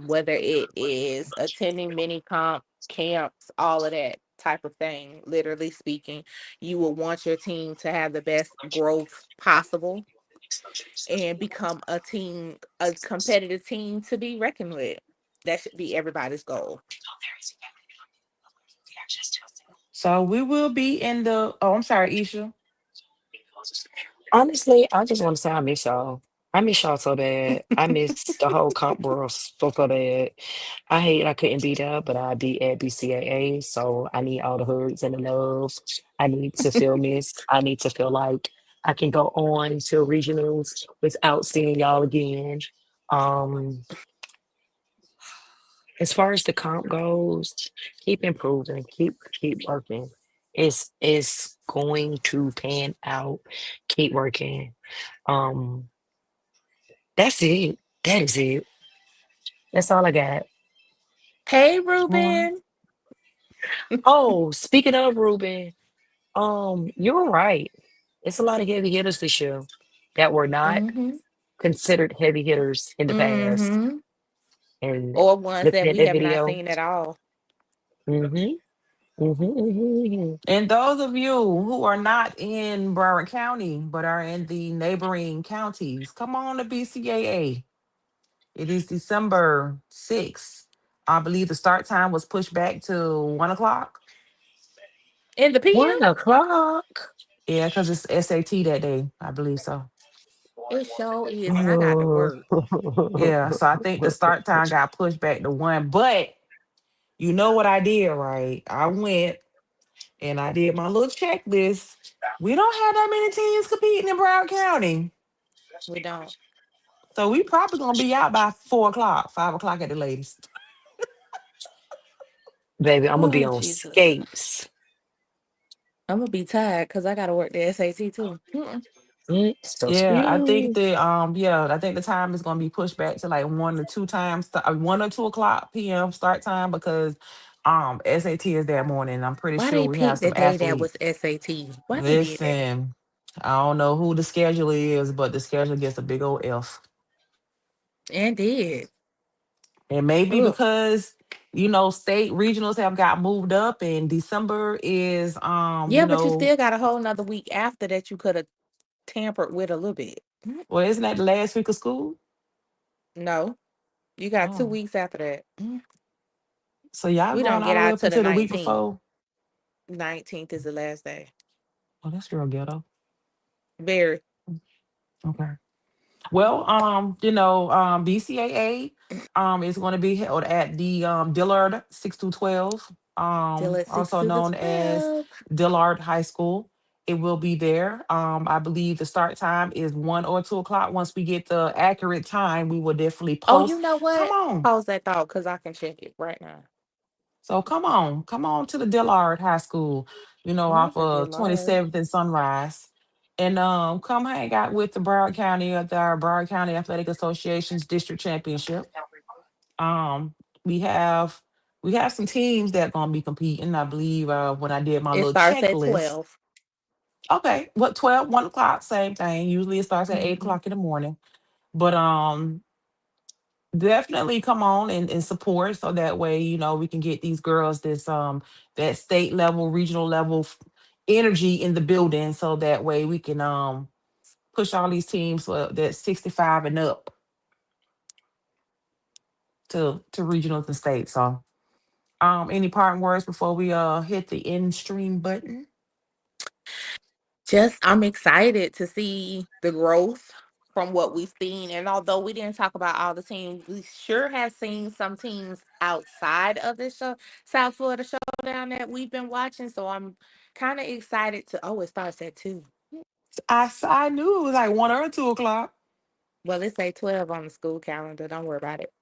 Whether it is attending mini comp camps, all of that type of thing. Literally speaking, you will want your team to have the best growth possible and become a competitive team to be reckoned with. That should be everybody's goal. So we will be in the. Oh, I'm sorry, Isha. Honestly, I just want to say I miss y'all. I miss y'all so bad. I miss the whole comp world so bad. I hate I couldn't be there, but I'd be at BCAA. So I need all the hugs and the love. I need to feel missed. I need to feel like I can go on to regionals without seeing y'all again. Um, as far as the comp goes, keep improving, keep working. It's going to pan out. Keep working. Um, that's it. That is it. That's all I got. Hey, Well, Ruben. Oh, speaking of Ruben, you're right. It's a lot of heavy hitters this year that were not Mm-hmm. considered heavy hitters in the past. Mm-hmm. And Or ones looking that at we that have not video, seen at all. mm-hmm, mm-hmm. and those of you who are not in Broward County but are in the neighboring counties, come on to BCAA. It is December 6th. I believe the start time was pushed back to 1 o'clock. In the PM? 1 o'clock. Yeah, because it's SAT that day. I believe so. It sure is, and I got to Oh. work. Yeah, so I think the start time got pushed back to 1. But you know what I did, right? I went and I did my little checklist. We don't have that many teams competing in Broward County. We don't. So we probably gonna be out by 4 o'clock, 5 o'clock at the latest. Baby, I'm gonna be Oh, on Jesus. skates. I'm gonna be tired because I gotta work the SAT too. Mm-mm. So Yeah, I think speed. I think the time is gonna be pushed back to like 1 or 2 times, 1 or 2 o'clock p.m. start time because SAT is that morning. I'm pretty Why sure they we have picked the some day that was athletes. SAT? Why they did that? Listen, I don't know who the schedule is, but the schedule gets a big old F. And did. And maybe Ugh. because state regionals have got moved up and December is Yeah, but you still got a whole nother week after that you could have tampered with a little bit. well, isn't that the last week of school? No, you got two Oh, weeks after that. so y'all We going don't all get the way out up to the until the week 19th. before? 19th is the last day. Oh, that's real ghetto. Very. Okay. Well, BCAA is going to be held at the Dillard 6 to 12, Till at 6 also to the known as 12. Dillard High School. It will be there. I believe the start time is 1 or 2 o'clock. Once we get the accurate time, we will definitely Oh, you post. know Come what? on. Pause that thought because I can check it right now. So come on to the Dillard High School, Not off the of Lord. 27th and Sunrise. And come hang out with the Broward County at our Broward County Athletic Association's district championship. Um, we have we have some teams that gonna be competing. I believe when I did my It little starts at checklist. 12. Okay, what 12, 1 o'clock, same thing. Usually it starts at eight Mhm. o'clock in the morning. But definitely come on and support so that way we can get these girls this that state level regional level energy in the building so that way we can push all these teams that 65 and up to regionals and states. So any parting words before we hit the end stream button? Just, I'm excited to see the growth from what we've seen. And although we didn't talk about all the teams, we sure have seen some teams outside of the show, South Florida Showdown that we've been watching. So I'm kind of excited to. Oh, it starts at 2. I knew it was like 1 or 2 o'clock. Well, it's say 12 on the school calendar. Don't worry about it.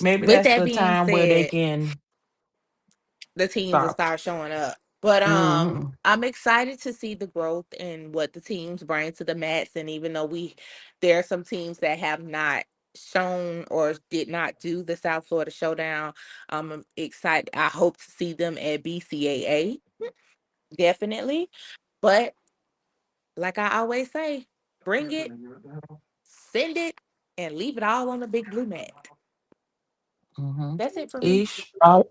Maybe With that's that the being time where they said, can the teams will start. start showing up. But Hmm. I'm excited to see the growth and what the teams bring to the mats. And even though there are some teams that have not shown or did not do the South Florida Showdown, I'm excited. I hope to see them at BCAA, definitely. But like I always say, bring it, send it, and leave it all on the big blue mat. Hmm. That's it for me. Ish. Right.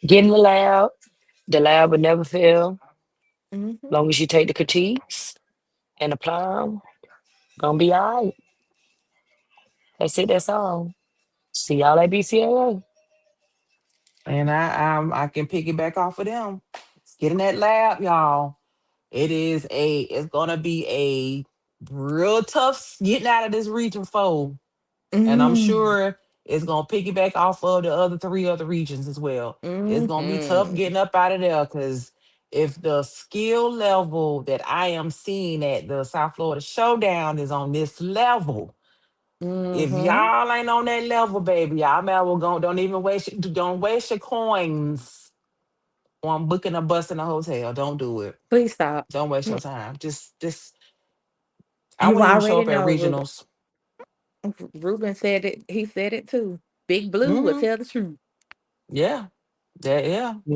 Get in the lab. The lab will never fail. Hmm. Long as you take the critiques and apply them, gonna be all right. That's it. That's all. See y'all at BCAA. And I can piggyback off of them. Get in that lab, y'all. It's gonna be real tough getting out of this region four. And I'm Mm, sure it's gonna piggyback off of the other three other regions as well. It's gonna be tough mm-hmm, getting up out of there because if the skill level that I am seeing at the South Florida Showdown is on this level, if mm-hmm. y'all ain't on that level, baby, y'all may well go. Don't waste your coins on booking a bus in a hotel. Don't do it. Please stop. Don't waste your Mm, time. Just I You wouldn't even show already up at know, Ruben. regionals. Ruben said it. He said it too. Big Blue will Hmm. tell the truth. Yeah.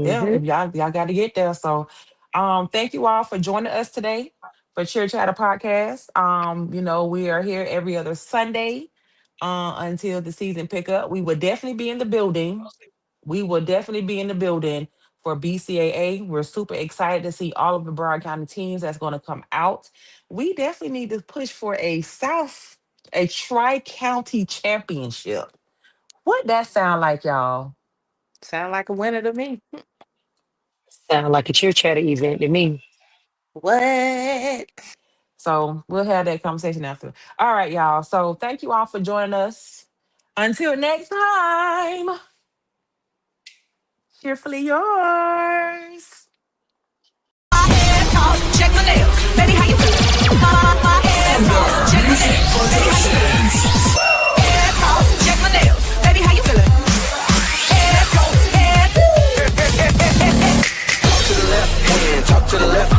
Yeah. Hmm. If y'all got to get there. So, thank you all for joining us today for Cheer Chatter podcast. We are here every other Sunday, until the season pick up. We will definitely be in the building. We will definitely be in the building for BCAA. We're super excited to see all of the Broward County teams that's going to come out. We definitely need to push for a tri-county championship. What that sound like, y'all? Sound like a winner to me. Sound like a cheer chatter event to me. What? So we'll have that conversation after. All right, y'all. So thank you all for joining us. Until next time, cheerfully yours. Check my nails. Baby, how you feeling? Hands off. Check my nails. Baby, how you feeling? Hands off. Check my nails. Baby, how you feeling? Hands go. Hands. Talk to the left hand. Talk to the left